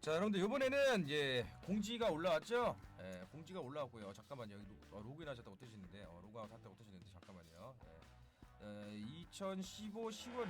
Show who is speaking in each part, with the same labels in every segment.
Speaker 1: 자, 여러분들 이번에는 이제 공지가 올라왔죠? 예, 공지가 올라왔고요. 잠깐만요. 여기 로그인 하셨다고 뜨시는데, 로그아웃 했다고 뜨시는데 잠깐만요. 2015 10월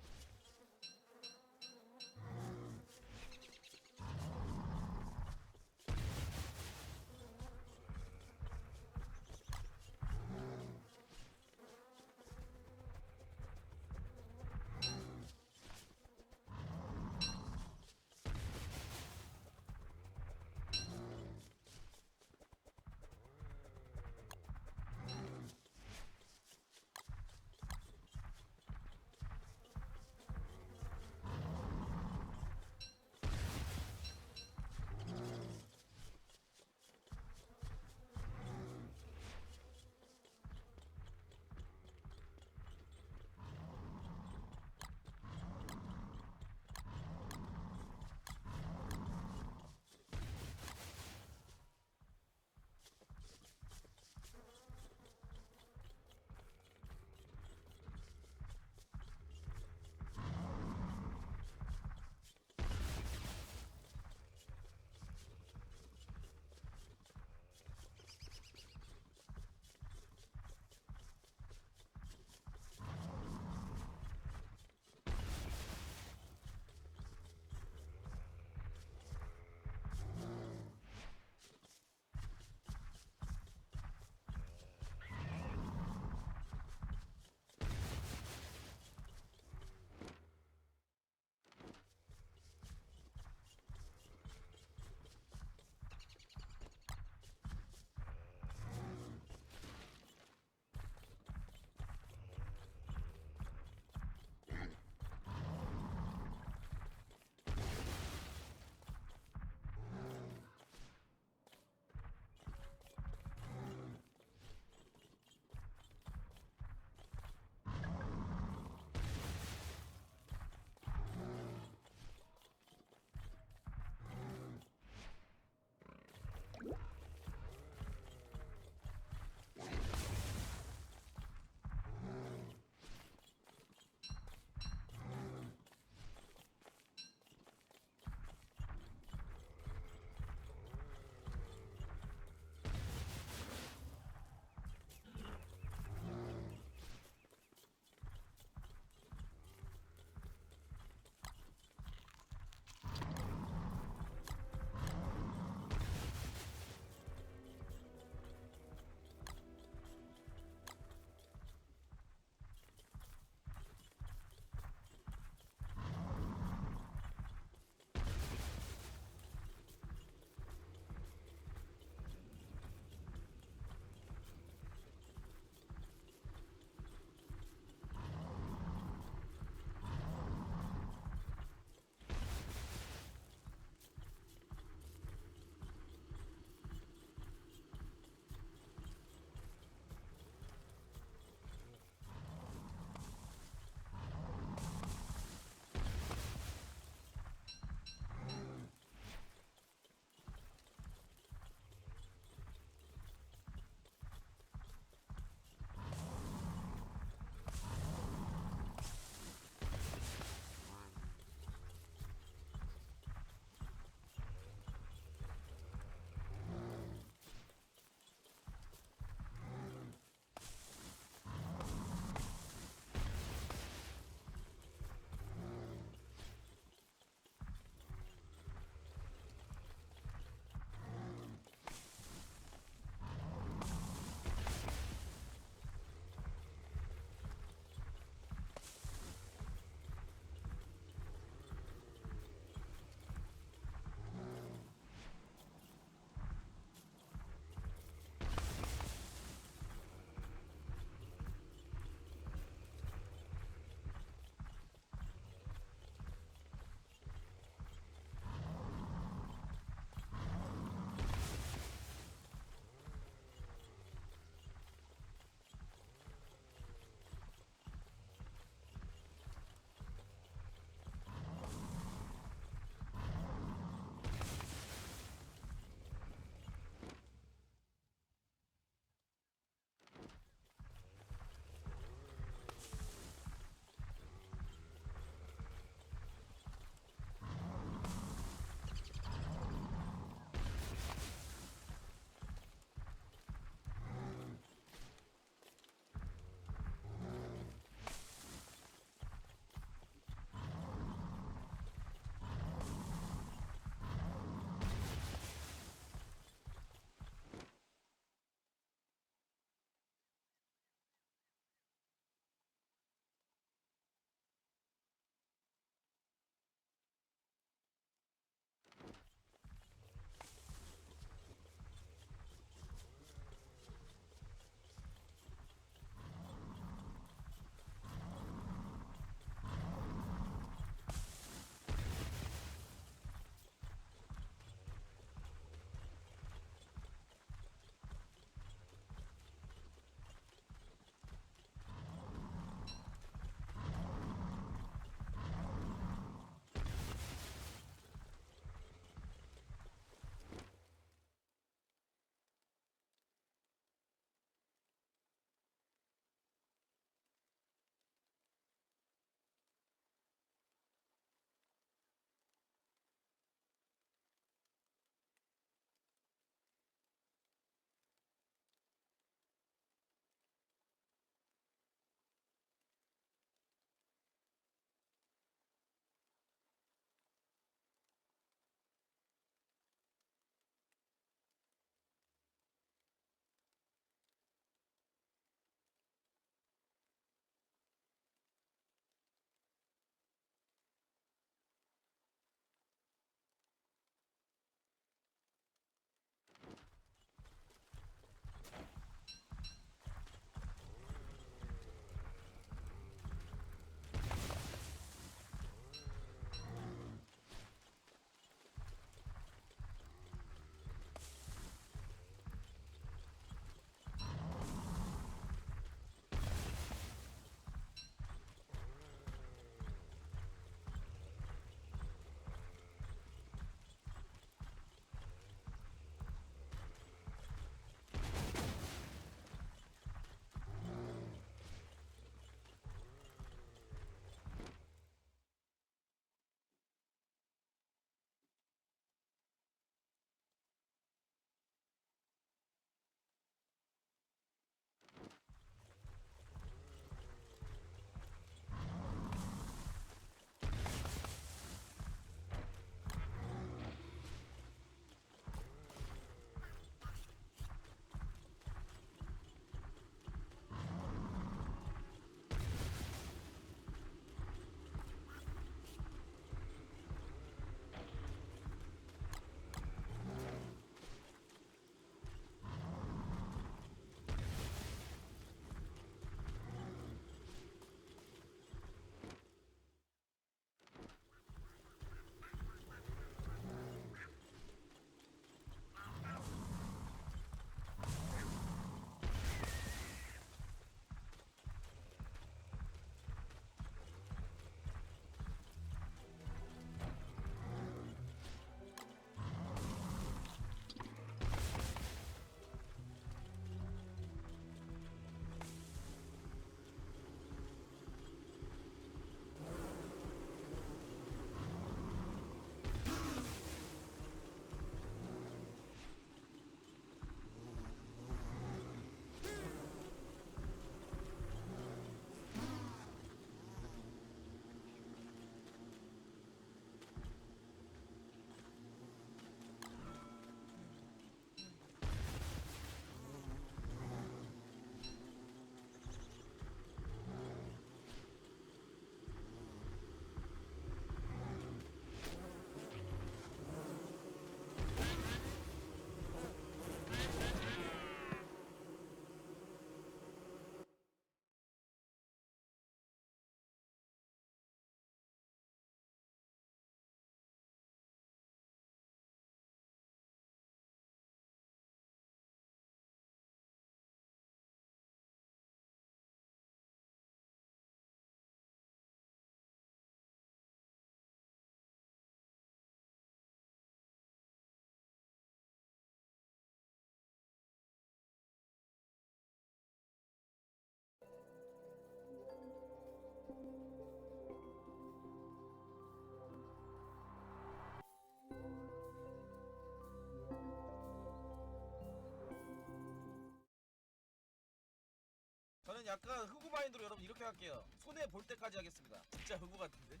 Speaker 2: 약간 흑우 마인드로 여러분 이렇게 할게요. 손해 볼 때까지 하겠습니다. 진짜 흑우 같은데.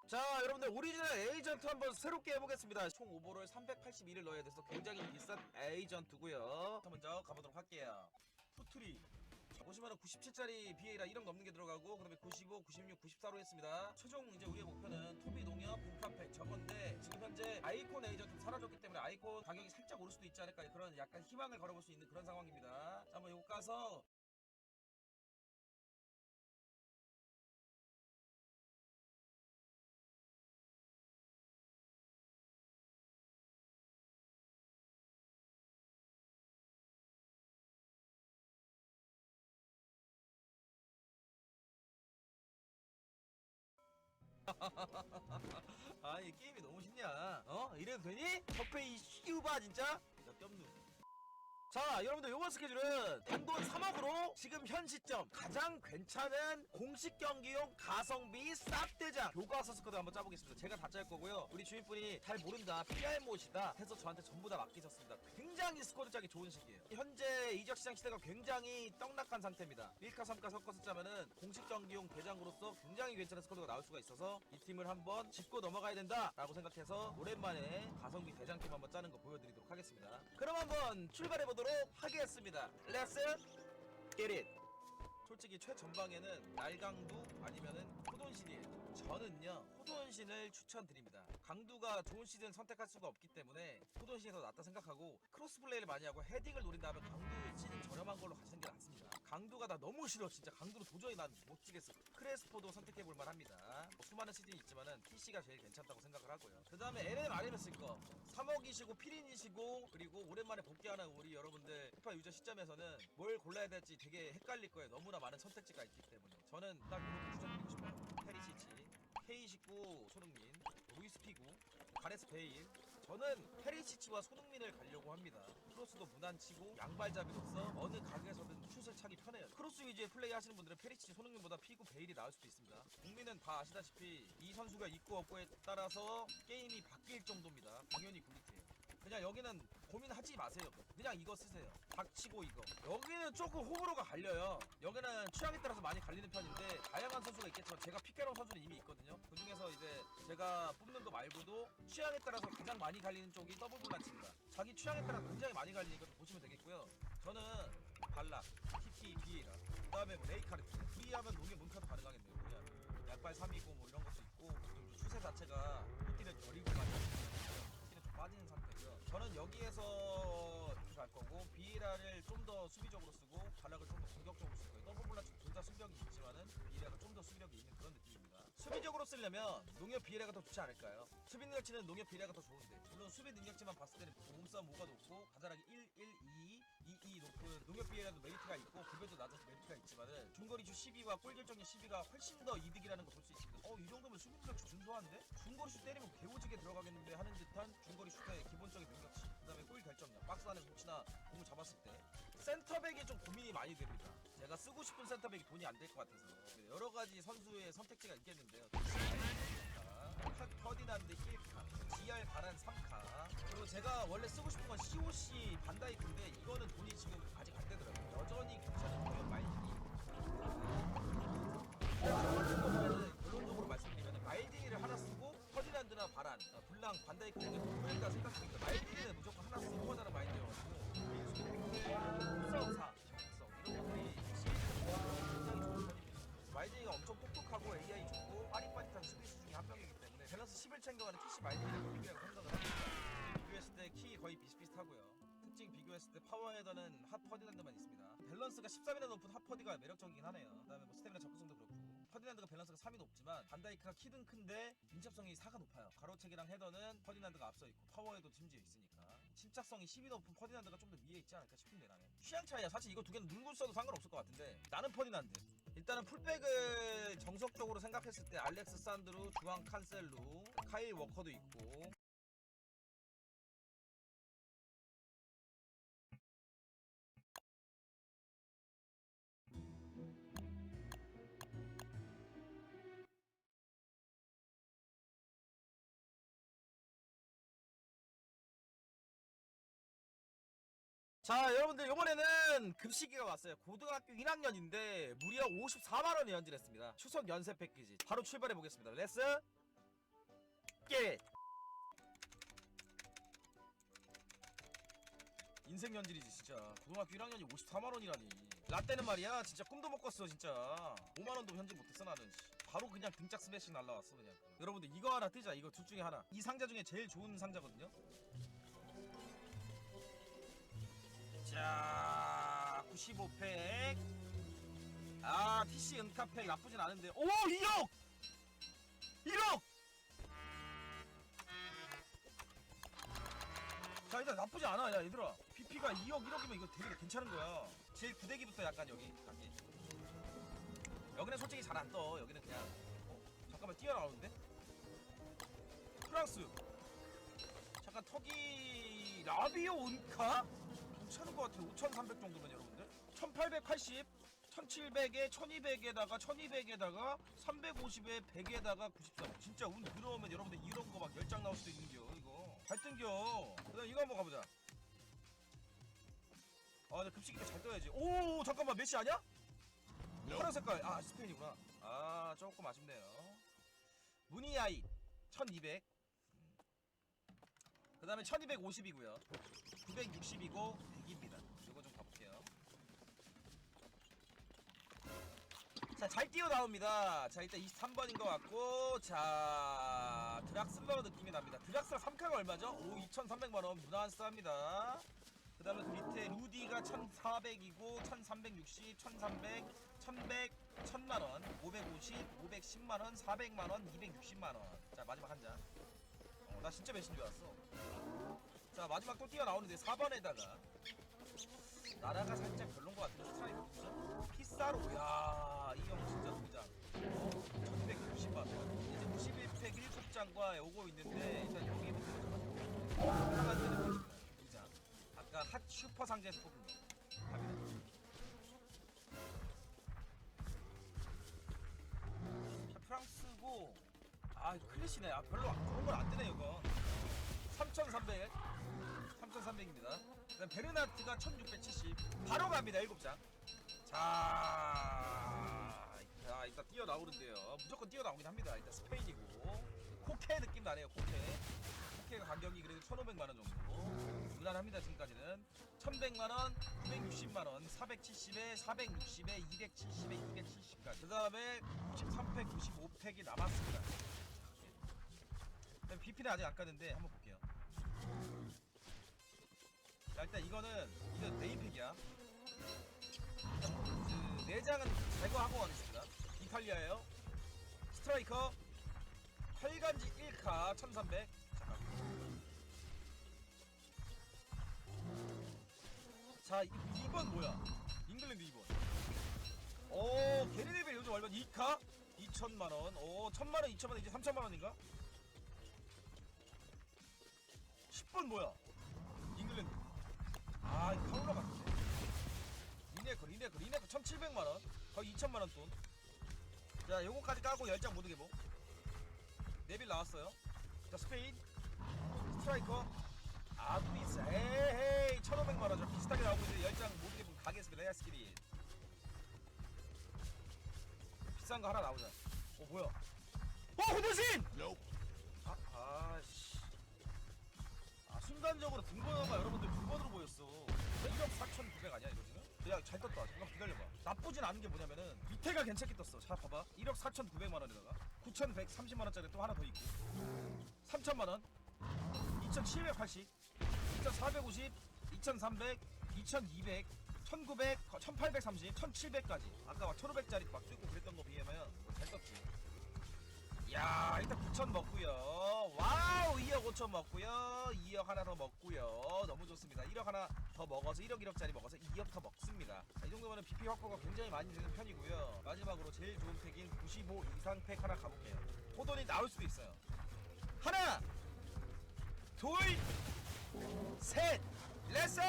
Speaker 2: 자, 여러분들 오리지널 에이전트 한번 새롭게 해보겠습니다. 총 오버롤 382를 넣어야 돼서 굉장히 비싼 에이전트고요. 먼저 가보도록 할게요. 푸트리. 자, 보시면은 97짜리 BA라 1억 넘는 게 들어가고, 그다음에 95, 96, 94로 했습니다. 최종 이제 우리의 목표는 토비 농협 붕카팩 저건데, 지금 현재 아이콘 에이전트 사라졌기 때문에 아이콘 가격이 살짝 오를 수도 있지 않을까, 그런 약간 희망을 걸어볼 수 있는 그런 상황입니다. 자, 한번 요거 가서 아니 게임이 너무 쉽냐? 이래도 되니? 적폐이 씨우바 진짜? 역겹누. 자, 여러분들 요번 스케줄은 단돈 3억으로 지금 현 시점 가장 괜찮은 공식 경기용 가성비 쌉대장 교과서 스쿼드 한번 짜보겠습니다. 제가 다 짤 거고요. 우리 주인분이 잘 모른다, PR못이다 해서 저한테 전부 다 맡기셨습니다. 굉장히 스쿼드 짜기 좋은 시기예요. 현재 이적 시장 시대가 굉장히 떡락한 상태입니다. 1카 3카 섞어서 짜면은 공식 경기용 대장으로서 굉장히 괜찮은 스쿼드가 나올 수가 있어서 이 팀을 한번 짚고 넘어가야 된다 라고 생각해서 오랜만에 가성비 대장팀 한번 짜는 거 보여드리도록 하겠습니다. 그럼 한번 출발해보도록 하겠습니다. 렛츠 겟잇. 솔직히 최전방에는 날강두 아니면은 호돈신이에요. 저는요 호돈신을 추천드립니다. 강두가 좋은 시즌 선택할 수가 없기 때문에 호돈신이 더 낫다 생각하고, 크로스 플레이를 많이 하고 헤딩을 노린다면 강두 시즌 저렴한 걸로 가시는 게 낫습니다. 강두가 나 너무 싫어. 진짜 강두로 도저히 난 못 지겠어. 크레스포도 선택해볼 만합니다. 수많은 시즌이 있지만은 TC가 제일 괜찮다고 생각을 하고요. 그 다음에 LM RM을 쓸 거 3억이시고 피린이시고, 그리고 오랜만에 복귀하는 우리 여러분들 피파 유저 시점에서는 뭘 골라야 될지 되게 헷갈릴 거예요. 너무나 많은 선택지가 있기 때문에 저는 딱 이렇게 추천드리고 싶어요. 페리시치, K19 손흥민, 루이스 피구, 가레스 베일. 저는 페리시치와 손흥민을 가려고 합니다. 크로스도 무난치고 양발잡이로서 어느 가게에서든 슛을 차기 편해요. 크로스 위주의 플레이 하시는 분들은 페리시치, 손흥민보다 피구, 베일이 나을 수도 있습니다. 국민은 다 아시다시피 이 선수가 있고 없고에 따라서 게임이 바뀔 정도입니다. 당연히 굴리트예요. 그냥 여기는 고민하지 마세요. 그냥 이거 쓰세요. 닥치고 이거. 여기는 조금 호불호가 갈려요. 여기는 취향에 따라서 많이 갈리는 편인데 다양한 선수가 있겠지만 제가 픽해놓은 선수는 이미 있거든요. 그 중에서 이제 제가 뽑는 거 말고도 취향에 따라서 가장 많이 갈리는 쪽이 더블 블란치입니다. 자기 취향에 따라 굉장히 많이 갈리니까 좀 보시면 되겠고요. 저는 발락, TP, BA라, 그 다음에 레이카르트. V하면 농협 문카도 가능하겠네요. 그냥 약발 3이고 뭐 이런 것도 있고, 좀 추세 자체가 호티를 버리고 가는 빠지는 상태고요. 저는 여기에서 이렇게 갈 거고, 비에라를 좀 더 수비적으로 쓰고 발락을 좀 더 공격적으로 쓸 거예요. 더블 블라치 둘 다 수비력이 있지만은 비에라가 좀 더 수비력이 있는 그런 느낌입니다. 수비적으로 쓰려면 농협 비에라가 더 좋지 않을까요? 수비 능력치는 농협 비에라가 더 좋은데, 물론 수비 능력치만 봤을 때는 몸싸움 뭐가 높고 가자락이 1, 1, 2, 2, 2 높은 농협 비에라도 메리트가 있고 급여도 낮아서 메리트가 있지만은 중거리 슛 12와 골 결정력 12가 훨씬 더 이득이라는 거 볼 수 있습니다. 이 정도면 수비 능력치 준수한데? 중거리 슛 때리면 개오지게 들어가겠는데 하는 듯한 중거리 슛의 기본적인 능력치, 그 다음에 골 결정력, 박스 안에서 혹시나 공을 잡았을 때 센터백이 좀 고민이 많이 됩니다. 제가 쓰고 싶은 센터백이 돈이 안 될 것 같아서 여러가지 선수의 선택지가 있겠는데요. 퍼디난드 1카, GR 가란 3카, 그리고 제가 원래 쓰고 싶은 건 COC 반다이크인데 이거는 돈이 지금 아직 안 되더라고요. 여전히 괜찮은 거예요. 마일딩이 결론적으로 말씀드리면 마일딩이를 하나 쓰고 퍼디난드나 바란, 블랑, 반다이크 등을 보낸다 생각합니다. 마일딩은 무조건 하나 쓰고 하자는 마인드여가지고 속성, 이런 것들이 굉장히 좋은 편입니다. 마일딩이가 엄청 똑똑하고 AI 좋고 빠릿빠릿한 수비수 중에 한 명이기 때문에 밸런스 10을 챙겨가는 TC 마일딩이라고 비교라고 생각을 합니다. 비교했을 때 키 거의 비슷비슷하고요. 특징 비교했을 때 파워헤더는 핫 퍼디난드만 있습니다. 밸런스가 13이나 높은 핫 퍼디가 매력적이긴 하네요. 그 다음에 뭐 스태미나 접근성도 그렇고, 퍼디난드가 밸런스가 3이 높지만 반다이크가 키는 큰데 민첩성이 4가 높아요. 가로채기랑 헤더는 퍼디난드가 앞서 있고 파워헤더 심지어 있으니까 침착성이 10이 높은 퍼디난드가 좀 더 위에 있지 않을까 싶은데, 나는 취향 차이야. 사실 이거 두 개는 누르고 써도 상관없을 것 같은데 나는 퍼디난드. 일단은 풀백을 정석적으로 생각했을 때 알렉스 산드루, 주앙 칸셀루, 카일 워커도 있고, 자 여러분들 이번에는 급식기가 왔어요. 고등학교 1학년인데 무려 54만원이 현질했습니다. 추석 연세 패키지 바로 출발해 보겠습니다. 렛츠 겟! 인생 연질이지 진짜. 고등학교 1학년이 54만원이라니. 라떼는 말이야 진짜 꿈도 못 꿨어 진짜. 5만원도 현질 못했어 나는. 바로 그냥 등짝 스매싱 날라왔어 그냥. 여러분들 이거 하나 뜨자. 이거 둘 중에 하나. 이 상자 중에 제일 좋은 상자거든요. 자 95팩. 아 TC 은카팩 나쁘진 않은데. 오 1억! 1억! 자 일단 나쁘지 않아 야 얘들아. BP가 2억 1억이면 이거 되게 괜찮은 거야. 제일 구대기부터 약간 여기 가게. 여기는 솔직히 잘 안 떠. 여기는 그냥 잠깐만 뛰어나오는데? 프랑스 잠깐 턱이 라비오 은카? 괜찮은 것 같아요. 5300 정도면 여러분들 1880 1700에 1200에다가 1200에다가 350에 100에다가 93. 진짜 운 들어오면 여러분들 이런 거 막 10장 나올 수도 있는겨 이거. 잘 뜬겨. 그 다음 이거 한번 가보자. 아 급식이니까 잘 떠야지. 오 잠깐만 메시 아냐? 파란 색깔. 아 스페인이구나. 아 조금 아쉽네요. 무니아이 1200. 그 다음에 1250이고요 960이고 100입니다 이거 좀 가볼게요. 자 잘 뛰어나옵니다. 자 일단 23번인 것 같고. 자 드락슬러 느낌이 납니다. 드락슬러 3카가 얼마죠? 오 2300만원 무난한 스타입니다. 그 다음에 그 밑에 루디가 1400이고 1360 1300 1100 1000만원 550 510만원 400만원 260만원. 자 마지막 한장. 나 진짜 몇인 줄 알았어. 자 마지막 또 뛰어나오는데 4번에다가 나라가 살짝 별론 것 같은데 스트라이크 보죠? 피사로. 야 이 형 진짜 도장 1260만원. 이제 51팩 7장과 오고 있는데 일단 여기부터 하나만 되는 2장. 아까 핫 슈퍼 상자에서 뽑은 거 갑니다. 자 프랑스고 아 클래시네. 아 별로 그런 건 안 되네 이거. 3300 3300입니다. 그다음 베르나트가 1670. 바로 갑니다 7장. 자 일단 뛰어나오는데요. 무조건 뛰어나오긴 합니다. 일단 스페인이고 코케 느낌 나네요. 코케가 가격이 그래도 1500만원 정도 무난합니다. 지금까지는 1100만원 960만원 470에 460에 270에 270까지. 그 다음에 93팩 95팩이 남았습니다. BP는 아직 안 까는데 한번 볼게요. 자 일단 이거는 네임팩이야. 그 내장은 제거하고 가겠습니다. 이탈리아예요. 스트라이커 8간지 1카 1300. 잠깐. 자 2번 뭐야? 잉글랜드 2번. 오 게리레벨 요즘 얼마? 2카 2천만원. 오 1000만원 2천만원 이제 3천만원인가? 10번 뭐야? 잉글랜드. 아 이거 파울러 같은데. 리네커 1700만원 거의 2천만원 돈. 자 요거까지 까고 10장 모두 개봉. 네빌 나왔어요. 자 스페인 스트라이커 아두이스 에헤이 1500만원 비슷하게 나오고 있는데 10장 모두 개봉 가겠습니다. 레아스키리 비싼 거 하나 나오자. 뭐야? 호대신! 아씨 순간적으로 등번호가 여러분들 9번으로 보였어. 1억 4,900 아니야 이거 지금? 야 잘 떴다. 잠깐 기다려봐. 나쁘진 않은 게 뭐냐면은 밑에가 괜찮게 떴어. 자 봐봐 1억 4,900만원에다가 9,130만원짜리 또 하나 더 있고 3천만원 2,780 2,450 2,300 2,200 1,900 1,830 1,700까지. 아까 막 1,500짜리 막 뜨고 그랬던 거 비하면 잘 떴지. 야 일단 9천 먹고요. 와우 2억 5천 먹고요. 2억 하나 더 먹고요. 너무 좋습니다. 1억 하나 더 먹어서 1억 1억짜리 먹어서 2억 더 먹습니다. 자, 이 정도면 BP 확보가 굉장히 많이 되는 편이고요. 마지막으로 제일 좋은 팩인 95 이상 팩 하나 가볼게요. 호돈이 나올 수도 있어요. 하나 둘 셋 렛츠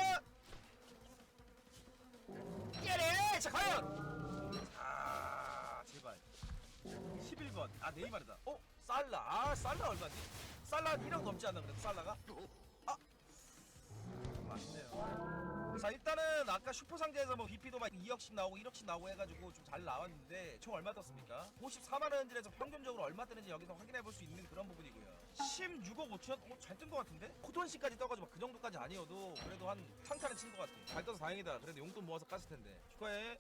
Speaker 2: 깨래. 자 과연 자 제발 11번. 아 네이마르다. 살라. 살라 얼마지? 살라 한 1억 넘지 않나 그래도 살라가? 맛있네요. 자 일단은 아까 슈퍼상자에서 뭐 BP도 막 2억씩 나오고 1억씩 나오고 해가지고 좀 잘 나왔는데 총 얼마 떴습니까? 54만원 현질에서 평균적으로 얼마 뜨는지 여기서 확인해볼 수 있는 그런 부분이고요. 16억 5천? 잘 뜬 것 같은데? 코돈씨까지 떠가지고 그 정도까지 아니어도 그래도 한 창타는 친 것 같아. 잘 떠서 다행이다. 그래도 용돈 모아서 깠을 텐데. 축하해.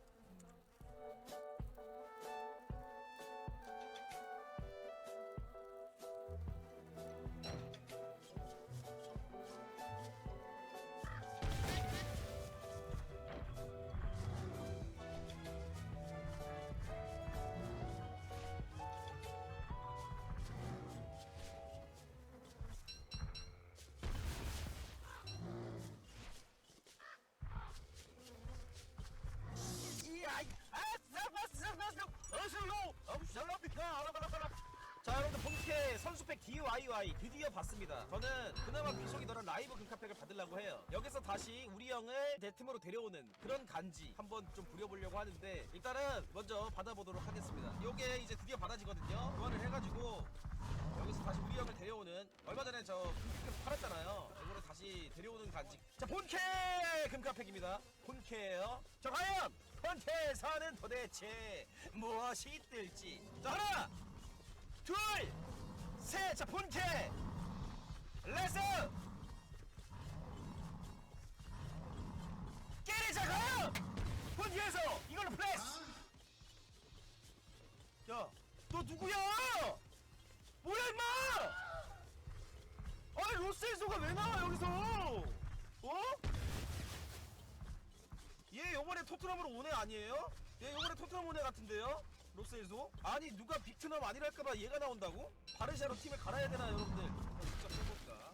Speaker 2: 자 여러분들 본캐 선수팩 DIY 드디어 봤습니다. 저는 그나마 비속이 덜한 라이브 금카팩을 받으려고 해요. 여기서 다시 우리 형을 내 팀으로 데려오는 그런 간지 한번 좀 부려보려고 하는데 일단은 먼저 받아보도록 하겠습니다. 요게 이제 드디어 받아지거든요. 교환을 해가지고 여기서 다시 우리 형을 데려오는, 얼마 전에 저 금카팩 팔았잖아요. 이거를 다시 데려오는 간지. 자 본캐 금카팩입니다. 본캐예요. 자 과연 본캐에서는 도대체 무엇이 뜰지. 자 하나 둘 셋. 자 본캐 레스 깨리자 가요. 본캐에서 이걸로 플렉스. 야 너 누구야? 뭐야 임마. 아니 로스에서가 왜 나와 여기서? 어? 얘 요번에 토트넘으로 온 애 아니에요? 얘 요번에 토트넘 온 애 같은데요? 로스에서? 아니 누가 빅트넘 아니랄까봐 얘가 나온다고? 바르샤로 팀을 갈아야 되나 여러분들? 한번 직접 해볼까?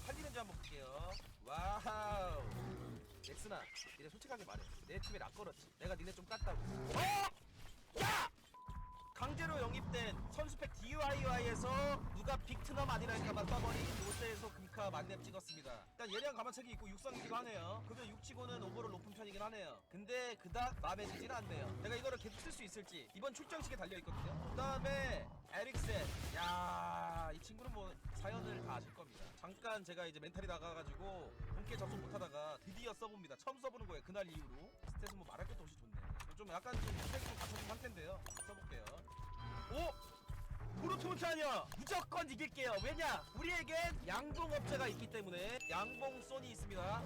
Speaker 2: 팔리는지 한번 볼게요. 와우. 넥스나 니네 솔직하게 말해. 내 팀에 락 걸었지. 내가 니네 좀 깠다고. 어? 야! 강제로 영입된 선수팩 DIY에서 누가 빅트넘 아니랄까봐 떠버린 로스에서 금카 만렙 찍었습니다. 일단 예리한 가마차기 있고 육성이기도 하네요. 급여 6치고는 오버롤 높은 편이긴 하네요. 근데 그닥 마음에 들진 않네요. 내가 이거를 계속 쓸 수 있을지 이번 출정식에 달려있거든요. 그 다음에 에릭센. 야, 이 친구는 뭐 사연을 다 아실 겁니다. 잠깐 제가 이제 멘탈이 나가가지고 본캐 접속 못하다가 드디어 써봅니다. 처음 써보는 거예요. 그날 이후로. 스탯은 뭐 말할 것도 없이 좋네. 좀 약간 좀 스펙 좀 갖춰진 상태인데요. 써볼게요. 오! 브루토문트 아니야! 무조건 이길게요. 왜냐? 우리에겐 양봉업체가 있기 때문에. 양봉손이 있습니다.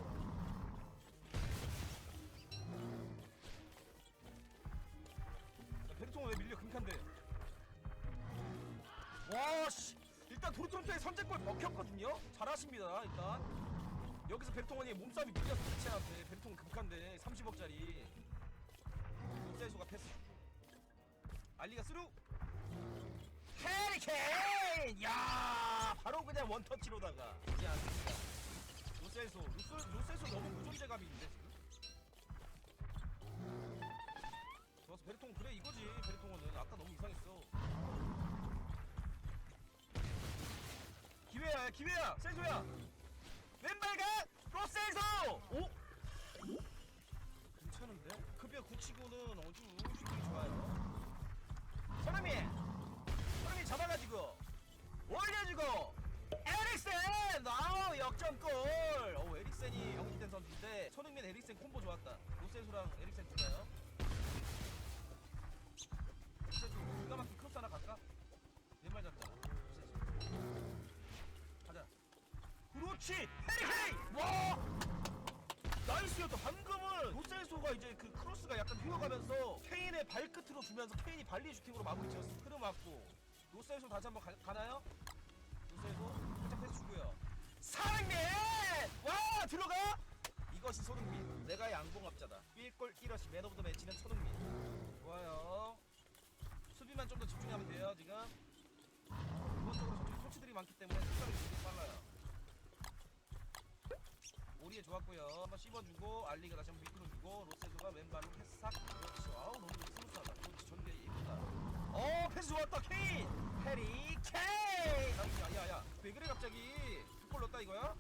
Speaker 2: 베르통은 왜 밀려? 금칸데. 와씨, 일단 도르트문트의 선제골 먹혔거든요. 잘하십니다. 일단 여기서 베르통원이 몸싸움이 밀렸어. 자체한테. 베르통은 금칸데 30억짜리 롯데소가 패스 주고 알리가 스루 해리케인. 야 바로 그냥 원터치로다가 이지 않습니다. 로셀소 너무 무존재감이 있는데 지금. 좋았어. 베르통 그래 이거지. 베르통은 아까 너무 이상했어. 기회야 셀소야. 왼발각 로셀소. 오? 괜찮은데? 급여 9치고는 아주 슈팅이 좋아요. 손흥민 잡아가지고 올려주고 에릭센. 아우 역전골. 에릭센이 영입된 선수인데 손흥민 에릭센 콤보 좋았다. 로셀소랑 에릭센 주나요? 로셀소 기가 막힌 크로스 하나 갈까? 왼발 잡자. 로셀소 가자. 그렇지 해리케인. 와 나이스였다. 방금은 로셀소가 이제 그 크로스가 약간 휘어가면서 케인의 발끝으로 주면서 케인이 발리 슈팅으로 마무리 지었어. 흐름 맞고 로셀소 다시 한번 가나요? 로셀소 살짝 패스 주고요. 손흥민! 와 들어가! 이것이 손흥민. 내가 양봉업자다. 1골 1어시 맨 오브 더 매치는 손흥민. 좋아요. 수비만 좀 더 집중하면 돼요. 지금 기본적으로 저쪽에 코치들이 많기 때문에 속도가 굉장히 빨라요. 오리에 좋았고요. 한번 씹어주고 알리가 다시 한번 미끄러주고 로세도가 왼발로 패스삭. 그렇죠. 아우 너무 스무스하다. 그렇지. 전개 예쁘다. 패스 좋았다. 케인 해리 케인. 야야야 왜 그래 갑자기. 두 골 넣었다 이거야?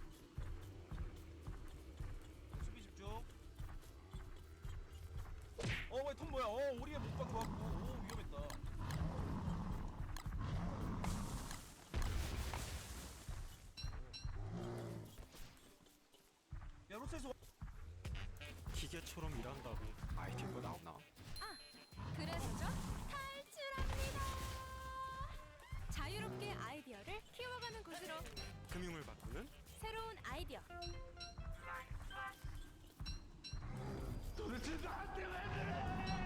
Speaker 2: 수비 집중. 왜 턴 뭐야. 오리에 목방 좋았고. 위험했다.
Speaker 3: 기계처럼 일한다고 아이디어가 나오나?
Speaker 4: 그래서죠? 탈출합니다. 자유롭게 아이디어를 키워가는 곳으로
Speaker 3: 금융을 바꾸는
Speaker 4: 새로운 아이디어.
Speaker 3: 도대체 나한테 왜 그래?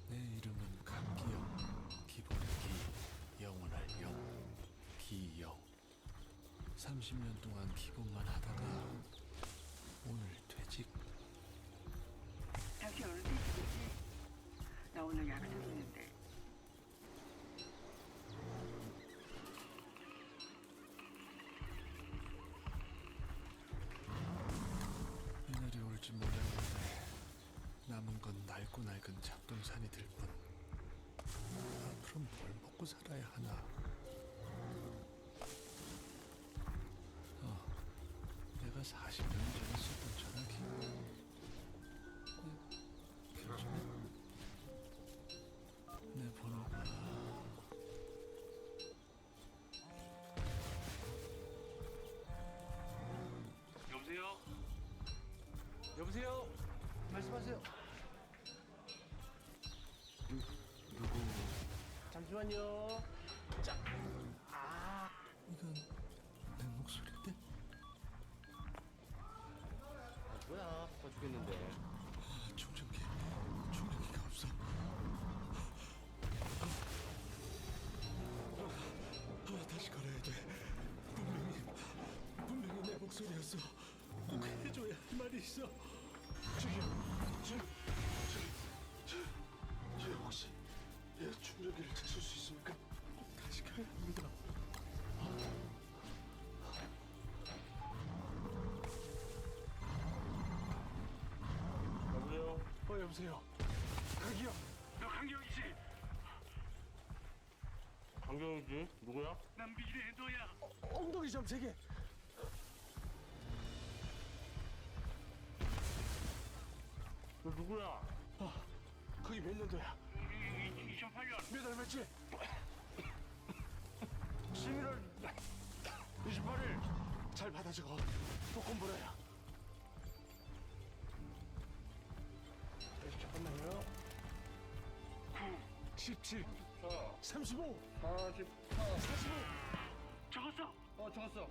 Speaker 5: 내 이름은 강기영. 기본 기, 영원할 영. 기영. 30년 동안 기본만 하다가 오늘 퇴직.
Speaker 6: 당신 어느 때쯤이지? 나 오늘 약속 있는데.
Speaker 5: 이날이 올지 몰랐는데 남은 건 낡고 낡은 잡동산이 될 뿐. 앞으로 뭘 먹고 살아야 하나. 내가 40년 전에 썼던 전화기. 요즘에 내 번호가
Speaker 3: 여보세요?
Speaker 2: 여보세요? 말씀하세요.
Speaker 5: 누구?
Speaker 2: 잠시만요.
Speaker 5: 이건 내 목소리인데?
Speaker 2: 뭐야? 아파 죽겠는데.
Speaker 5: 충전기가 없어. 다시 걸어야 돼. 분명히 내 목소리였어. 꼭 해줘야 할 말이 있어. 저 혹시 충전기를 찾을 수 있습니까? 다시 가야 합니다.
Speaker 3: 여보세요?
Speaker 5: 여보세요.
Speaker 3: 강기영! 너 강기영이지? 강기영이지? 누구야? 난 미래의 너야.
Speaker 5: 엉덩이 좀 세게.
Speaker 3: 너 누구야?
Speaker 5: 거기 몇 년도야?
Speaker 3: 2008년
Speaker 5: 몇 월 며칠?
Speaker 3: 11월 28일.
Speaker 5: 잘 받아 적어. 복권 불어야.
Speaker 3: 잠깐만요.
Speaker 5: 17,
Speaker 3: 4,
Speaker 5: 35,
Speaker 3: 40.
Speaker 5: 45.
Speaker 3: 적었어. 적었어.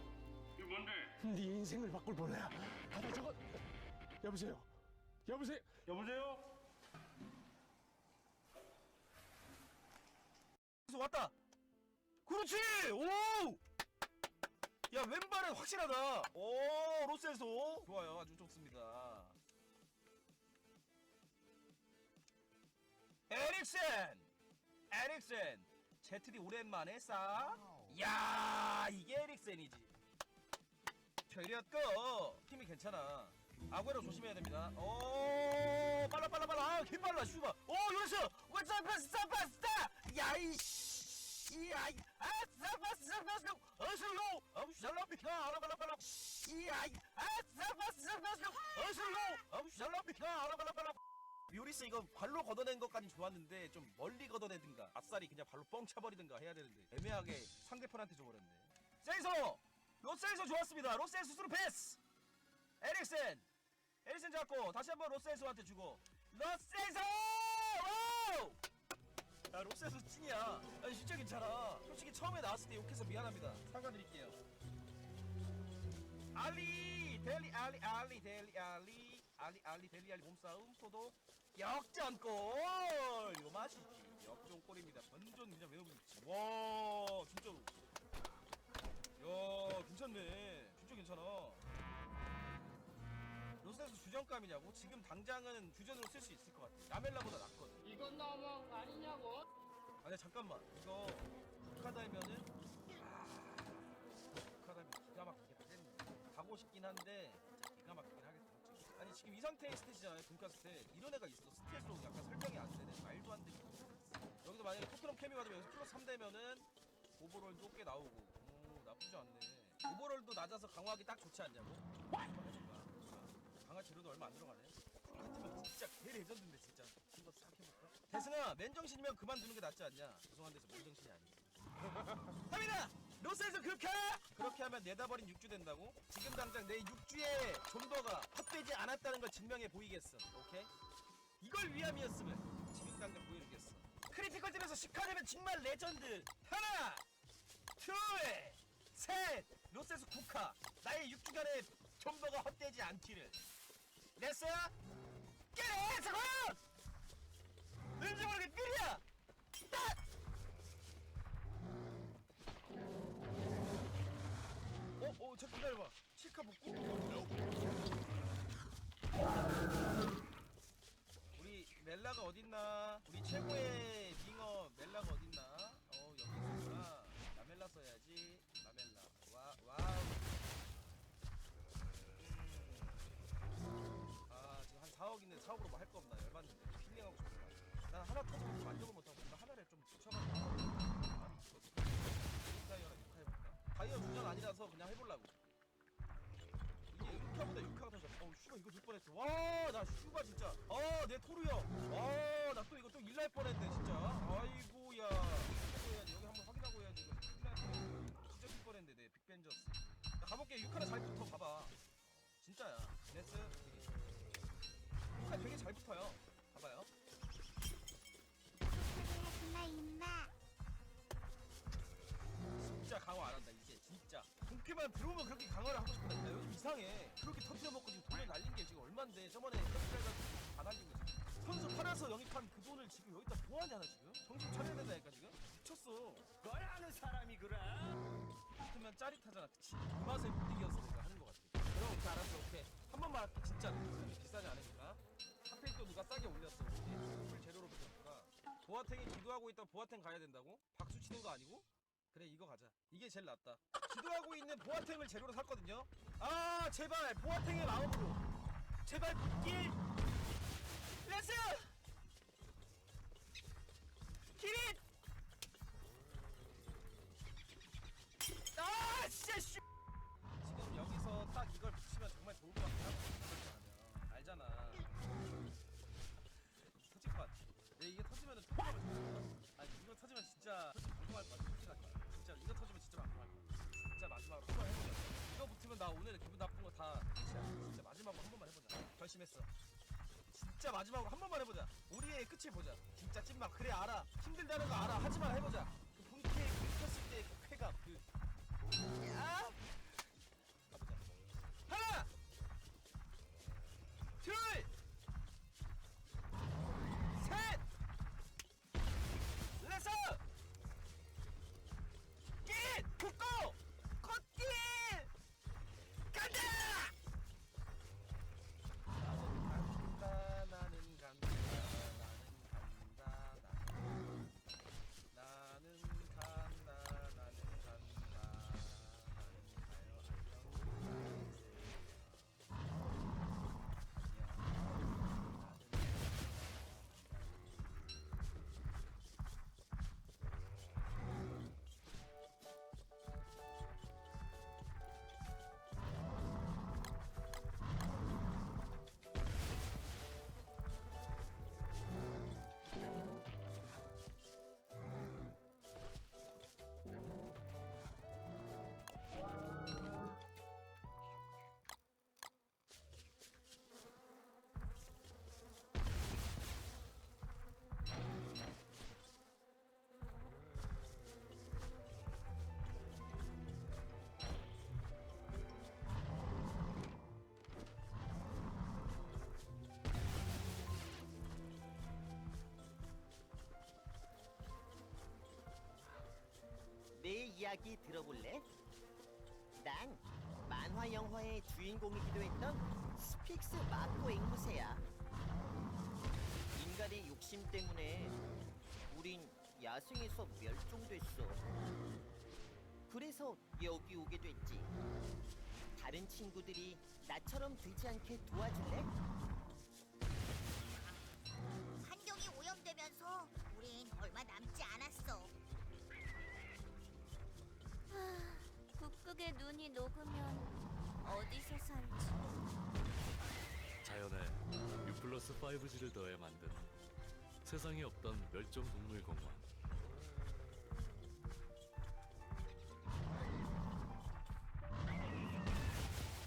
Speaker 3: 이거 뭔데?
Speaker 5: 네 인생을 바꿀 번호야. 받아 적어. 여보세요. 여보세요.
Speaker 3: 여보세요?
Speaker 2: 그래서 왔다. 그렇지. 오. 야 왼발은 확실하다. 오 로셀소. 좋아요. 아주 좋습니다. 에릭센 제트리 오랜만에 싸. 야 이게 에릭센이지. 되렸고 힘이 괜찮아. 아구에로 조심해야 됩니다. 오 빨라 힘 빨라 슈바. 오 요리스 왓츠파스타 야이씨 야이 아스파스타 어슬로 샬라피카 알아발라발라 야이 아스파스타 어슬로 샬라피카 알아발라발라. 요리스 이거 발로 걷어낸 것까진 좋았는데 좀 멀리 걷어내든가 아싸리 그냥 발로 뻥 차버리든가 해야 되는데 애매하게 상대편한테 줘버렸네. 세이소 로셀소 좋았습니다. 로셀소 수루 패스. 에릭센 잡고 다시 한번 로셀소한테 주고 로셀소. 오! 야 로셀소 찐이야. 아니 진짜 괜찮아. 솔직히 처음에 나왔을 때 욕해서 미안합니다. 사과드릴게요. 알리 델리 몸싸움 소독 역전골. 이거 맛이지. 역전골입니다. 완전 그냥 외워보겠지. 와 진짜로. 야 괜찮네. 진짜 괜찮아. 로스에서 주전감이냐고? 지금 당장은 주전으로 쓸 수 있을 것 같아. 라멜라보다 낫거든.
Speaker 7: 이건 너무한 거 아니냐고?
Speaker 2: 아니 잠깐만 이거 북하다이면은 북하다이면 기가 막히게 가고 싶긴 한데 진짜 기가 막히긴 하겠다 솔직히. 아니 지금 이 상태의 스탯이잖아요. 돈가스 스탯. 이런 애가 있어. 스탯으로 약간 설명이 안 되네. 말도 안 되는 여기서 만약에 토트넘 캠이 받으면 여기서 플러스 3 되면은 오버롤도 꽤 나오고. 오 나쁘지 않네. 오버롤도 낮아서 강화하기 딱 좋지 않냐고? 말해줘봐. 강화 재료도 얼마 안 들어가네. 같으면 진짜 개 레전드인데 진짜. 한번 생각해볼까? 대승아 맨정신이면 그만두는 게 낫지 않냐? 죄송한데 저 맨정신이 아니에요. 합니다. 로스에서 그렇게 하면 내다버린 육주 된다고? 지금 당장 내 육주의 존버가 헛되지 않았다는 걸 증명해 보이겠어. 오케이? 이걸 위함이었으면 지금 당장 보여주겠어. 크리티컬점에서 10카 되면 정말 레전드. 하나, 둘, 셋. 로스에서 9카. 나의 6주간의 존버가 헛되지 않기를. 됐어? 깨래! 잠깐! 왠지 모르게 삐리야! 딱! 저 기다려봐. 7카 복구? 우리 멜라가 어딨나? 우리 최고의 빙어 멜라가 어딨나? 여기 있었구나. 라멜라 써야지. 라멜라. 와우. 지금 한 4억 있는데 4억으로 뭐 할 거 없나? 열받는데. 힐링하고 싶구나. 난 하나 터지면 만족을 못하고 나 하나를 좀 붙여가지고. 아니, 다이어랑 6카 해볼까? 다이어 주전 아니라서 그냥 해보려고. 이게 6카보다 6카가 더 좋아. 슈가 이거 줄 뻔했어. 와, 나 슈가 진짜. 내 토르야. 나 또 이거 또 일날 뻔했네 진짜. 아이고야. 해야지. 여기 한번 확인하고 해야지. 이거 큰일 날 뻔했네. 진짜 뛸 뻔했는데 내 빅벤저스. 나 가볼게. 6카나 잘 붙어. 봐봐. 진짜야. 네스. 6카 되게 잘 붙어요. 봐봐요. 진짜 강화 안 한다 이제 진짜. 본캐만 들어오면 그렇게 강화를 하고 싶다. 야, 요즘 이상해. 그렇게 터트려 먹고 지금 돈을 날린 게 지금 얼만데 저번에 터트려가지고 다 날린 거지. 선수 팔아서 영입한 그 돈을 지금 여기다 뭐하냐 나 지금? 정신 차려야 된다니까 지금? 미쳤어.
Speaker 3: 널 아는 사람이 그래?
Speaker 2: 붙으면 짜릿하잖아. 그치? 그 맛에 못 이겨서 내가 하는 거 같아. 그럼 오케이 알았어 오케이. 한 번만 할게 진짜. 비싸지 않으니까. 하필 또 누가 싸게 올렸어. 풀 재료로 붙였으니까. 보아탱이 기도하고 있다. 보아탱 가야 된다고? 박수 치는 거 아니고? 그래 이거 가자. 이게 제일 낫다. 기도하고 있는 보아탱을 재료로 샀거든요. 제발 보아탱의 마음으로 제발 붙길. 레스 기릿. 진짜 씨. 지금 여기서 딱 이걸 붙이면 정말 좋을 것 같아. 알잖아. 터질 것 같아. 이게 터지면은 이거 터지면 진짜 방송할 것 같아. 진짜 이거 터지면 진짜 방송할 것 같아. 진짜 마지막으로 한 번 해보자. 이거 붙으면 나 오늘 기분 나쁜 거 다 끝이야. 진짜 마지막으로 한 번만 해보자. 결심했어. 진짜 마지막으로 한 번만 해보자. 우리의 끝을 보자. 진짜 찐막. 그래 알아. 힘들다는 거 알아. 하지만 해보자. 그 본캐 켰을 때 그 쾌감 야. 가보자. 하나, 둘, 셋. 레서 길 붙고 걷길 간다. 나는 간다. 나는 간다.
Speaker 8: 내 이야기 들어볼래? 난 만화 영화의 주인공이기도 했던 스픽스 마코 앵무새야. 인간의 욕심 때문에 우린 야생에서 멸종됐어. 그래서 여기 오게 됐지. 다른 친구들이 나처럼 되지 않게 도와줄래?
Speaker 9: 환경이 오염되면서 우린 얼마 남지 않았어.
Speaker 4: 북극의 눈이 녹으면 어디서 살지?
Speaker 5: 자연의 플러스 5G를 더해 만든 세상에 없던 멸종동물 공원.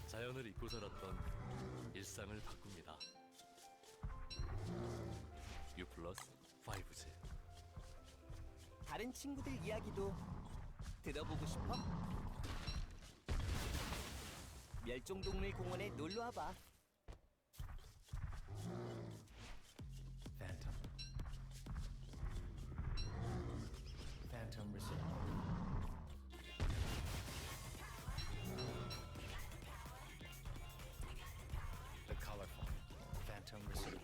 Speaker 5: 자연을 잊고 살았던 일상을 바꿉니다. U 플러스 5G.
Speaker 8: 다른 친구들 이야기도 들어보고 싶어? 멸종동물 공원에 놀러 와봐.
Speaker 3: Phantom. Phantom Reserve. The colorful Phantom Reserve.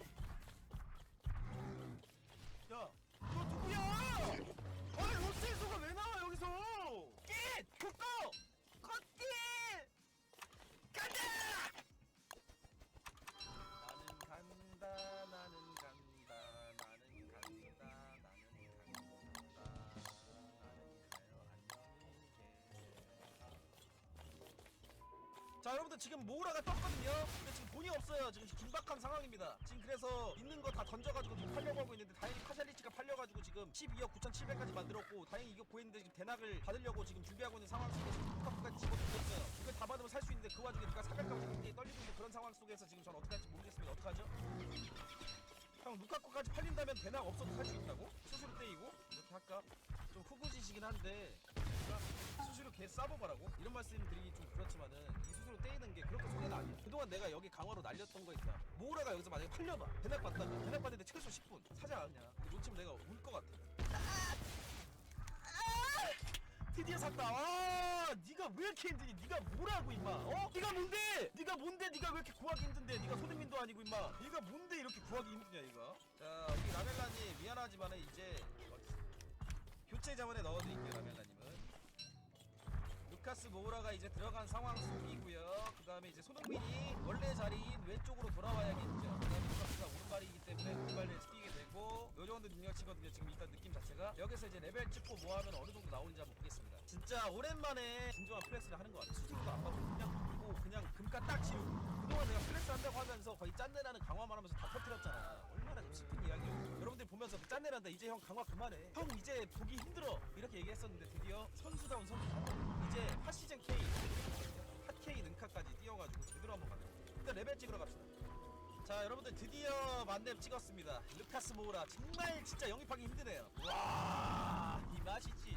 Speaker 2: 야, 너 누구야? 아니 로스에서가 왜 나와 여기서? 깃! 국도! 컷깃! 간다! 나는 간다, 나는 간다, 나는 간다, 나는 간다, 나는 가요 안녕히 계세요. 자 여러분들 지금 모우라가 떴거든요. 근데 지금 돈이 없어요. 지금 긴박한 상황입니다. 지금 그래서 있는 거 다 던져가지고 지금 팔려고 하고 있는데 다행히 파샬리치가 팔려가지고 지금 12억 9,700까지 만들었고 다행히 이거 보이는데 지금 대낙을 받으려고 지금 준비하고 있는 상황 속에서 국가까지 집어넣었어요. 이걸 다 받으면 살 수 있는데 그 와중에 누가 사백까지 굉장히 떨리고 있는 그런 상황 속에서 지금 전 어떻게 할지 모르겠습니다. 어떡하죠? 형 루카쿠까지 팔린다면 대낙 없어도 살 수 있다고? 수수료 떼이고? 이렇게 할까? 좀 후보지시긴 한데 수수료 개 싸보가라고? 이런 말씀 드리기 좀 그렇지만은 이 수수료 떼이는 게 그렇게 손해가 아니야. 그동안 내가 여기 강화로 날렸던 거 있잖아. 모우라가 여기서 만약에 팔려봐. 대낙 받다가 대낙 받는데 최소 10분 사자 그냥. 이거 놓치면 내가 울 것 같아. 드디어 샀다. 아, 네가 왜 이렇게 힘드니? 네가 뭐라고 임마? 어? 네가 뭔데? 네가 뭔데? 네가 왜 이렇게 구하기 힘든데? 네가 손흥민도 아니고 임마. 네가 뭔데 이렇게 구하기 힘드냐 이거? 자, 우리 라멜라님 미안하지만은 이제 교체 자원에 넣어드릴게요. 라멜라님은 루카스 모우라가 이제 들어간 상황 속이고요. 그 다음에 이제 손흥민이 원래 자리인 왼쪽으로 돌아와야겠죠. 그 다음에 루카스가 오른발이기 때문에 오른발을 뛰게 되고 요 정도 능력치거든요. 지금 일단 느낌 자체가 여기서 이제 레벨 찍고 뭐하면 어느 정도 나오는지 한번 보겠습니다. 진짜 오랜만에 진정한 플렉스를 하는 것 같아요. 수직도 안 받고 그냥 들고 그냥 금가 딱 지르고 그동안 내가 플렉스 한다고 하면서 거의 짠내라는 강화만 하면서 다 터뜨렸잖아. 얼마나 좀 슬픈 이야기예요. 여러분들 보면서 그 짠내란다. 이제 형 강화 그만해. 형 이제 보기 힘들어. 이렇게 얘기했었는데 드디어 선수다운 선수 이제 핫시즌 K 핫K 능카까지 뛰어가지고 제대로 한번 가자. 일단 레벨 찍으러 갑시다. 자 여러분들 드디어 만렙 찍었습니다. 루카스 모우라 정말 진짜 영입하기 힘드네요. 와 이 맛이지.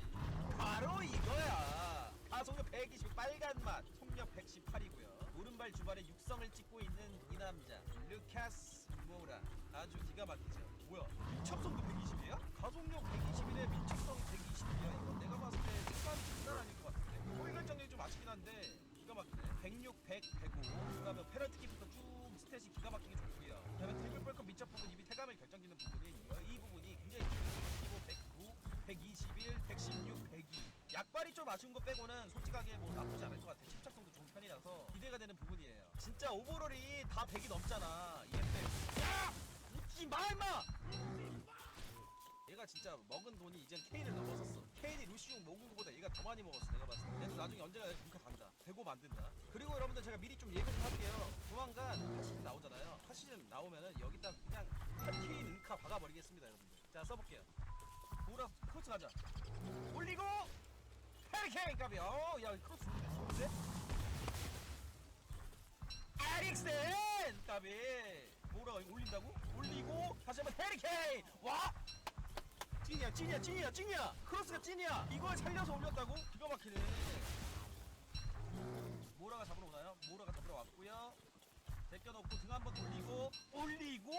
Speaker 2: 바로 이거야. 가속력 120 빨간 맛 속력 118이고요 오른발 주발에 육성을 찍고 있는 이 남자 루카스 모우라 아주 기가 막히죠. 뭐야 민첩성도 120이야? 가속력 120이래 민첩성이 120이야. 이건 내가 봤을 때 생각이 장난 아닐 것 같은데 호의 결정력이 좀 아쉽긴 한데 기가 막히네. 106, 100, 105 그 다음에 페널티킥부터 쭉 스탯이 기가 막히게 좋고요. 그 다음에 드리블 벌컥 밑잡 부분 이미 태감을 결정짓는 부분이 이 부분이 굉장히 125, 109, 121, 116, 102 약발이 좀 아쉬운 거 빼고는 솔직하게 뭐 나쁘지 않을 것 같아. 침착성도 좋은 편이라서 기대가 되는 부분이에요. 진짜 오버롤이 다 100이 넘잖아. EFL 야! 웃지 마 임마! 얘가 진짜 먹은 돈이 이젠 K를 넘어섰어. K이 루시움 먹은 거보다 얘가 더 많이 먹었어. 내가 봤을 때 얘도 나중에 언젠가 금카 간다. 대고 만든다. 그리고 여러분들 제가 미리 좀 얘기 좀 할게요. 조만간 핫시즌 나오잖아요. 핫시즌 나오면은 여기다 그냥 핫K 은카 박아버리겠습니다 여러분들. 자 써볼게요. 보라 크로스 가자. 올리고 헤리케인 값이 야 크로스 좋은데? 에릭센 값이 보라가 올린다고? 올리고 다시 한번 헤리케인 와! 찐이야 크로스가 찐이야. 이걸 살려서 올렸다고? 기가 막히네. 모라가 잡으러 오나요? 모라가 잡으러 왔고요. 제껴놓고 등 한번 올리고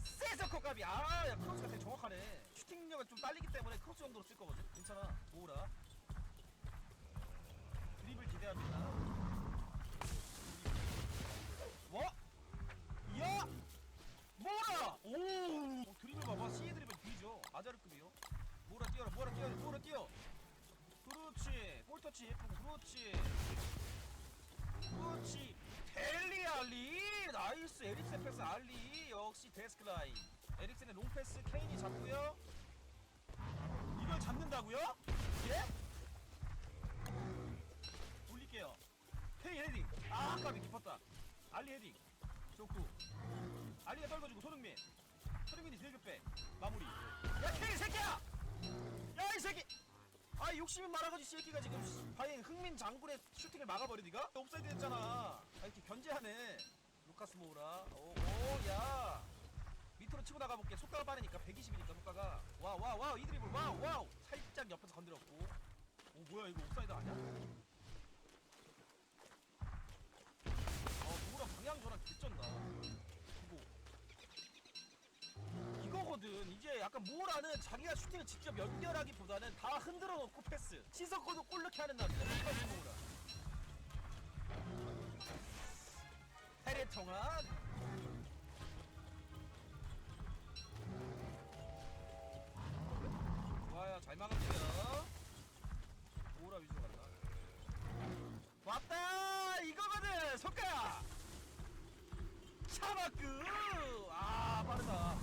Speaker 2: 세서커 값이 야 크로스가 되게 정확하네. 슈팅 능력은 좀 딸리기 때문에 크로스 정도로 쓸 거거든. 괜찮아 모라. 드리블 기대합니다. 뭐? 야! 뭐라! 오! 드리블 봐봐. C 드리블 뒤죠. 아자르급이요. 뭐라 뛰어. 그렇지. 볼터치 예쁘고 그렇지. 델리 알리. 나이스. 에릭센 패스 알리. 역시 데스크라인. 에릭센의 롱패스 케인이 잡고요. 이걸 잡는다고요? 예? 올릴게요. 케인 헤딩. 아, 깝이 깊었다. 알리 헤딩. 좋고. 알리가 떨궈주고 손흥민이 딜교백 마무리. 야 K 새끼야! 야 이 새끼! 아 욕심이 많아가지고 이 새끼가 지금 과연 흥민 장군의 슈팅을 막아버려 니가? 옵사이드 됐잖아. 아 이렇게 견제하네. 루카스 모우라. 오야 밑으로 치고 나가볼게. 속가가 빠르니까 120이니까 속가가. 와와와 이 드리블 와우 살짝 옆에서 건드렸고. 오 뭐야 이거 옵사이드 아니야? 모우라 방향 전환 개쩐다. 이거거든. 이제 약간 모우라는 자기가 슈팅을 직접 연결하기보다는 다 흔들어 놓고 패스. 시석거도 골 넣게 하는 남자. 루카스 모우라. 해례 통한. 좋아요. 잘 막았어요. 모우라 위주로 간다. 왔다! 이거거든! 속가! 샤바크! 아 빠르다.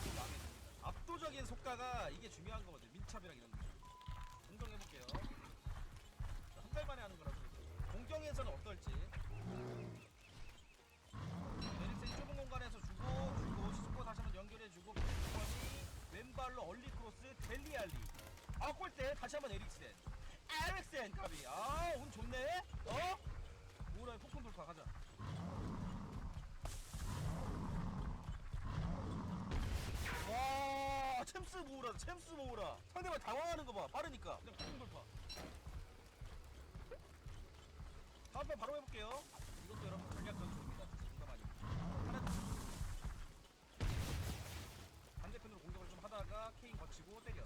Speaker 2: 지금 마음에 듭니다. 압도적인 속가가 이게 중요한 거거든. 민첩이랑 이런 거. 공정해볼게요. 한 달 만에 하는 거라서 공정에서는 어떨지. 에릭센이 좁은 공간에서 주고 시스코 다시 한번 연결해주고 컨디션이 왼발로 얼리 크로스 델리알리. 골대 다시 한번 에릭센 가비. 운 좋네. 뭐라 폭풍 돌파 가자. 와 챔스 모으라. 상대방 당황하는 거 봐. 빠르니까 그냥 폭풍 돌파. 다음 판 바로 해볼게요. 이것도 여러분 전략 전술입니다. 진짜 많이. 반대편으로 공격을 좀 하다가 케인 거치고 때려.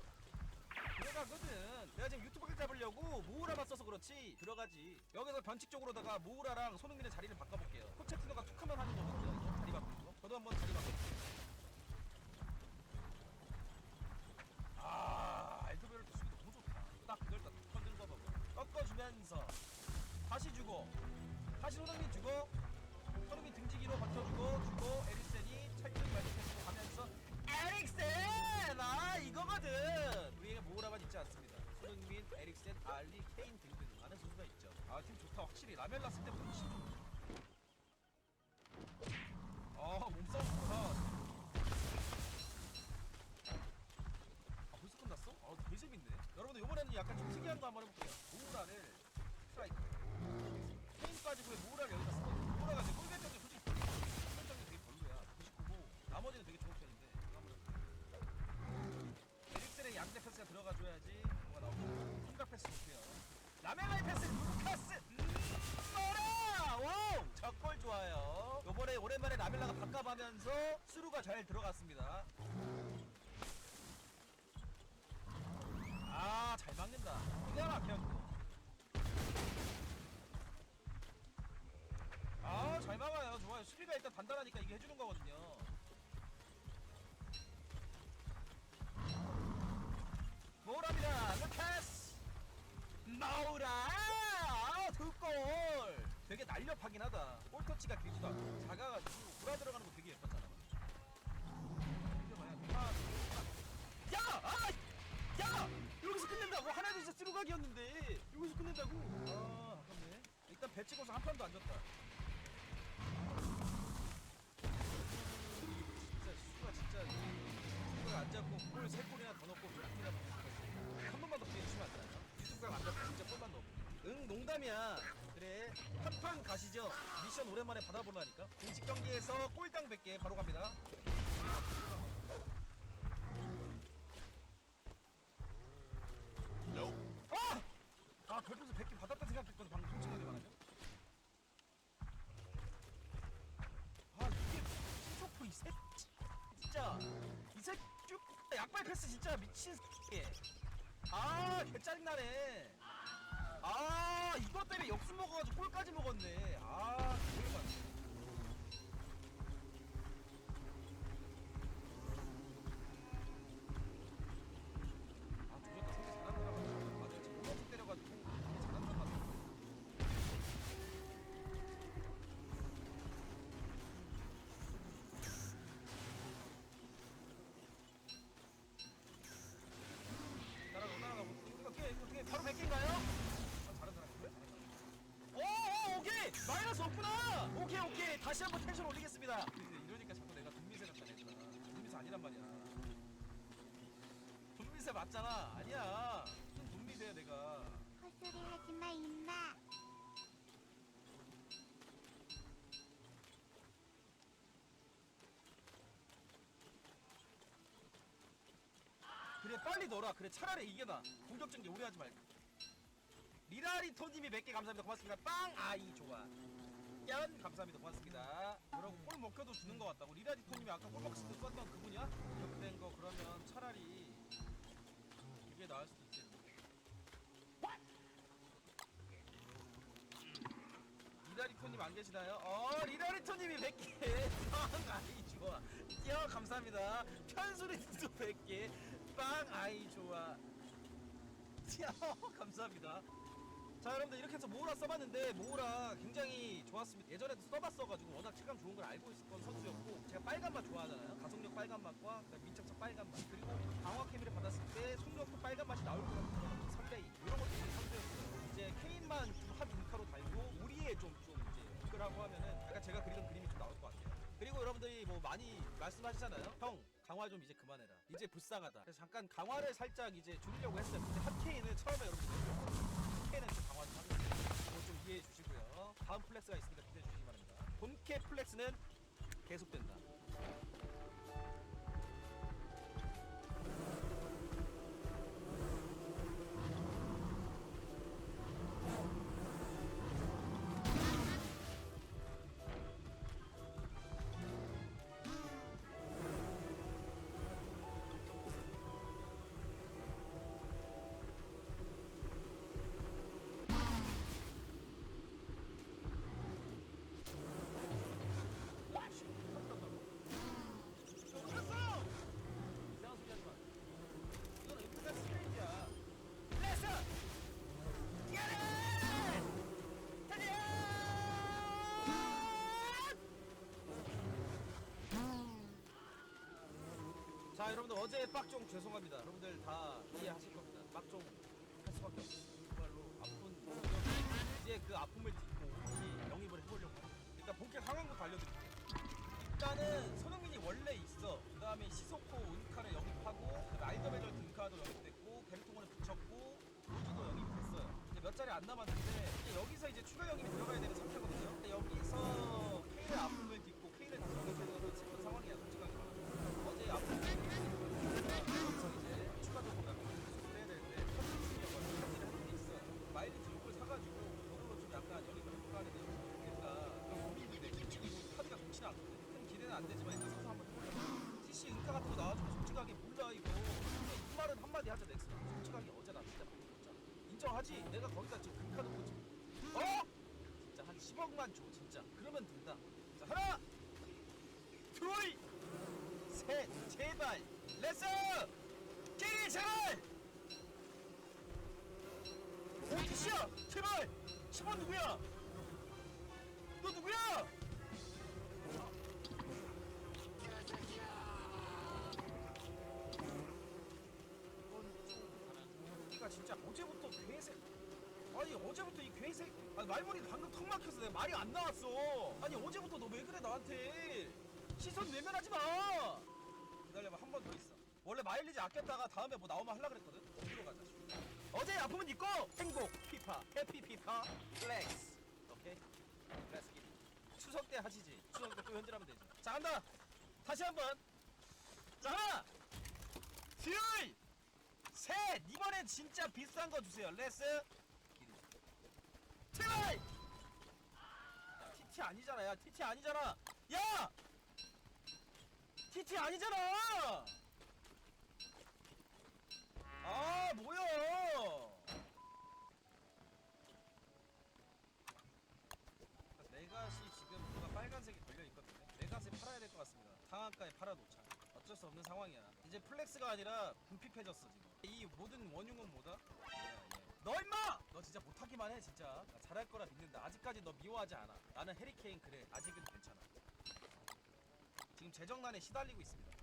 Speaker 2: 들어가거든. 내가 지금 유튜브 글 잡으려고 모우라만 써서 그렇지 들어가지. 여기서 변칙적으로다가 모우라랑 손흥민의 자리를 바꿔볼게요. 포체티노가 툭하면 하는 거거든요. 이거 자리 바꾸는 거. 저도 한번 자리 바꿔볼게요. 알토베를 수비 너무 좋다. 딱 이걸 딱 건드는 거 봐봐. 꺾어주면서 다시 주고 다시 손흥민 주고 손흥민 등지기로 버텨주고 에릭센이 찰떡이 말리고 가면서 에릭센! 이거거든. 우리에게 모우라만 있지 않습니다. 손흥민, 에릭센, 알리, 케인 등등 많은 선수가 있죠. 팀 좋다. 확실히 라멜 났을 때부터 훨씬 좋다. 몸싸움 좋다. 벌써 끝났어? 되게 재밌네. 여러분들 이번에는 약간 좀 특이한 거 한번 해볼게요. 모우라를 스트라이크 케인 빠지고 모우라를 여기다 쓰거든요. 모우라가 이제 골 결정이 솔직히 결정이 되게 별로야. 99고 나머지는 되게 좋은 편인데 에릭센의 양대 패스가 들어가줘야지 뭐가 나오고. 삼각 패스 좋고요. 라멜라의 패스 루카스 뭐라! 와우! 저골 좋아요. 요번에 오랜만에 라멜라가 바꿔가면서 스루가 잘 들어갔습니다. 잘 막는다. 기가 막혀. 잘 막아요. 좋아요. 수비가 일단 단단하니까 이게 해주는 거거든요. 모우라입니다. 루카스 모우라! 2골! 되게 날렵하긴 하다. 볼터치가 길지도 않고 작아가지고 돌아 들어가는 거 되게 예뻤잖아. 야! 여기서 끝낸다고? 하나도 진짜 쓰루각이었는데 여기서 끝낸다고? 아깝네. 일단 배 찍어서 한 판도 안 졌다. 진짜 안 잡고 골 3골이나 더 넣고 블락이나 한 번만 더 기회 주시면 안 되나요? 유튜브가 안 잡고 진짜 골만 넣고. 농담이야. 그래 한판 가시죠. 미션 오랜만에 받아보려니까. 공식 경기에서 골당 100개 바로 갑니다. 별풍선 100개 받았다 생각했거든. 방금 솔직하게 말하면. 이게 신초프 이 새끼 진짜 이 새끼 약발 패스 진짜 미친 새끼. 개 짜증나네. 이것 때문에 역순 먹어가지고 골까지 먹었네. 되게 많네. 바로 100개인가요? 잘한 사람인데? 오! 오케이 다시 한번 텐션 올리겠습니다. 이러니까 자꾸 내가 돈미세 같다 얘들아. 돈미세 아니란 말이야. 돈미세 맞잖아. 아니야. 무슨 돈미세야 내가.
Speaker 9: 헛소리 하지마 임마.
Speaker 2: 그래 빨리 넣어라. 그래 차라리 이게 나. 공격 전개 오래 하지 말고. 리라리토님이 100개 감사합니다. 고맙습니다. 빵 아이 좋아. 연 감사합니다. 고맙습니다. 그러고 골 먹혀도 주는 것 같다고. 리라리토님이 아까 골 먹혔을 때 썼던 그분이야? 이렇게 된 거 그러면 차라리 이게 나을 수도 있겠네. 리라리토님 안 계시나요? 리라리토님이 100개. 빵 아이 좋아. 연 감사합니다. 편수리도 100개. 빵 아이 좋아. 감사합니다. 자 여러분들 이렇게 해서 모우라 써봤는데 모우라 굉장히 좋았습니다. 예전에도 써봤어가지고 워낙 체감 좋은 걸 알고 있었던 선수였고 제가 빨간맛 좋아하잖아요. 가속력 빨간맛과 민첩적 빨간맛 그리고 강화 케미를 받았을 때 속력도 빨간맛이 나올 것 같은 3레이 이런 것도 있는 선수였어요. 이제 케인만 좀 한 인카로 달고 우리에 좀 이제 이거라고 하면은 약간 제가 그리던 그림이 좀 나올 것 같아요. 그리고 여러분들이 뭐 많이 말씀하시잖아요. 형 강화 좀 이제 그만해라. 이제 불쌍하다. 그래서 잠깐 강화를 살짝 이제 줄이려고 했어요. 근데 핫케인은 처음에 여러분들 핫케인은 좀 강화 좀 하겠습니다. 그거 좀 이해해 주시고요. 다음 플렉스가 있으니까 기대해 주시기 바랍니다. 본캐 플렉스는 계속된다. 자 여러분들 어제 빡종 죄송합니다. 여러분들 다 이해하실 겁니다. 빡종 할 수밖에 없어요. 정말로 아픈 이제 그 아픔을 딛고 다시 영입을 해보려고 합니다. 일단 본캐 상황부터 알려드릴게요. 일단은 손흥민이 원래 있어. 그 다음에 시소코 은카를 영입하고 그 다음에 알더베절 은카도 영입됐고 베르통을 붙였고 로즈도 영입이 됐어요. 이제 몇 자리 안 남았는데 이제 여기서 이제 추가 영입이 들어가야 되는 상태거든요. 근데 여기서 케인의 아픔을 딛고 케인을 다시 영입해서 슬픈 상황이야 솔직하게 말하면. 어제 아픔을 여기서 이제 추가적으로 약간 해야 되는데 현실적으로 현질을 하는 게 있어요. 마일리지 욕을 사가지고 저걸로 좀 약간 영입을 해볼까 하는데 그러니까 좀 고민인데 카드가 좋지는 않거든. 큰 기대는 안 되지만 일단 사서 한번 해보려고. CC 은카 같은 거 나와주면 솔직하게 몰라 이거. 근데 이 말은 한마디 하자 넥스. 솔직하게 어제 나 진짜 바꿨잖아. 인정하지? 내가 거기다 지금 금카 놓고 진짜 한 10억만 줘 진짜. 그러면 된다. 자 하나 둘 셋 제발 렛츠 끼리 제발 오티씨야 제발 10원 누구야? 너 누구야? 이건 진짜 어제부터 괴색. 아니 어제부터 이 괴색. 아니 말머리 방금 턱 막혀서 내가 말이 안 나왔어. 아니 어제부터 너 왜 그래 나한테. 시선 외면하지 마. 기다려봐 한 번 더 있어. 원래 마일리지 아꼈다가 다음에 뭐 나오면 하려 그랬거든. 어디로 가자. 어제 아픔은 있고 행복 피파 해피 피파 플렉스. 오케이 플렉스 기리. 추석 때 하시지. 추석 때 또 현질하면 되지. 자 간다. 다시 한번. 자 하나 둘 셋. 이번엔 진짜 비싼 거 주세요. 레스 제발. 야 TT 아니잖아. 야 TT 아니잖아. 야 TT 아니잖아. 아 뭐야. 레가시 지금 뭔가 빨간색이 걸려있거든요. 레가시 팔아야 될 것 같습니다. 상한가에 팔아놓자. 어쩔 수 없는 상황이야. 이제 플렉스가 아니라 궁핍해졌어 지금. 이 모든 원흉은 뭐다? 너 임마! 너 진짜 못하기만 해 진짜. 나 잘할 거라 믿는다. 아직까지 너 미워하지 않아. 나는 해리케인 그래. 아직은 괜찮아. 지금 재정난에 시달리고 있습니다.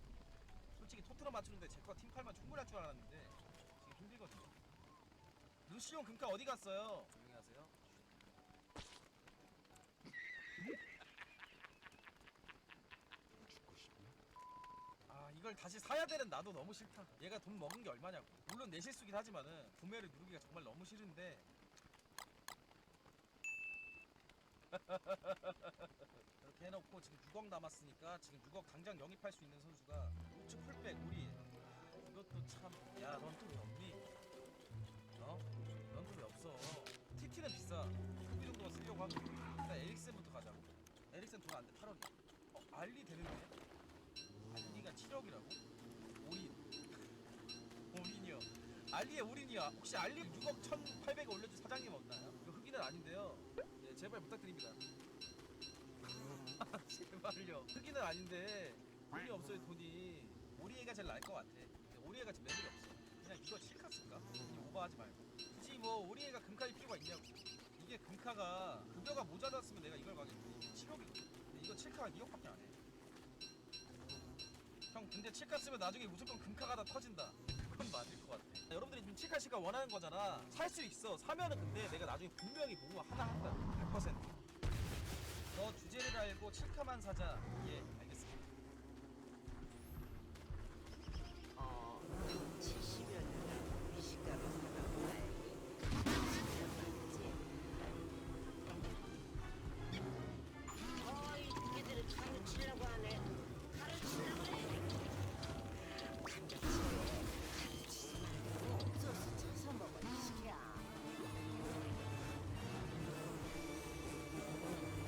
Speaker 2: 솔직히 토트넘 맞추는데 제거 팀칼만 충분히 할 줄 알았는데 지금 힘들거든요. 루시온 금카 어디 갔어요? 조용히 하세요. 이걸 다시 사야 되는 나도 너무 싫다. 얘가 돈 먹은 게 얼마냐고. 물론 내 실수긴 하지만은 구매를 누르기가 정말 너무 싫은데 이렇게 해놓고 지금 6억 남았으니까 지금 6억 당장 영입할 수 있는 선수가 우측 풀백 우리. 이것도 참. 야, 넌 또 왜 없니? 어? 넌 또 왜 없어? TT는 비싸. 그 정도만 쓰려고 하고. 일단 에릭센부터 가자고. 에릭센 돈 안 돼. 8억이야. 알리 되는데? 알리가 7억이라고? 올인이요. 알리의 올인이야. 혹시 알리 6억 1,800에 올려준 사장님 없나요? 이거 흑인은 아닌데요. 예, 제발 부탁드립니다. 제발요. 흑인은 아닌데 돈이 없어요. 돈이. 오리에가 제일 나을 것 같아. 오리에가 지금 매물이 없어. 그냥 이거 칠카 쓸까? 오버하지 말고. 굳이 뭐 오리에가 금카일 필요가 있냐고. 이게 금카가 급여가 모자랐으면 내가 이걸 가겠지. 7억이거든. 근데 이거 칠카가 2억밖에 안 해. 형 근데 칠카 쓰면 나중에 무조건 금카가 다 터진다. 그건 맞을 것 같아. 여러분들이 지금 칠카 원하는 거잖아. 살 수 있어. 사면은 근데 내가 나중에 분명히 보고 하나 한다. 100%. 너 주제를 알고 칠카만 사자. 예, 알겠습니다.
Speaker 8: 70여년 미식가로 살아온 나에게 어이 니네들은 가르치려고 하네. 가르치려고 해. 감자칩에 가르치지 말고 소스 쳐서 먹어 이 새끼야.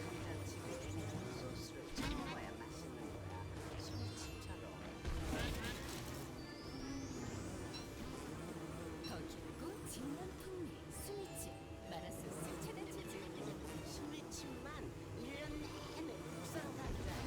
Speaker 8: 감자칩에 냉면 소스를 쳐 먹어야 맛있는 거야. 소스처럼.
Speaker 4: 더 깊고 진한 풍미 수미칩 마라소스 최대 치즈.
Speaker 8: 수리칩만 1년 내내 국산 감자야.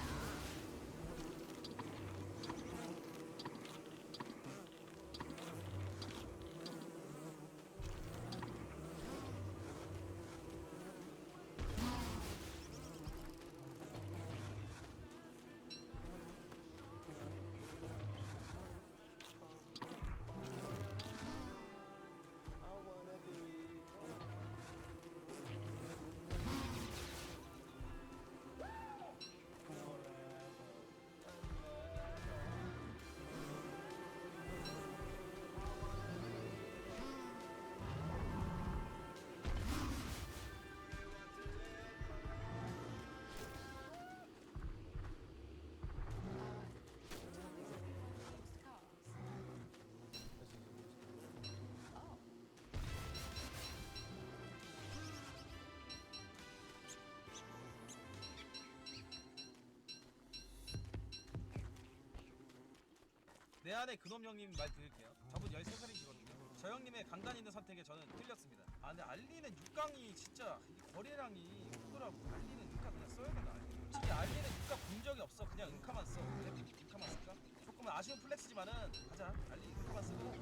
Speaker 2: 내 안에 그놈 형님 말 드릴게요. 저분 13살이시거든요. 저 형님의 강단 있는 선택에 저는 틀렸습니다. 아 근데 알리는 6강이 진짜 이 거래량이 크더라고. 알리는 은카 그냥 써야 된다. 솔직히 알리는 은카 본 적이 없어. 그냥 은카만 써. 그래? 은카만 쓸까? 조금 아쉬운 플렉스지만은 가자. 알리 은카만 쓰고.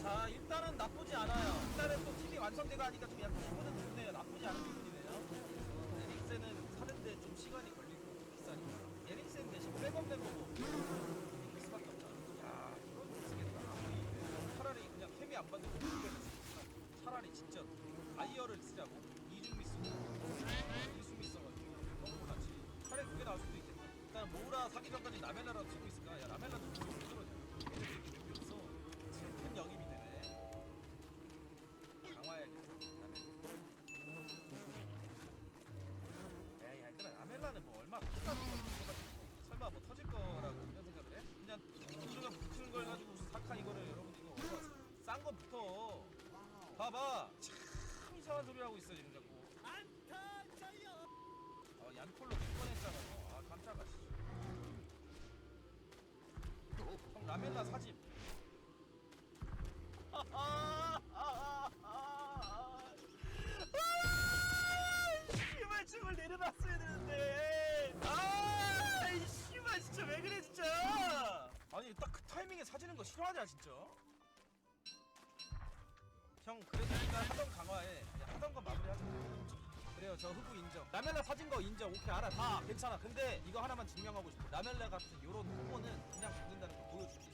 Speaker 2: 자 일단은 나쁘지 않아요. 일단은 또 팀이 완성되고 하니까 좀 약간 기분은 좋네요. 나쁘지 않은 기분이네요. 에릭센은 사는데 좀 시간이 걸리고 비싸니까. 에릭센 대신 백업 멤버고 이길 수밖에 없다. 야 이건 못 쓰겠다. 아무리 차라리 그냥 케미 안 받는 거 차라리 진짜 아이어를 쓰자고. 이중미 쓰고 이수미 써가지고 너무 같이 차라리 그게 나올 수도 있겠다. 일단 모우라 사기 전까지 라멜라라도 쓰고 있을까? 야 라멜라도 왜 그러냐. 얘네들 이렇게 준비 없어. 지금 큰 영입이 되네. 강화해야겠다. 에이 하여튼 라멜라는 뭐 얼마 비싸도 설마 뭐 터질 거라고 이런 생각을 해? 그냥 우리가 붙은 걸 가지고 무슨 사카 이거를 여러분 이거 싼 거부터 봐봐. 참 이상한 소리 하고 있어 지금 자꾸. 안타 자요. 얀콜로 두 번 했잖아. 아 깜짝아. 형 라멜라 사집. 씨발 춤을 내려놨어야 되는데. 이 씨발 진짜 왜 그래 진짜. 아니 딱 그 타이밍에 사지는 거 싫어하냐 진짜. 형 그래도 일단 하던 강화에 하던 건 마무리하자. 그래요 저 흑우 인정. 라멜라 사진 거 인정. 오케이 알아 다 괜찮아. 근데 이거 하나만 증명하고 싶어. 라멜라 같은 요런 후보는 그냥 죽는다는 거 보여줄게.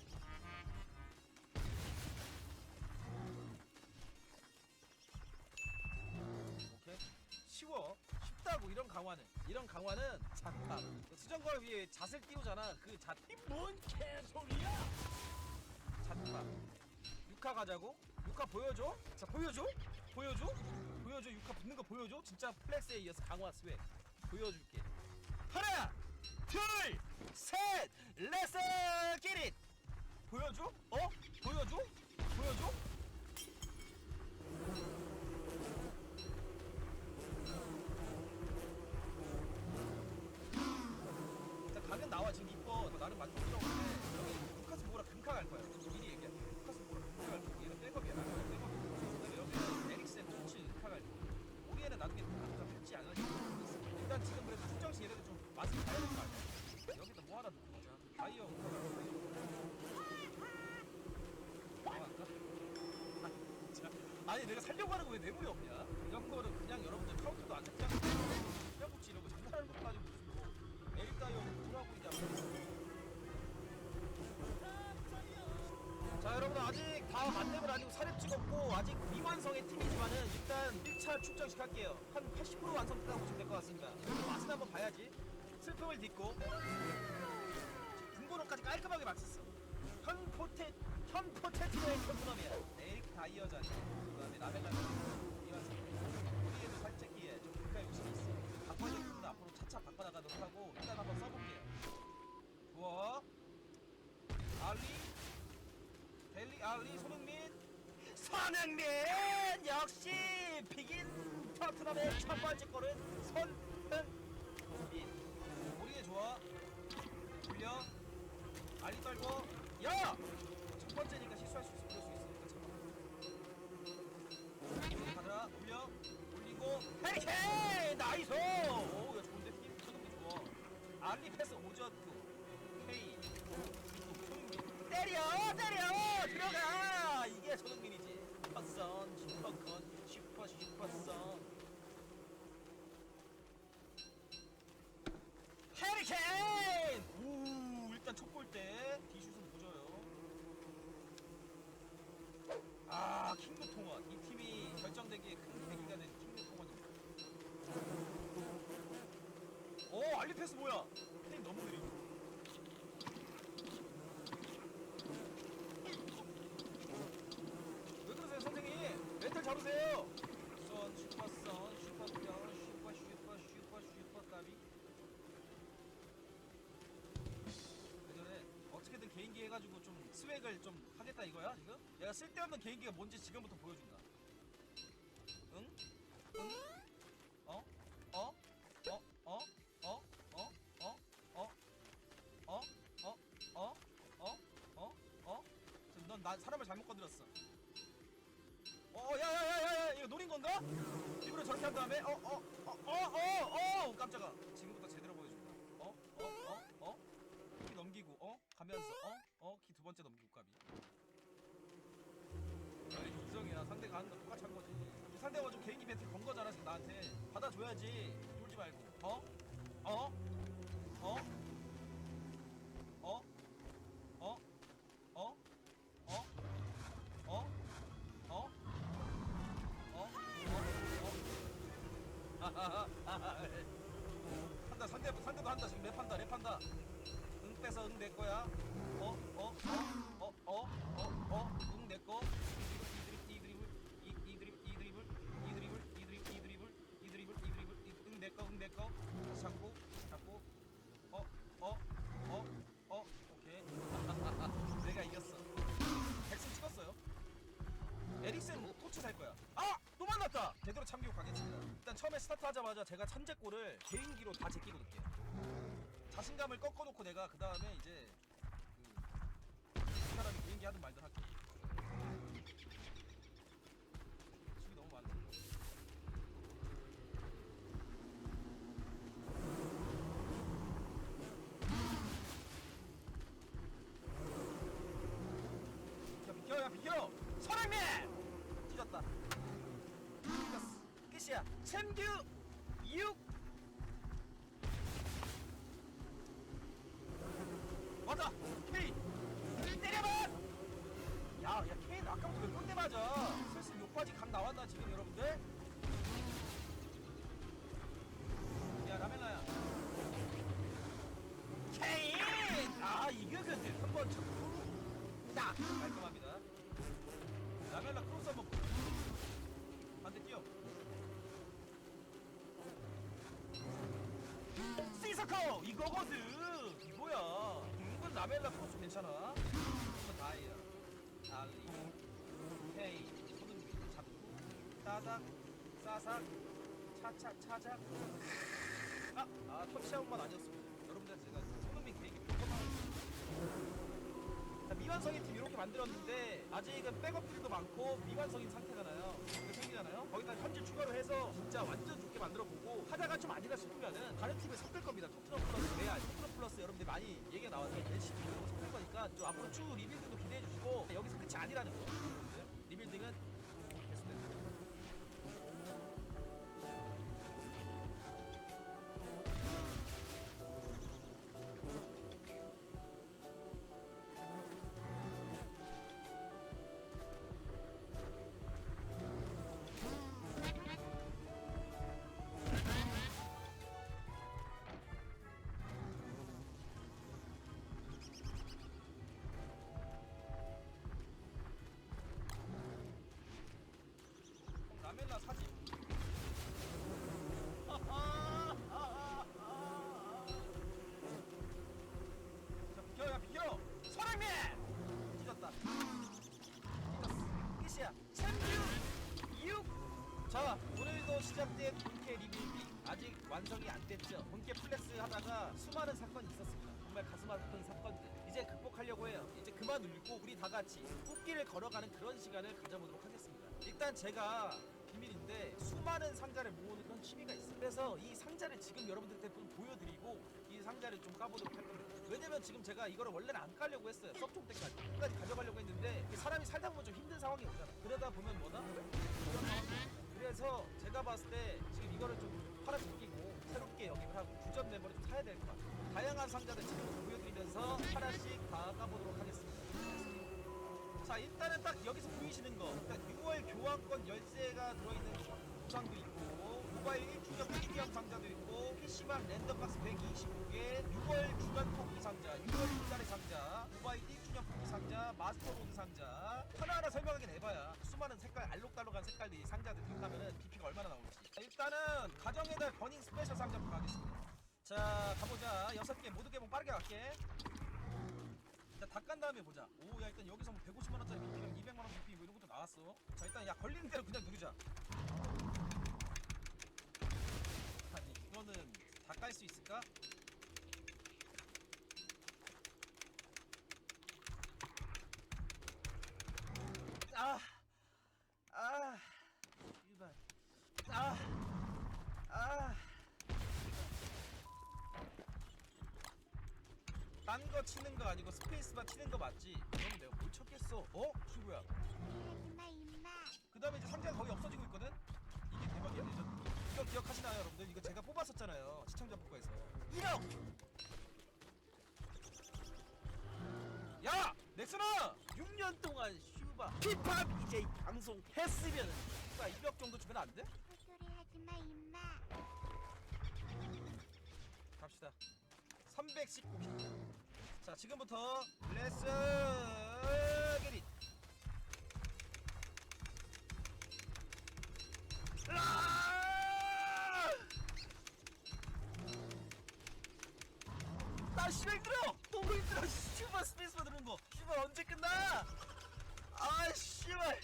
Speaker 2: 오케이 쉬워. 쉽다고 이런 강화는 자탑. 수정걸 위에 잣을 띄우잖아. 그 잣. 뭔 개소리야? 자탑. 6화 가자고? 6화 보여줘? 자 보여줘? 보여줘? 6화 붙는 거 보여줘? 진짜 플렉스에 이어서 강화 스웩 보여줄게. 하나, 둘, 셋, 렛츠 기릿. 보여줘? 보여줘? 자 가면 나와. 지금 이뻐. 나는 만족스러운데 여기 루카스 모라 금카 갈 거야. 미리 얘기해. 루카스 모라 금카 갈 거야. 얘는 백업이야. 그다음에 여기는 에릭센 토치 금카 갈 거야. 우리 애는 나중에 금카 팔지 않을 수 있어. 일단 지금 그래도 출정시 얘네들 좀 맛을 봐야 될 거 아니야. 여기다 뭐 하나 놓고 보자. 다이어 금카 갈 거야. 아니 내가 살려고 하는 거 왜 뇌물이 없냐? 이런 거는 그냥 여러분들 카운터도 안 잡지 않고 그냥 붙지 이러고 장난하는 것도 아니고 무슨 뭐 에릭다이어 뭐라고 이게 자 여러분 아직 다 만렙은 아니고 4렙 찍었고 아직 미완성의 팀이지만은 일단 1차 출정식 할게요. 한 80% 완성됐다고 보시면 될 것 같습니다. 맛은 한번 봐야지. 슬픔을 딛고 군번호까지 깔끔하게 맞췄어. 현 포테티노의 토트넘이야. 에릭 다이어잖아. 그다음에 나벨라 미완성. 우리에도 살짝 좀 국가 욕심이 있어. 바꿔야 될 부분은 앞으로 차차 바꿔나가도록 하고 일단 한번 써볼게요. 좋아. 알리 손흥민 역시 비긴 토트넘의 첫 번째 골은 손흥민. 우리의 좋아. 돌려. 알리 떨고 야! 첫 번째니까 실수할 수 있어. 그럴 수 있으니까 참아. 가자. 올려. 올리고 헤리케인! 나이스! 오, 야 좋은데 팀 손흥민 좋아. 알리 패스 오저투. 케인. 때려! 들어가! 이게 손흥민이지. 슈퍼선, 슈퍼선. 헤리케인! 오, 일단 첫 골 때 디슛은 보져요. 아, 킹드 통원. 이 팀이 결정되기에 큰 계기가 된 킹드 통원입니다. 오, 알리 패스 뭐야? 팀 너무 느리고. 왜 그러세요, 선생님? 멘탈 잡으세요. 슈퍼선, 슈퍼까비. 어떻게든 개인기 해가지고 좀 스웩을 좀 하겠다 이거야 지금? 내가 쓸데없는 개인기가 뭔지 지금부터 보여준다. 응? 지금 넌 나 사람을 잘못 건드렸어. 야야야야야 이거 노린 건가? 일부러 저렇게 한 다음에 깜짝아. 지금부터 제대로 보여준다. 키 넘기고 가면서 키 두 번째 넘기고 까비. 아니 인정이야. 상대가 하는 거 똑같이 한 거지. 상대가 좀 개인기 배틀 건 거잖아 지금 나한테. 받아줘야지. 놀지 말고. 한다. 상대도 한다. 지금 랩한다. 응 빼서 응 내 거야. 응 내 거. 이 드리블 응 내 거. 다시 잡고. 오케이. 내가 이겼어. 백승 찍었어요. 에릭센 토치 살 거야. 또 만났다. 제대로 참기고 가겠습니다. 일단 처음에 스타트 하자마자 제가 천재골을 개인기로 다 제끼고 넣을게요. 자신감을 꺾어놓고 내가 그 다음에 이제 그 사람이 개인기 하든 말든 할게. 수비 너무 많네. 비켜! 손흥민! 찢었다. 끝이야. 챔규 6. 맞아. K 때려봐. 야 K는 아까부터 몇 군데 맞아. 슬슬 욕바지 각 나왔나 지금 여러분들? 야 카카오 이거거든. 이거야. 이건 라멜라 크로스 괜찮아. 이거 다이아 알리 헤이 손흥민 잡고 따닥 싸삭 차차 차작. 터치아웃만 아니었습니다. 여러분들 제가 손흥민 개인기 자, 미완성인 팀 이렇게 만들었는데 아직은 백업들도 많고 미완성인 상태잖아요. 그 생기잖아요. 거기다 현질 추가로 해서 진짜 완전 좋게 만들어보고 하다가 좀 아니다 싶으면은 다른 팀에 섞을 겁니다. 토트넘 플러스 레알, 토트넘 플러스 여러분들 많이 얘기가 나와서 NCT 이런 거 섞을 거니까 좀 앞으로 쭉 리빌딩도 기대해 주시고 여기서 끝이 아니라는 거. 리빌딩은 됐습니다. 라멜라 사진. 자, 비켜, 야, 비켜! 손흥민! 찢었다. 찢었어. 끝이야. 챔피언 6! 자, 오늘도 시작된 본캐 리뷰비. 아직 완성이 안 됐죠. 본캐 플렉스 하다가 수많은 사건이 있었습니다. 정말 가슴 아픈 사건들. 이제 극복하려고 해요. 이제 그만 울고 우리 다 같이 꽃길을 걸어가는 그런 시간을 가져보도록 하겠습니다. 일단 제가 비밀인데 수많은 상자를 모으는 그런 취미가 있어요. 그래서 이 상자를 지금 여러분들한테 좀 보여드리고 이 상자를 좀 까보도록 할 겁니다. 왜냐면 지금 제가 이거를 원래는 안 까려고 했어요. 섭종 때까지 끝까지 가져가려고 했는데 사람이 살다 보면 좀 힘든 상황이 오잖아. 그러다 보면 뭐다? 이런 상황이 오잖아. 그래서 제가 봤을 때 지금 이거를 좀 하나씩 끼고 새롭게 영입을 하고 주전 메모를 좀 사야 될 것 같아요. 다양한 상자들 지금 보여드리면서 하나씩 다 까보도록 하겠습니다. 자, 일단은 딱 여기서 보이시는 거, 일단 6월 교환권 열쇠가 들어있는 보상도 있고 모바일 1주년 프리미엄 상자도 있고 PC방 랜덤박스 129개 6월 주간 토끼 상자, 6월 일달의 상자, 모바일 1주년 토끼 상자, 마스터로드 상자 하나하나 설명하긴 해봐야 수많은 색깔 알록달록한 색깔들이 상자들 기억하면은 BP가 얼마나 나올지. 자, 일단은 가정의 달 버닝 스페셜 상자부터 가겠습니다. 자, 가보자. 6개 모두 개봉 빠르게 갈게. 자, 다 깐 다음에 보자. 오, 야, 일단 여기서 뭐 150만원짜리 BP랑 200만원 BP 뭐 이런 것도 나왔어. 자, 일단 야, 걸리는 대로 그냥 누르자. 아니, 이거는 다 깔 수 있을까? 일반. 딴 거 치는 거 아니고 스페이스바 치는 거 맞지? 그러면 내가 뭘 쳤겠어? 어? 친구야.
Speaker 9: 하지마 임마.
Speaker 2: 그 다음에 이제 상자가 거의 없어지고 있거든? 이게 대박이야, 레전드. 이거 기억하시나요, 여러분들? 이거 제가 뽑았었잖아요. 시청자 폭과에서. 1억! 야! 넥슨아! 6년 동안 슈바 피파 BJ 방송했으면 슈바 1억 정도 주면 안 돼?
Speaker 9: 헛소리 하지마 임마.
Speaker 2: 갑시다. 319개. 자, 지금부터 레츠 게릿. 나 씨발 힘들어. 너무 힘들어. 씨발 스페이스바 누르는 거. 씨발 언제 끝나? 아 씨발.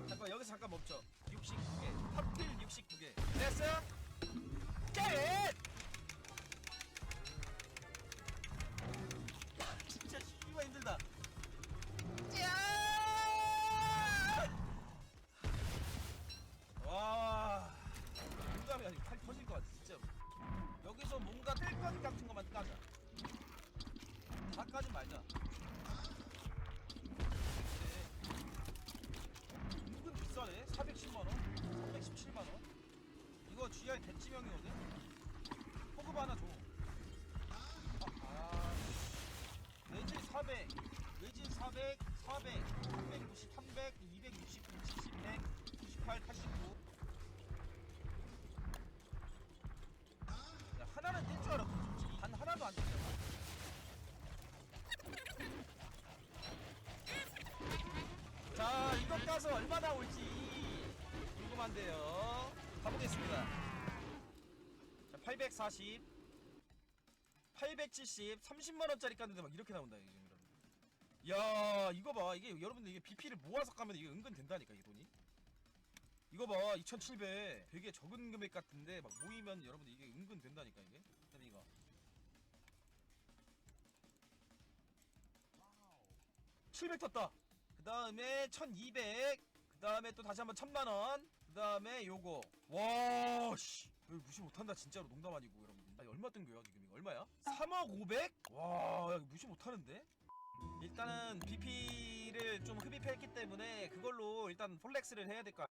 Speaker 2: 잠깐 여기서 잠깐 멈춰. 69개. 하필 69개. 레츠 게릿. 진짜 씨발 힘들다. 와, 공감이 아니고 팔 터질 것 같아 진짜. 여기서 뭔가 뗄거기 같은 것만 까자. 다 까지 말자. 은근 비싸네. 410만원 317만원. 이거 GR 대치명이거든. 포급 하나 줘. 레진 400, 레진 400, 400, 390, 300, 260, 70, 100, 98, 89. 야, 하나는 뗄 줄 알았거든 솔직히. 단 하나도 안 떼잖아. 자, 이것 가서 얼마 나올지 궁금한데요. 가보겠습니다. 자, 840, 870, 30만원짜리 깠는데 막 이렇게 나온다 지금. 야 이거 봐, 이게 여러분들 이게 BP를 모아서 까면 이게 은근 된다니까 이 돈이. 이거 봐, 2,700 되게 적은 금액 같은데 막 모이면 여러분들 이게 은근 된다니까 이게. 그다음에 이거 700 떴다. 그 다음에 1200. 그 다음에 또 다시 한번 1000만원. 그 다음에 요거. 와 씨, 이거 무시 못한다 진짜로, 농담 아니고 여러분들. 아니 얼마 뜬 거야 지금? 이거 얼마야? 3억 500? 와, 야, 이거 무시 못하는데? 일단은 BP를 좀 흡입했기 때문에 그걸로 일단 폴렉스를 해야 될 거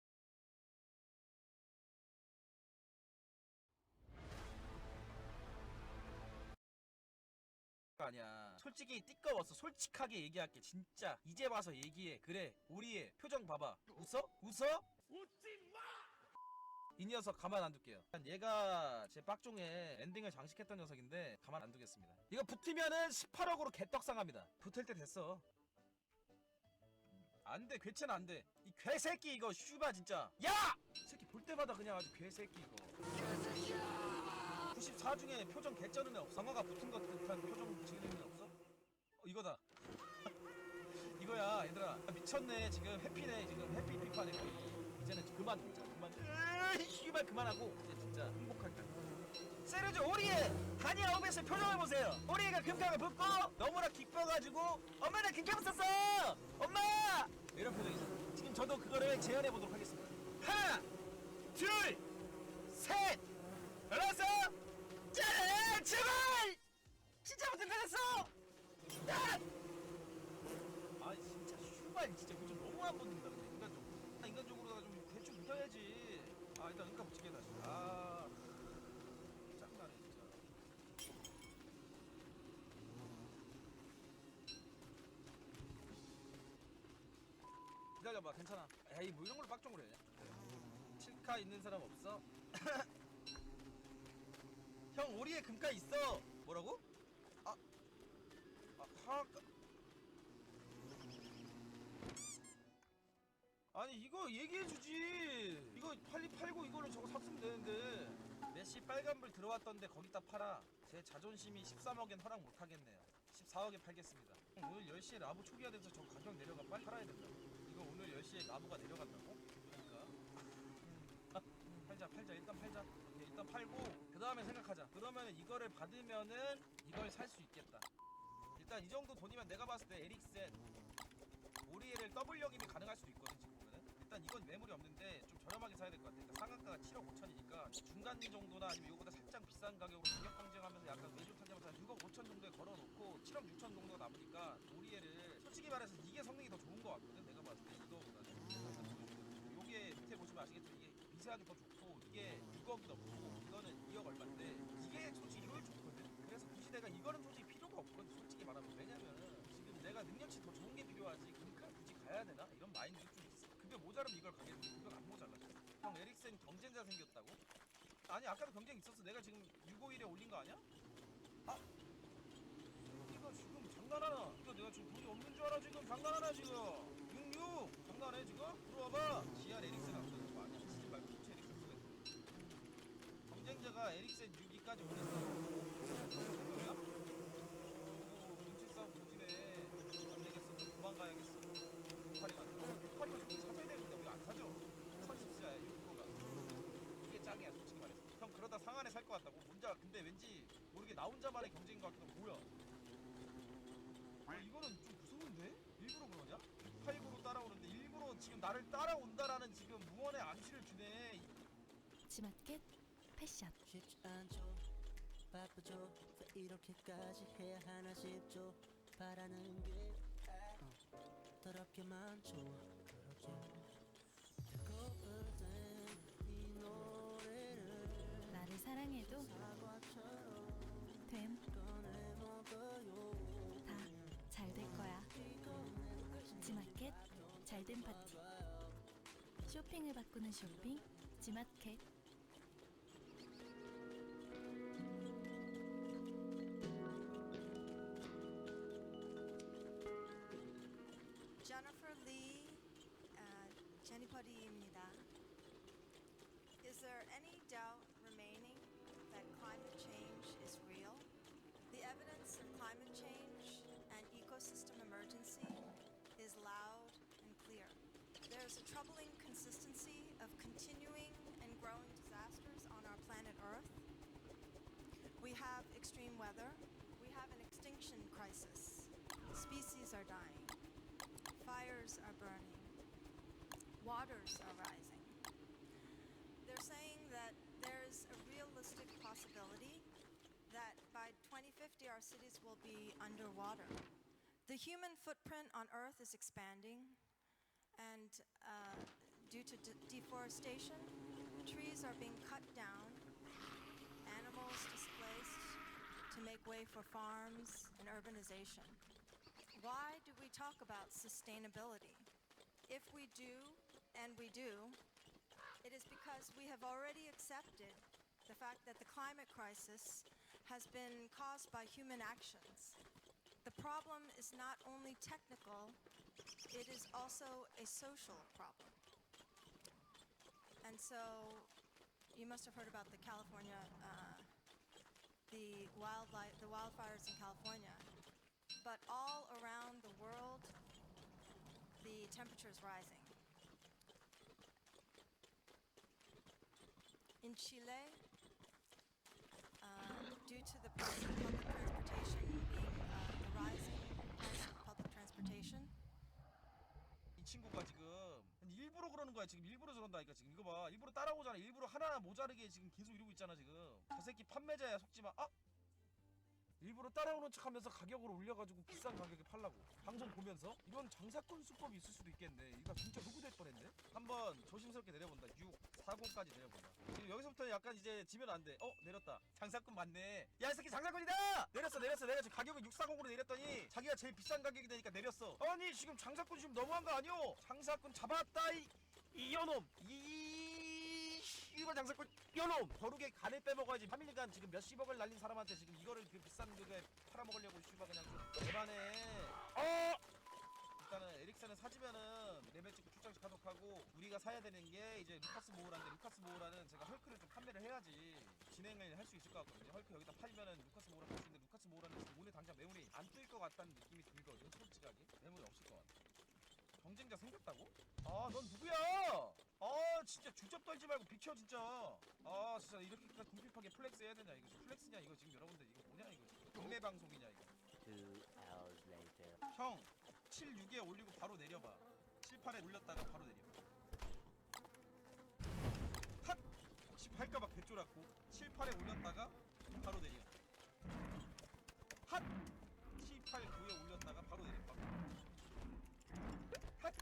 Speaker 2: 아니야. 솔직히 띠꺼웠어. 솔직하게 얘기할게. 진짜 이제 와서 얘기해. 그래, 우리의 표정 봐봐. 웃어? 웃어? 웃지마! 이 녀석 가만 안 둘게요. 얘가 제 빡종에 엔딩을 장식했던 녀석인데 가만 안 두겠습니다. 이거 붙으면은 18억으로 개떡상합니다. 붙을 때 됐어. 안돼, 괴체는 안돼. 이 괴새끼 이거 슈바 진짜. 야! 이 새끼 볼 때마다 그냥 아주 괴새끼 이거. 94 중에 표정 개쩌는 애 없어? 상어가 붙은 것 듯한 표정 지는 애 없어? 이거다. 이거야 얘들아. 미쳤네 지금. 해피네 지금. 해피 피파네 거의. 이제는 그만 진짜 그만. 씨발 그만하고 이제 진짜 행복하게. 세르주 오리에 다니 아홉에서 표정을 보세요. 오리가 금강을 붙고 너무나 기뻐가지고 엄마는 금강 붙었어 엄마 이런 표정이죠. 지금 저도 그거를 재현해 보도록 하겠습니다. 하나 둘셋 알았어. 짠! 제발! 진짜 못했어! 아 진짜 슈발 진짜 이거 좀 너무 안 붙는다 근데 인간적으로. 인간적으로다가 좀 대충 붙어야지. 아 일단 은가 붙이게 다시. 아 짱나네 진짜. 기다려봐 괜찮아. 에이 뭐 이런 걸로 빡종을 해. 7카 있는 사람 없어? 형 오리에 금가 있어. 뭐라고? 하나가. 아니 이거 얘기해주지. 이거 빨리 팔고 이거를 저거 샀으면 되는데. 메시 빨간불 들어왔던데 거기다 팔아. 제 자존심이 13억엔 허락 못하겠네요. 14억에 팔겠습니다. 오늘 10시에 라부 초기화 돼서 저 가격 내려가 빨리 팔아야 된다. 이거 오늘 10시에 라부가 내려간다고? 그러니까 팔자 일단 팔자. 오케이, 일단 팔고 그 다음에 생각하자. 그러면 이거를 받으면은 이걸 살 수 있겠다. 일단 이 정도 돈이면 내가 봤을 때 에릭센 오리에를 더블 역임이 가능할 수도 있거든 지금 보면은. 일단 이건 매물이 없는데 좀 저렴하게 사야 될 것 같아. 그러니까 상한가가 7억 5천이니까 중간 정도나 아니면 이거보다 살짝 비싼 가격으로 가격 경쟁하면서 약간 외주 타자마자 6억 5천 정도에 걸어놓고 7억 6천 정도가 남으니까 오리에를 솔직히 말해서 이게 성능이 더 좋은 것 같거든 내가 봤을 때 이거보다는. 요게 밑에 보시면 아시겠지만 이게 미세하게 더 좋고 이게 6억이 넘고 이거는 2억 얼마인데 이게 솔직히 효율 좋거든. 그래서 굳이 내가 이거는 솔직히 필요가 없거든 솔직히 말하면. 왜냐면은 지금 내가 능력치 더 좋은 게 필요하지 금카 굳이 가야 되나? 이런 마인드 좀 있어. 급여 모자르면 이걸 가겠는데 급여가 안 모자라. 형 에릭센 경쟁자 생겼다고? 아니 아까도 경쟁 있었어. 내가 지금 651에 올린 거 아니야? 아 이거 지금 장난하나? 이거 내가 지금 돈이 없는 줄 알아 지금? 장난하나 지금? 66 장난해 지금? 들어와봐. GR 에릭센 안 되는 거 아니야? 지지 말고 도체 에릭센 쓰겠어. 경쟁자가 에릭센 6위까지 올렸어. 뭐야? 눈치 싸움 조지네. 안 되겠어. 도망가야겠어. 파리가 지금 사줘야 되는데 우리 안 사죠? 선십시야 유튜버가. 이게 짱이야 솔직히 말해서. 형 그러다 상한에 살 것 같다고? 혼자 근데 왠지 모르게 나 혼자만의 경쟁인 것 같기도 하고. 뭐야? 이거는 좀 무서운데? 일부러 그러냐? 689로 따라오는데 일부러 지금 나를 따라온다라는 지금 무언의 암시를 주네.
Speaker 4: 지마켓 패션.
Speaker 10: 쉽지 않죠 바쁘죠 왜 이렇게까지 해야 하나 싶죠 바라는 게 더럽게 많죠 그렇게 고플 땐이 노래를
Speaker 4: 나를 사랑해도 됨. 다 잘 될 거야. 지마켓 잘된 파티. 쇼핑을 바꾸는 쇼핑 지마켓.
Speaker 11: 제니퍼 리입니다. Is there any doubt remaining that climate change is real? The evidence of climate change and ecosystem emergency is loud and clear. There's a troubling consistency of continuing and growing disasters on our planet Earth. We have extreme weather. We have an extinction crisis. Species are dying. Fires are burning. Waters are rising. They're saying that there's a realistic possibility that by 2050 our cities will be underwater. The human footprint on Earth is expanding, and due to deforestation, trees are being cut down, animals displaced to make way for farms and urbanization. Why do we talk about sustainability? If we do, and we do, it is because we have already accepted the fact that the climate crisis has been caused by human actions. The problem is not only technical, it is also a social problem. And so, you must have heard about the wildfires in California. But all around the world, the temperature is rising. In Chile, due to the price of public transportation being the rising price of public transportation.
Speaker 2: 이 친구가 지금 일부러 그러는 거야. 지금 일부러 저런다니까. 지금 이거 봐. 일부러 따라오잖아. 일부러 하나 모자르게 지금 계속 이러고 있잖아. 지금 저 새끼 판매자야. 속지마. 아! 일부러 따라오는 척하면서 가격을 올려가지고 비싼 가격에 팔라고. 방송 보면서 이런 장사꾼 수법이 있을 수도 있겠네. 이거 진짜 누구 될 뻔했네. 한번 조심스럽게 내려본다. 640까지 내려본다. 지금 여기서부터 약간 이제 지면 안 돼. 내렸다. 장사꾼 맞네. 야, 이 새끼 장사꾼이다. 내렸어. 내가 지금 가격을 640으로 내렸더니 자기가 제일 비싼 가격이 되니까 내렸어. 아니 지금 장사꾼 지금 너무한 거 아니오? 장사꾼 잡았다 이놈. 이거 장사꾼 이놈. 버룩에 간을 빼먹어야지. 파밀리간 지금 몇십억을 날린 사람한테 지금 이거를 그 비싼 그게 팔아먹으려고 씨발 그냥 좀 대반해. 일단은 에릭슨을 사주면은 레벨 찍고 출장식 하도록하고 우리가 사야 되는 게 이제 루카스 모으라인데 루카스 모으라는 제가 헐크를 좀 판매를 해야지 진행을 할 수 있을 것 같거든요. 헐크 여기다 팔면은 루카스 모으라 할 수 있는데 루카스 모으라는 지금 오늘 당장 매물이 안 뜰 것 같다는 느낌이 들거든. 솔직하게 매물이 없을 것 같아. 경쟁자 생겼다고? 아, 넌 누구야? 아, 진짜 주접 떨지 말고 비켜 진짜. 아, 진짜 이렇게까지 궁핍하게 플렉스 해야 되냐? 이거 플렉스냐? 이거 지금 여러분들 이거 뭐냐 이거? 경매 방송이냐 이거?
Speaker 8: 2 hours later.
Speaker 2: 형, 7, 6에 올리고 바로 내려봐. 7, 8에 올렸다가 바로 내려. 핫! 혹시 팔까봐 개쫄았고 7, 8에 올렸다가 바로 내려. 핫! 7, 8, 9에 올렸다가 바로 내려. 핫!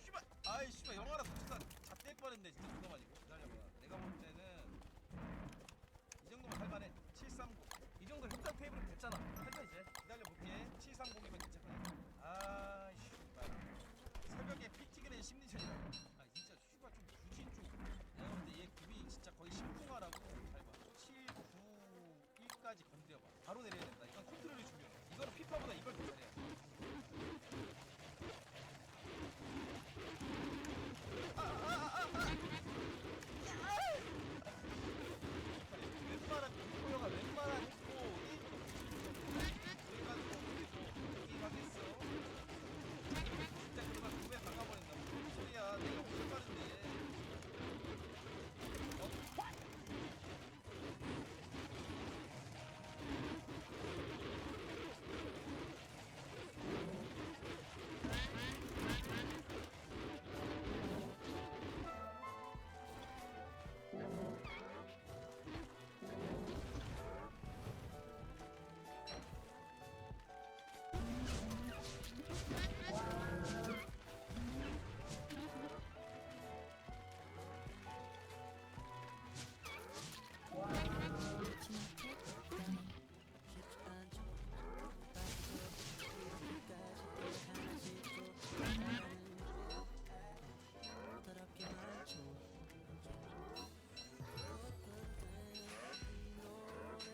Speaker 2: 씨발! 아이 씨발 영화나 붙이다 잣될 뻔했네 진짜. 누가 말이고 기다려봐. 내가 볼 때는 이 정도면 할만해. 730 이 정도 협상 테이블은 됐잖아. 할까 이제? 기다려볼게. 730이면 괜찮거든. 아 씨발 새벽에 피튀기는 심리전이라. 아 진짜 씨발 좀 굳이 좀 내가 볼 때 얘 구이 진짜 거의 심쿵하라고. 잘 봐. 7, 9, 1까지 건드려봐. 바로 내려야 된다. 이건 컨트롤이 중요해. 이거는 피파보다 이걸 더 잘해야 돼. 웬만한 공포영화 웬만한 했고 여기 가겠어. 진짜 그러다 구매 당가버린다. 무슨 소리야. 내가 무슨 말인데.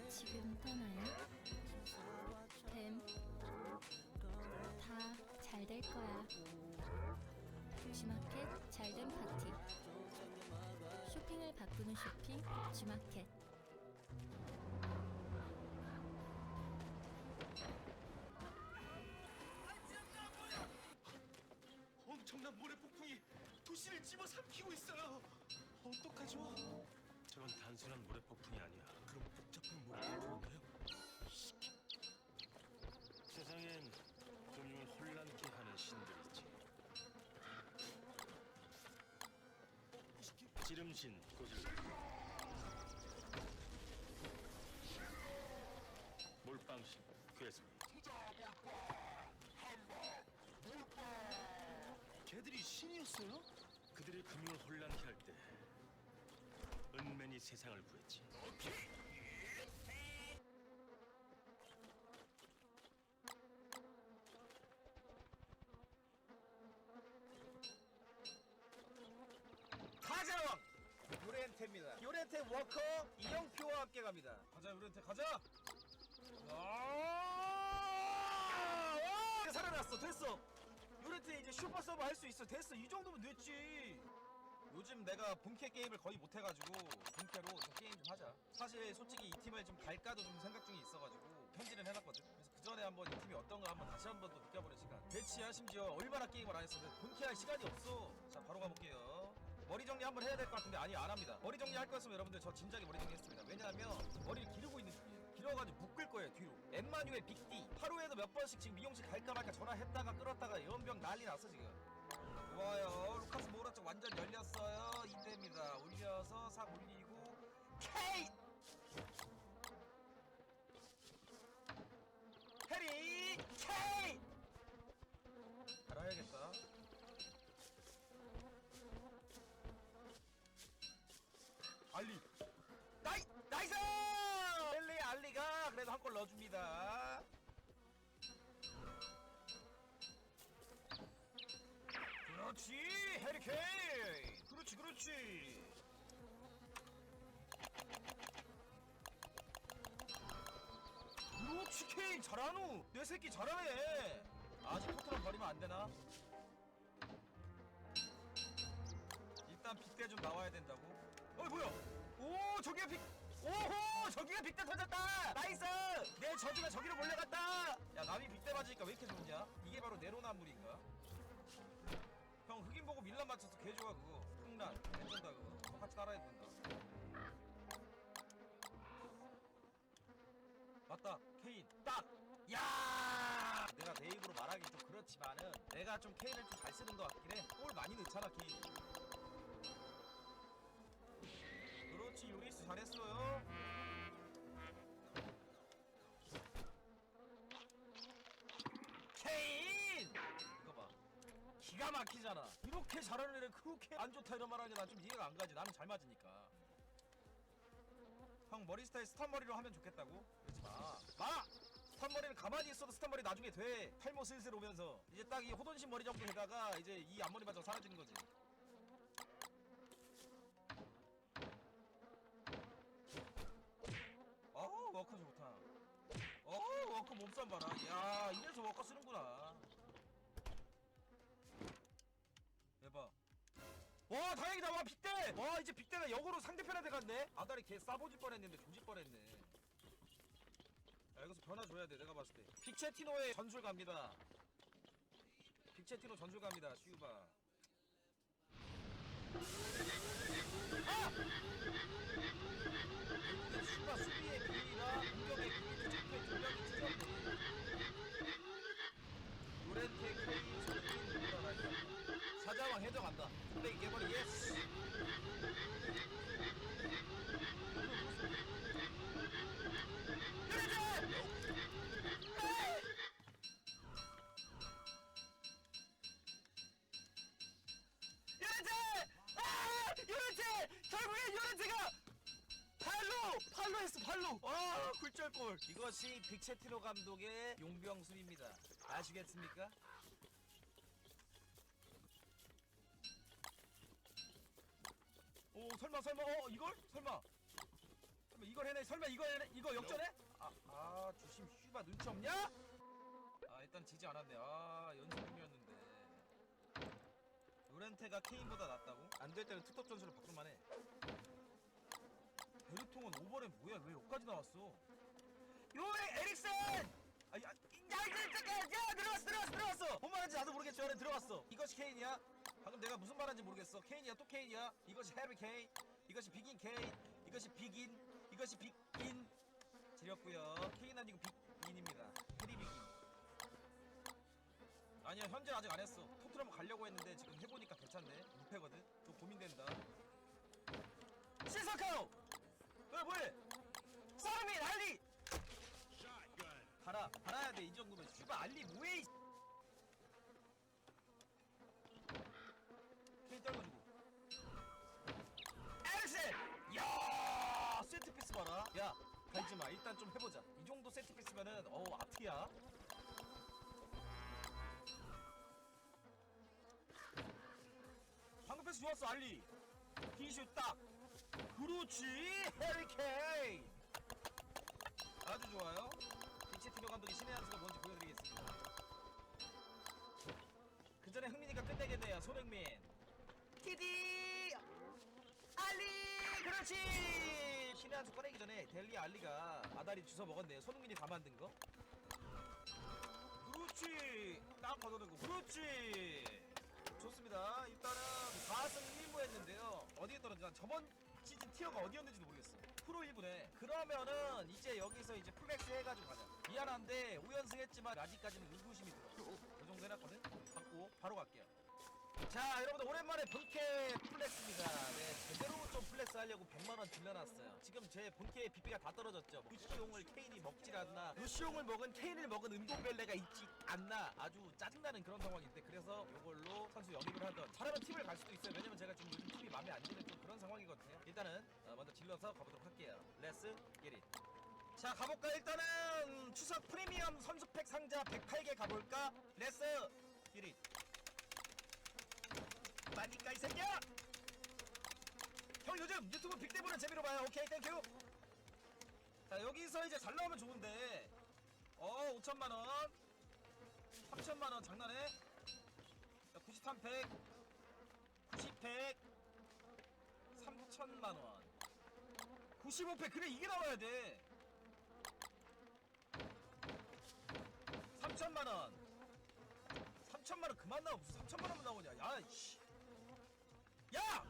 Speaker 4: 지금 떠나요? 뱀, 다 잘 될 거야. G마켓 잘된 파티. 쇼핑을 삶을 바꾸는 쇼핑 G마켓.
Speaker 5: 엄청난 모래 폭풍이 도시를 집어삼키고 있어요. 어떡하죠?
Speaker 3: 저건 단순한 모래 폭풍이 아니야.
Speaker 5: 그럼 복잡한 모래 폭풍인가요?
Speaker 3: 세상엔 금융을 혼란케 하는 신들이 있지. 지름신 고질라, 몰빵신 괴성.
Speaker 5: 걔들이 신이었어요?
Speaker 3: 그들이 금융을 혼란케 할 때 은맨이 세상을 구했지.
Speaker 2: 가자왕 요렌테입니다. 요렌테 워커 이영표와 함께 갑니다. 가자 요렌테 가자. 살아났어. 됐어. 요렌테 이제 슈퍼 서버 할 수 있어. 됐어. 이 정도면 됐지. 요즘 내가 본캐 게임을 거의 못해가지고 본캐로 좀 게임 좀 하자. 사실 솔직히 이 팀을 좀 갈까도 좀 생각 중에 있어가지고 편지를 해놨거든. 그래서 그 전에 한번 이 팀이 어떤가 한번 다시 한번 또 느껴보는 시간. 배치야 심지어 얼마나 게임을 안 했었는데 본캐 할 시간이 없어. 자 바로 가볼게요. 머리 정리 한번 해야 될 것 같은데 아니 안 합니다. 머리 정리할 거였으면 여러분들 저 진작에 머리 정리했습니다. 왜냐하면 머리를 기르고 있는 중이에요. 길어가지고 묶을 거예요 뒤로. 엠마뉴의 빅D 하루에도 몇 번씩 지금 미용실 갈까 말까 전화했다가 끌었다가 연병 난리 났어 지금. 좋아요. 루카스 모라 쪽 완전 열렸어요. 이대입니다. 올려서 싹 올리고 케이 해리 케이 알아야겠다. 알리 나이스 헨리 알리가 그래도 한 골 넣어줍니다. 그렇지 해리케인 그렇지 그렇지 케인 잘하노. 내 새끼 잘하네. 아직 포트만 버리면 안되나? 일단 빅대 좀 나와야 된다고. 어이 뭐야 오 저기가 빅 오호 저기가 빅대 터졌다. 나이스 내 저주가 저기로 몰려갔다. 야 남이 빅대 맞으니까 왜 이렇게 좋냐. 이게 바로 내로남불인가. 형 흑인 보고 밀란 맞춰서 개 좋아 그거. 흑란 괜찮다 그거. 똑같이 따라해도 된다. 맞다 케인 딱! 야! 내가 내 입으로 말하기 좀 그렇지만은 내가 좀 케인을 좀 잘 쓰는 것 같긴 해. 골 많이 넣잖아 케인. 그렇지 요리스 잘했어요. 케인! 이거 봐 기가 막히잖아. 이렇게 잘하는 애를 그렇게 안 좋다 이런 말하는 게 난 좀 이해가 안 가지. 나는 잘 맞으니까. 형 머리 스타일 스탑머리로 하면 좋겠다고? 그러지 마. 스탑머리는 가만히 있어도 스탑머리 나중에 돼. 탈모 슬슬 오면서 이제 딱 이 호돈신 머리 정도 되다가 이제 이 앞머리만 좀 사라지는 거지. 워커 좋다. 워커 몸싸움 봐라. 야 이래서 워커 쓰는구나. 대박. 와 다행이다. 와 빅대. 와 이제 빅대가 역으로 상대편한테 갔네. 아다리 걔 싸보질 뻔했는데 조질 뻔했네. 야 여기서 변화 줘야 돼. 내가 봤을 때 빅체티노의 전술 갑니다. 빅체티노 전술 갑니다. 슈바. 아! 슈바 수비의 비밀이라 공격의 비밀을 잡혀 두 명이 찢었네. 요렌테 케인 전진 누구라 사자왕 해적 간다. 플레이 개머리 예스. 결국엔 요렌테가 팔로 했어. 팔로. 와 굴절골. 이것이 빅체티노 감독의 용병술입니다. 아시겠습니까? 오 설마 이걸? 설마 이걸 해내. 설마 이거 역전해? 주심 슈바 눈치 없냐? 일단 지지 않았네. 연습 중이었는데 요렌테가 케인보다 낫다고? 안 될 때는 투톱 전술을 바꿀만 해. 베르통은 5번에 뭐야? 왜 여기까지 나왔어? 요에 에릭슨! 들어갔어! 뭔 말인지 나도 모르겠지만 들어갔어. 이것이 케인이야? 방금 내가 무슨 말인지 모르겠어. 케인이야 또 케인이야? 이것이 해리 케인, 이것이 비긴 케인, 이것이 비긴, 이것이 빅인. 지렸고요. 케인 아니고 빅인입니다. 해리 빅인. 아니야 현재 아직 안 했어. 토트넘 가려고 했는데 지금 해보니까 괜찮네. 무패거든. 좀 고민된다. 시서카우! 너 뭐해? 서민 알리! 달아야 돼. 이 정도면 슈바 알리 뭐해? 케인 떨궈주고. 에릭슨! 야 세트피스 봐라. 야 갈지마. 일단 좀 해보자. 이 정도 세트피스면은 아트야. 방금 패스 좋았어 알리. 티슈 딱. 그렇지 해리케인. 아주 좋아요. 빅치티노 감독의 신의 한 수가 뭔지 보여드리겠습니다. 그 전에 흥민이가 끝내겠네요. 손흥민 TD 알리. 그렇지. 신의 한 수 꺼내기 전에 델리 알리가 아다리 주워 먹었네요. 손흥민이 다 만든 거. 그렇지. 딱 걷어내고. 그렇지. 좋습니다. 일단은 4승 1무 했는데요. 어디에 떨어지나 저번 시즌 티어가 어디였는지도 모르겠어. 프로 1부네. 그러면은 이제 여기서 이제 플렉스 해가지고 가자. 미안한데 5연승 했지만 아직까지는 의구심이 들어. 그 정도 해놨거든. 받고 바로 갈게요. 자 여러분들 오랜만에 본캐 플렉스입니다. 네 제대로 좀 플렉스 하려고 100만원 질러놨어요. 지금 제 본캐의 빚비가 다 떨어졌죠. 루시용을 케인이 먹질 않나, 루시용을 먹은 케인을 먹은 은동벨레가 있지 않나, 아주 짜증나는 그런 상황인데, 그래서 요걸로 선수 영입을 하던 잘하면 팀을 갈 수도 있어요. 왜냐면 제가 지금 요즘 팀이 마음에 안 드는 좀 그런 상황이거든요. 일단은 먼저 질러서 가보도록 할게요. 렛츠 겟잇. 자 가볼까. 일단은 추석 프리미엄 선수팩 상자 108개 가볼까. 렛츠 겟잇. 마니까 이 새끼야! 형 요즘 유튜브 빅대 보는 재미로 봐요. 오케이 땡큐. 자 여기서 이제 잘 나오면 좋은데 5천만원 3천만원 장난해? 자 93팩 90팩 3천만원 95팩 그래 이게 나와야돼. 3천만원 3천만원 그만 나와. 무슨 3천만원만 나오냐. 야이씨 야!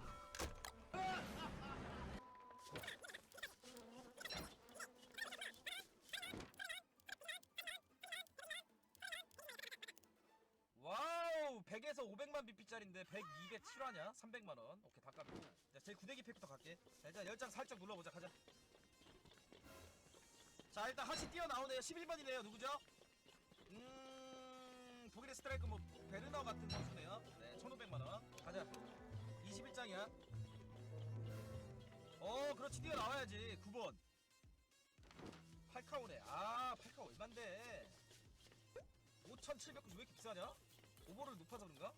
Speaker 2: 와우 100에서 500만 BP짜린데 100, 200, 7화냐? 300만원. 오케이 다 깎고. 자 제일 구대기 팩부터 갈게. 자 일단 10장 살짝 눌러보자. 가자. 자 일단 하시 뛰어나오네요. 11번이네요. 누구죠? 독일의 스트라이크 뭐 베르너 같은 선수네요. 네 1500만원. 가자. 21장이야. 그렇지 뛰어나와야지. 9번 8카오네. 팔카 얼만데. 5790 왜 이렇게 비싸냐? 오버를 높아서 그런가?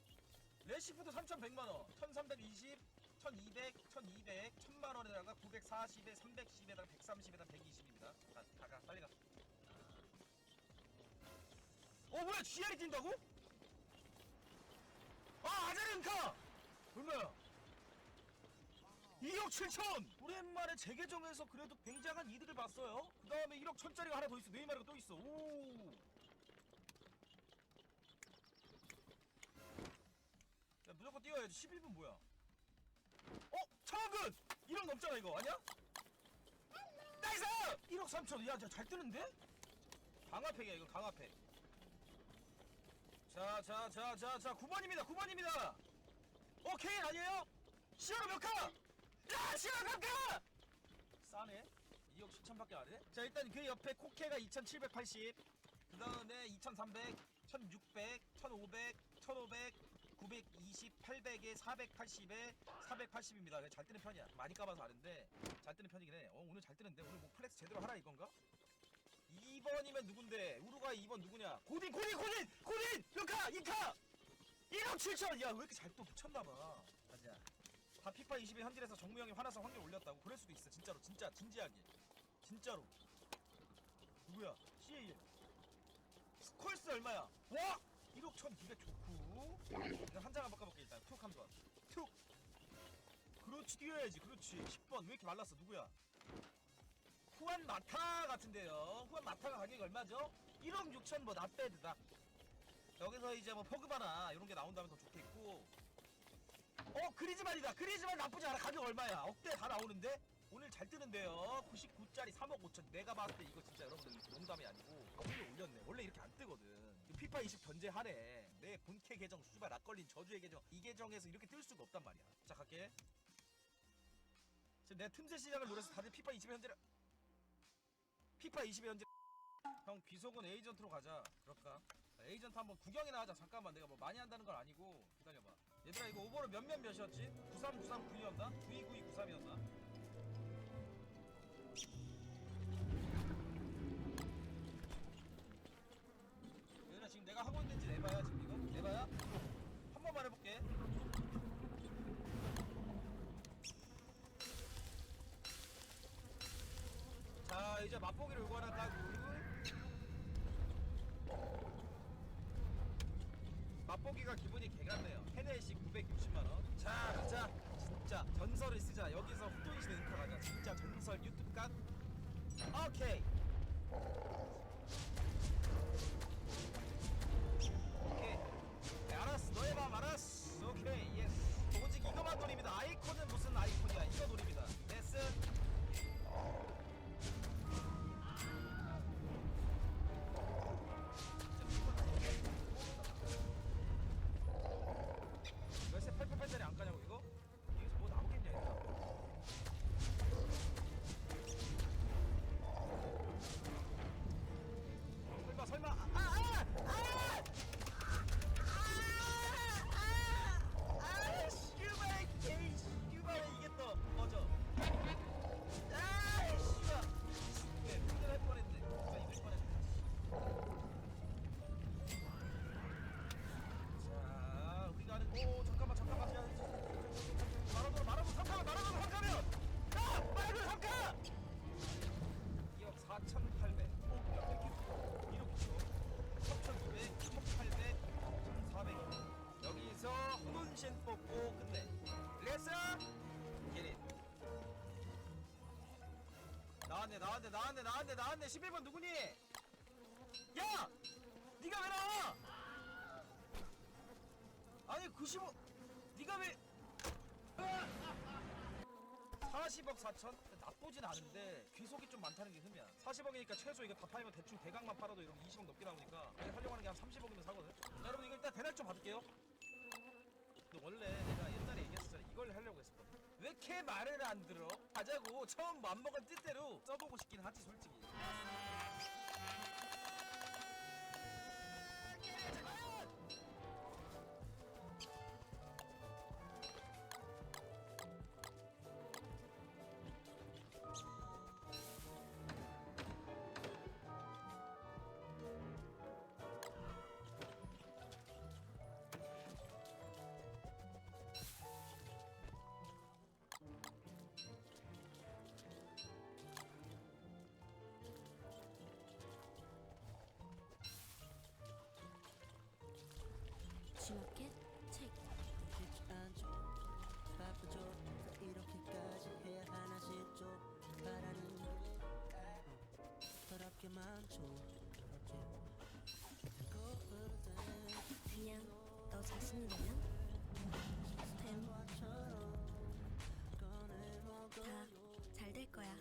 Speaker 2: 레시프도 3100만원 1320 1200 1200 1000만원에다가 940에 310에다가 130에다가 120입니다. 가 빨리 가. 뭐야 GR이 뛴다고? 아자렌카 얼마야? 2억 7천! 오랜만에 재계정에서 그래도 굉장한 이득을 봤어요. 그 다음에 1억 1000짜리가 하나 더 있어. 네이마르가 또 있어. 오. 야 무조건 뛰어야지. 11분 뭐야? 청원근! 1억 넘잖아 이거 아니야? 나이스! 1억 3천. 야 잘 뜨는데? 강화팩이야 이건 강화팩. 자 9번입니다 9번입니다. 케인 아니에요? 시어로 몇 카? 야 시어로 몇 카? 싸네. 2억 10천밖에 안 해? 자 일단 그 옆에 코케가 2780, 그 다음에 2300 1600 1500 1500 920 800에 480에 480입니다. 잘 뜨는 편이야. 많이 까봐서 아는데 잘 뜨는 편이긴 해. 오늘 잘 뜨는데 오늘 뭐 플렉스 제대로 하라 이건가? 2번이면 누군데? 우루과이 2번 누구냐? 고딘! 몇 카! 2카! 1억 7천! 야 왜 이렇게 잘 또 붙였나봐. 가자. 다 피파 20의 현질에서 정무형이 화나서 확률 올렸다고. 그럴 수도 있어. 진짜로 진짜 진지하게 진짜로. 누구야? CAM 스콜스 얼마야? 와! 1억 1200 좋고. 일단 한 장 한번 까볼게. 일단 툭 한번 툭. 그렇지 뛰어야지. 그렇지. 10번 왜 이렇게 말랐어? 누구야? 후안 마타 같은데요. 후안 마타가 가격이 얼마죠? 1억 6천 뭐 낫배드다. 여기서 이제 뭐 포그바나 이런 게 나온다면 더 좋겠고. 그리즈만이다. 그리즈만 나쁘지 않아. 가격 얼마야? 억대 다 나오는데? 오늘 잘 뜨는데요. 99짜리 3억 5천. 내가 봤을 때 이거 진짜 여러분들 농담이 아니고 오늘 올렸네. 원래 이렇게 안 뜨거든. 피파 20 견제하래. 내 본캐 계정 수발 락걸린 저주의 계정 이 계정에서 이렇게 뜰 수가 없단 말이야. 자 갈게. 지금 내 틈새 시장을 노려서 다들 피파 20의 현재를 피파 20의 현재. 형 귀속은 에이전트로 가자. 그럴까? 에이전트 한번 구경이나 하자. 잠깐만 내가 뭐 많이 한다는 건 아니고 기다려봐. 얘들아 이거 오버는 몇이었지? 939392였나? 929293이었나? 얘들아 지금 내가 하고 있는지 내봐야. 지금 이거 내봐야. 한 번만 해볼게. 자 이제 맛보기를 요구 하나 까고 맛보기가 기분이 개같네요. 헤네시 960만원. 자 가자. 진짜 전설을 쓰자. 여기서 후돈시대 인터 가자. 진짜 전설 유튜브 각. 오케이 오케이. 네, 알았어. 너의 마음 알았어. 오케이 예스. 오직 이거만 노립니다. 아이콘은 무슨 아이콘이야. 이거 노립니다. 레슨. 열쇠 888짜리 안 까냐고 이거? 여기서 뭐 나오겠냐 이거? 설마 씨발 개이 씨발 이게 또 꺼져. 씨발 이걸 할 뻔했네. 이걸 뻔했네. 자 우리가 하는 잠깐만 마라도로 3카 마라도로 3카면 야 마라도로 3카 2억 4,800 1억 3,900 1,800 1,400 여기서 혼돈신 뽑고 끝내. 레스 기린 나왔네 11번 누구니? 야! 니가 왜 나와? 아니 95 니가 왜 40억 4천? 나쁘진 않은데 귀속이 좀 많다는 게 흠이야. 40억이니까 최소 이거 다 팔면 대충 대각만 팔아도 이런 20억 넘게 나오니까 하려고 하는 게 한 30억이면 사거든. 자 여러분 이거 일단 대날 좀 받을게요. 근데 원래 내가 옛날에 얘기했었잖아. 이걸 하려고 했었거든. 왜 이렇게 말을 안 들어? 가자고. 처음 맘먹은 뜻대로 써보고 싶긴 하지 솔직히.
Speaker 4: G마켓 책.
Speaker 10: 쉽지 않죠 바쁘죠 이렇게까지 해야 하나 싶죠 바라는 게 더럽게 많죠
Speaker 4: 그냥 너 자신이 되면 됨. 다 잘 될 거야.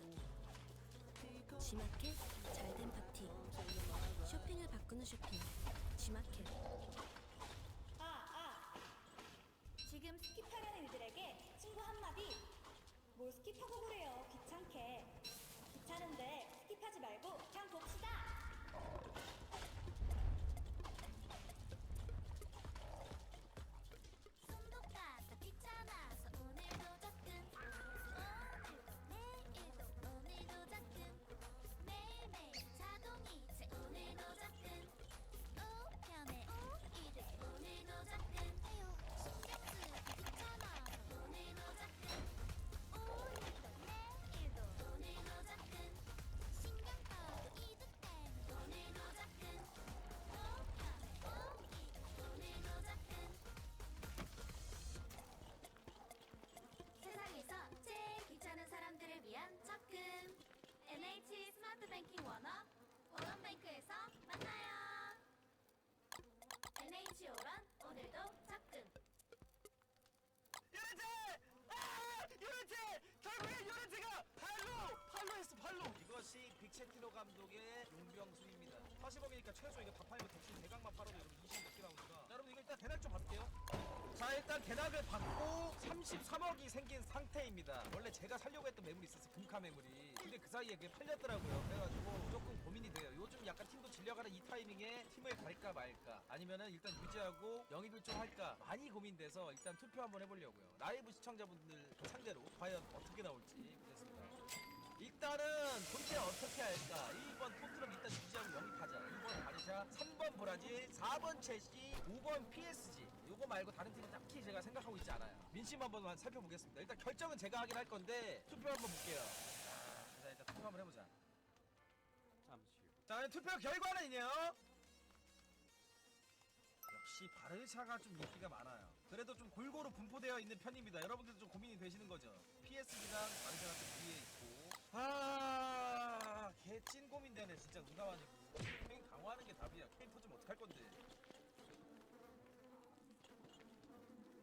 Speaker 4: G마켓 잘된 파티. 쇼핑을 바꾸는 쇼핑. G마켓.
Speaker 9: 지금 스킵하려는 이들에게 친구 한마디. 뭘 스킵하고 그래요. 귀찮게. 귀찮은데 스킵하지 말고 그냥 봅시다.
Speaker 4: 손도 가서 귀찮아서 오늘도 접근. 오늘도 접근. 매일매일 자동이체 오늘도 접근. 우편에 이들 오늘도 접근. 신경 쓰기 귀찮아서 오늘도 접근. 오늘도 내일도 오늘도 접근. 신경 꺼도 이들 때문에 오늘도
Speaker 2: 요렌트! 결국엔 요렌트가 팔로 했어, 팔로! 이것이 빅체티노 감독의 용병술입니다. 40억이니까 최소 이거 다 팔면 대충 대각만 팔아도 여러분 20몇 개 나오니까. 자, 여러분 이거 일단 대낙 좀 받을게요. 자, 일단 대낙을 받고 33억이 생긴 상태입니다. 원래 제가 살려고 했던 매물이 있었어, 금카 매물이. 근데 그 사이에 그게 팔렸더라고요. 그래가지고 조금 고민이 돼요. 요즘 약간 팀도 질려가는 이 타이밍에 팀을 갈까 말까, 아니면은 일단 유지하고 영입을 좀 할까 많이 고민돼서 일단 투표 한번 해보려고요. 라이브 시청자분들 상대로 과연 어떻게 나올지 보겠습니다. 일단은 본체 어떻게 할까? 1번 토트넘 일단 유지하고 영입하자. 2번 바르샤, 3번 브라질, 4번 첼시, 5번 PSG. 요거 말고 다른 팀은 딱히 제가 생각하고 있지 않아요. 민심 한번 살펴보겠습니다. 일단 결정은 제가 하긴 할 건데 투표 한번 볼게요. 자, 일단 투표 한번 해보자. 자, 투표 결과는요, 역시 바르샤가 좀 인기가 많아요. 그래도 좀 골고루 분포되어 있는 편입니다. 여러분들도 좀 고민이 되시는 거죠. PSG랑 바르샤가 좀 뒤에 있고. 개 찐 고민되네 진짜. 농담 아니고. 케인 강화하는 게 답이야. 케인 터지면 어떡할 건데.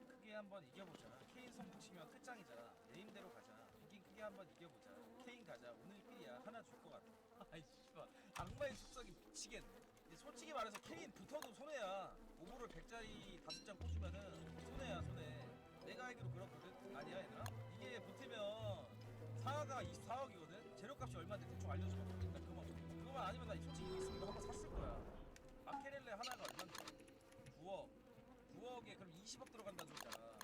Speaker 2: 크게 한번 이겨보자. 케인 성공 치면 끝장이잖아. 네임대로 가자. 이긴 크게 한번 이겨보자. 케인 가자. 오늘 필이야. 하나 줄 것 같아. 아이 씨발, 악마의 속삭이 미치겠네. 솔직히 말해서 케인 붙어도 손해야. 오버를 100짜리 5장 꽂으면은 손해야, 손해. 내가 알기로 그렇거든. 아니야 얘들아? 이게 붙으면 상하가 24억이거든? 재료값이 얼마인데 대충 알려주면 나 그거만 아니면 나 솔직히 이거 있으면 이거 한번 샀을 거야. 마케렐레 하나가 얼마인데? 9억에 그럼 20억 들어간다는 소리잖아.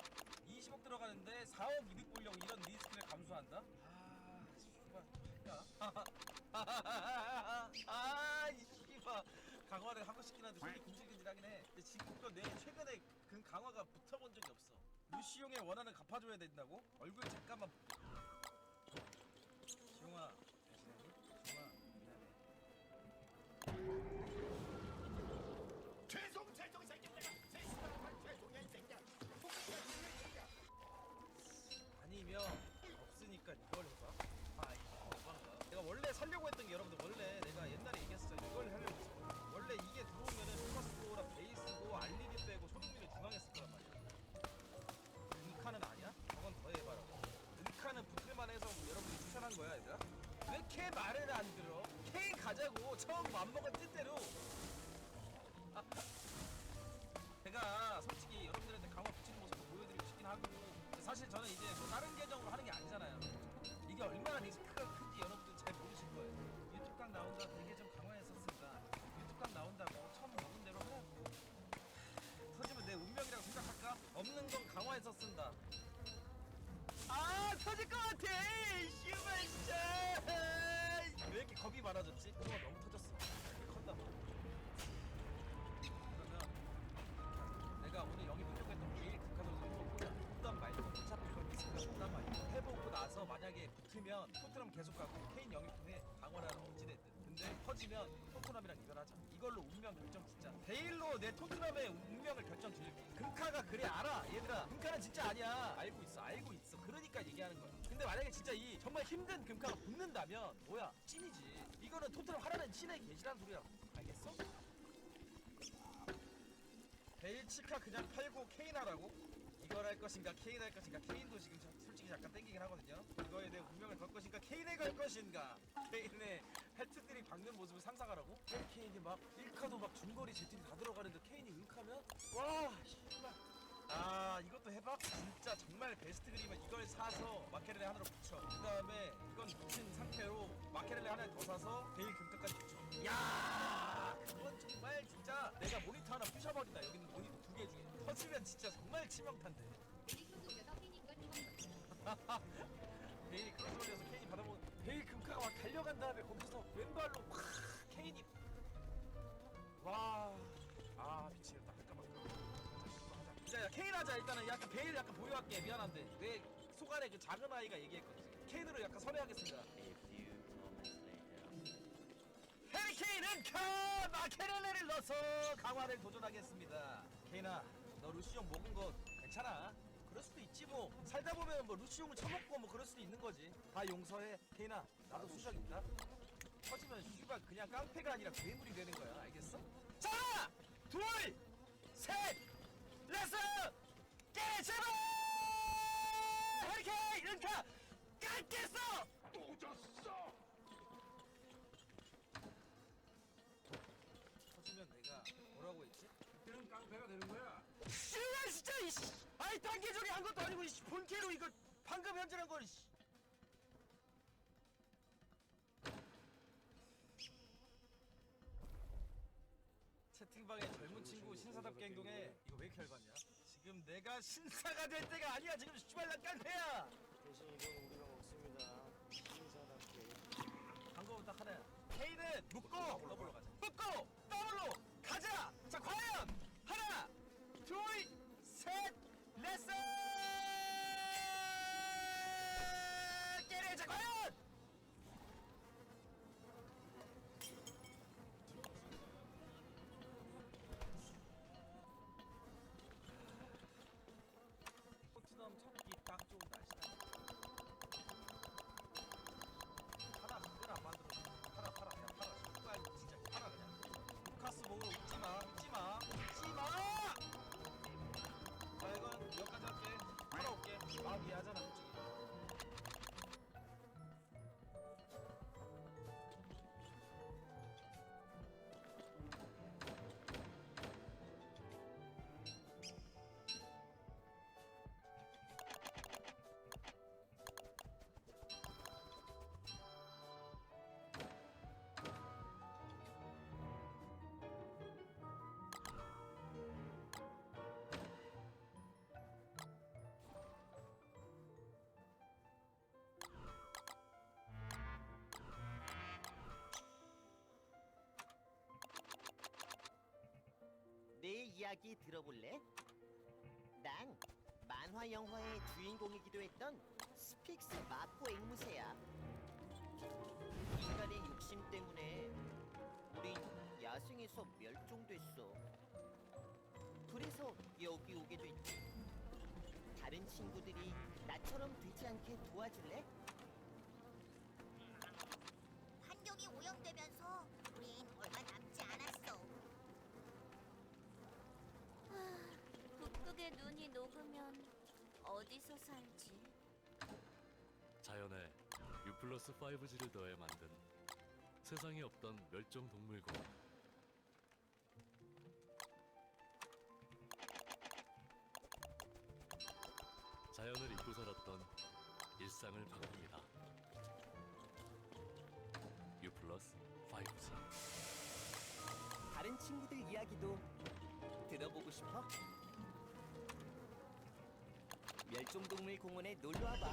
Speaker 2: 20억 들어가는데 4억 이득 보려고 이런 리스크를 감수한다? 이 씨발 강화를 하고 싶긴 한데 손이 굶질근질하긴 해. 근데 지금껏 내 최근에 그 강화가 붙어본 적이 없어. 루시용의 원한을 갚아줘야 된다고? 얼굴 잠깐만 볼게. 지용아, 잘 지내니? 지용아, 미안해.
Speaker 3: 죄송 새끼들아. 죄송이야 이 새끼야.
Speaker 2: 아니면 없으니까 이걸 해봐. 내가 원래 살려고 했던 게, 여러분들 원래 내가 옛날에 얘기했었죠. 이걸 하려고 했어. 원래 이게 들어오면은 루카스코랑 베이스고 알리리 빼고 손흥민을 중앙에 쓸 거란 말이야. 은카는 아니야? 저건 더 해봐라고. 은카는 붙을만 해서 여러분이 추천한 거야 얘들아? 왜 이렇게 말을 안 들어? 케인 가자고 처음 맘먹은 뜻대로. 제가 솔직히 여러분들한테 강화 붙이는 모습을 보여드리고 싶긴 하고, 사실 저는 이제 뭐 다른 계정으로 하는 게 아니잖아요. 이게 얼마나 리스크가 큰지 여러분들 잘 모르실 거예요. 유튜브각 나온다 되게 좀 강화했었으니까 유튜브각 나온다고 처음 먹은 대로 하라고. 터지면 내 운명이라고 생각할까? 없는 건 강화해서 쓴다. 터질 것 같아! 씨발 진짜! 왜 이렇게 겁이 많아졌지? 그동안 너무 터졌어. 컸단 말이야. 그러면 내가 오늘 영입하려고 했던 베일 극화도에서 못단 말고 어차피 이걸 리스크가 못단 말이야. 해보고 나서 만약에 붙으면 토트넘 계속 가고 케인 영입 통해 강화를 하는 어찌됐든. 근데 터지면 토트넘이랑 이별하자. 이걸로 운명 결정 짓자. 베일로 내 토트넘의 운명을 결정 지을게. 금카가 그래 알아 얘들아. 금카는 진짜 아니야. 알고 있어. 그러니까 얘기하는 거야. 근데 만약에 진짜 이 정말 힘든 금카가 붙는다면 뭐야 찐이지. 이거는 토트넘 하라는 신의 계시란 소리야. 알겠어? 베일 치카 그냥 팔고 케인 하라고? 이걸 할 것인가 케인 할 것인가. 케인도 지금 솔직히 약간 땡기긴 하거든요. 이거에 내 운명을 걸 것인가 케인에 걸 것인가. 케인의 해트들이 박는 모습을 상상하라고? 케인이 막 1카도 막 중거리 제트리 다 들어가는데 케인이 은카면? 와 씨발. 이것도 해봐? 진짜 정말 베스트 그림은 이걸 사서 마케렐레 하나로 붙여. 그 다음에 이건 붙인 상태로 마케렐레 하나 더 사서 베일 금가까지 붙여. 야 그건 정말 진짜 내가 모니터 하나 부셔버린다. 여기 있는 모니터 2개 중에 터지면 진짜 정말 치명타인데. 베일이 크로스 올려서 케인이 받아보고 베일 금카가 막 달려간 다음에 거기서 왼발로 확 케인이 미치겠다. 잠깐만. 자, 케인 하자. 일단은 약간 베일 약간 보유할게. 미안한데 내 속안에 그 작은 아이가 얘기했거든. 케인으로 약간 선회하겠습니다. 헤리케인은 마케렐레를 넣어서 강화를 도전하겠습니다. 케인아, 너 루시용 먹은 거 괜찮아? 그럴 수도 있지 뭐. 살다 보면 뭐 루시용을 처먹고 뭐 그럴 수도 있는 거지. 다 용서해. 케인아, 나도 수작 있다. 터지면 씨발 그냥 깡패가 아니라 괴물이 되는 거야. 알겠어? 자! 둘! 셋! 렛츠! 게 제발! 헤리케인! 이런다 깎겠어.
Speaker 3: 또 졌어.
Speaker 2: 터지면 내가 뭐라고 했지?
Speaker 3: 그때는 깡패가 되는 거야.
Speaker 2: 씨발 진짜 이씨. 아이 단계 조리 한 것도 아니고 이씨 본캐로 이거 방금 현질한 거 이씨. 채팅방에 젊은 친구 신사답게 행동해. 이거 왜 이렇게 열받냐? 지금 내가 신사가 될 때가 아니야. 지금 씨발 난 깡패야.
Speaker 10: 대신 이건 우리가 먹습니다. 신사답게.
Speaker 2: 방법은 딱 하나야. K는 묶고 더블로 가자. 묶고 더블로 가자. 자 과연 하나, 둘, 셋, 넷셋 깨래. 자 과연 토트넘 찾기 딱 좋은 날씨다. 하나 그걸 안 만들어. 팔아 팔아. 야 팔아. 씨발 진짜 팔아 그냥. 루카스 먹으러 웃지마 웃지마 웃지마. 자 이건 여기까지 할게. 팔아올게. 마음 이해하잖아 솔직히.
Speaker 8: 내 이야기 들어볼래? 난 만화 영화의 주인공이기도 했던 스픽스 마포 앵무새야. 인간의 욕심 때문에 우린 야생에서 멸종됐어. 그래서 여기 오게 됐지. 다른 친구들이 나처럼 되지 않게 도와줄래?
Speaker 9: 환경이 오염되면서 우린 얼마 남지 않았어. 북극의 눈이 녹으면 어디서 살지?
Speaker 12: 자연에 U+5G를 더해 만든 세상에 없던 멸종동물공. 자연을 잊고 살았던 일상을 바꿉니다. U+5G.
Speaker 8: 다른 친구들 이야기도 들어보고 싶어? 멸종동물 공원에 놀러와봐.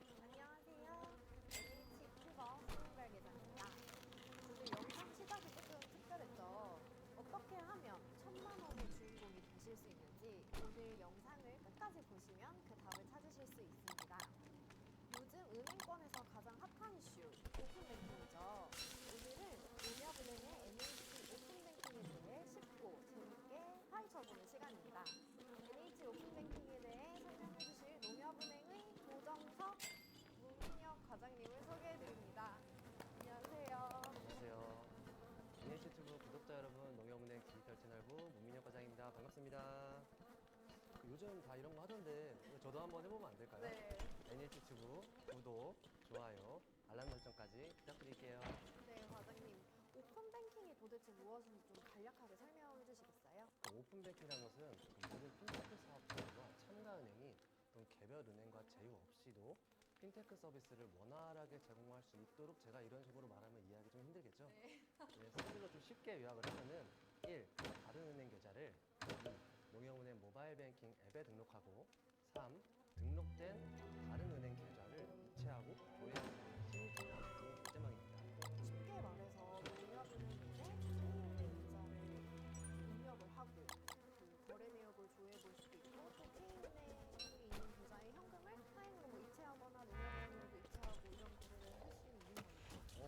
Speaker 9: 안녕하세요. NH튜버 스물별 계장입니다. 오늘 영상 시작이 조금 특별했죠. 어떻게 하면 1000만 원의 주인공이 되실 수 있는지 오늘 영상을 끝까지 보시면 그 답을 찾으실 수 있습니다. 요즘 은행권에서 가장 핫한 이슈, 오픈뱅킹이죠. 오늘은 농협은행의 NH 오픈뱅킹에 대해 쉽고 재밌게 파헤쳐보는 시간입니다. NH 오픈뱅킹에 대해 설명해주실 농협은행의 도정석 문민혁 과장님을 소개해드립니다. 안녕하세요.
Speaker 10: 안녕하세요. NH튜브 구독자 여러분, 농협은행 디지털 채널부 문민혁 과장입니다. 반갑습니다. 요즘 다 이런 거 하던데 저도 한번 해보면 안 될까요?
Speaker 9: 네.
Speaker 10: NH튜브 구독, 좋아요, 알람 설정까지 부탁드릴게요.
Speaker 9: 네, 과장님. 오픈뱅킹이 도대체 무엇인지 좀 간략하게 설명해 주시겠어요?
Speaker 10: 오픈뱅킹이라는 것은 모든 핀테크 사업자들과 참가은행이 또는 개별 은행과 제휴 없이도 핀테크 서비스를 원활하게 제공할 수 있도록, 제가 이런 식으로 말하면 이해하기 좀 힘들겠죠?
Speaker 9: 네.
Speaker 10: 스킬로 좀 쉽게 요약을 하면은 1. 다른 은행 계좌를 2. 농협은행 모바일 뱅킹 앱에 등록하고 3. 등록된 다른 은행 계좌를 이체하고 조회할 수 있는 신규 등 결제망입니다.
Speaker 9: 쉽게 말해서 농협은행에 K은행 계좌를 입력을 하고 그 거래 내역을 조회해 볼 수도 있고, 또 K은행에 있는 계좌의 현금을 타인으로 뭐 이체하거나 농협은행으로도 이체하고 이런 거래를 할 수 있는 겁니다.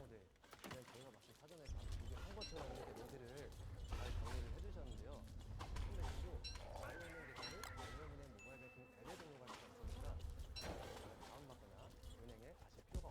Speaker 10: 네. 그냥 저희가 마치 사전에 다 준비한 것처럼 이렇게 노드를 잘 정리를 해주셨는데요. 근데 또 다른 은행 계좌를 농협은행 모바일 뱅킹 앱에 등록할 수가 있으니까 다운받거나 은행에 가실 필요가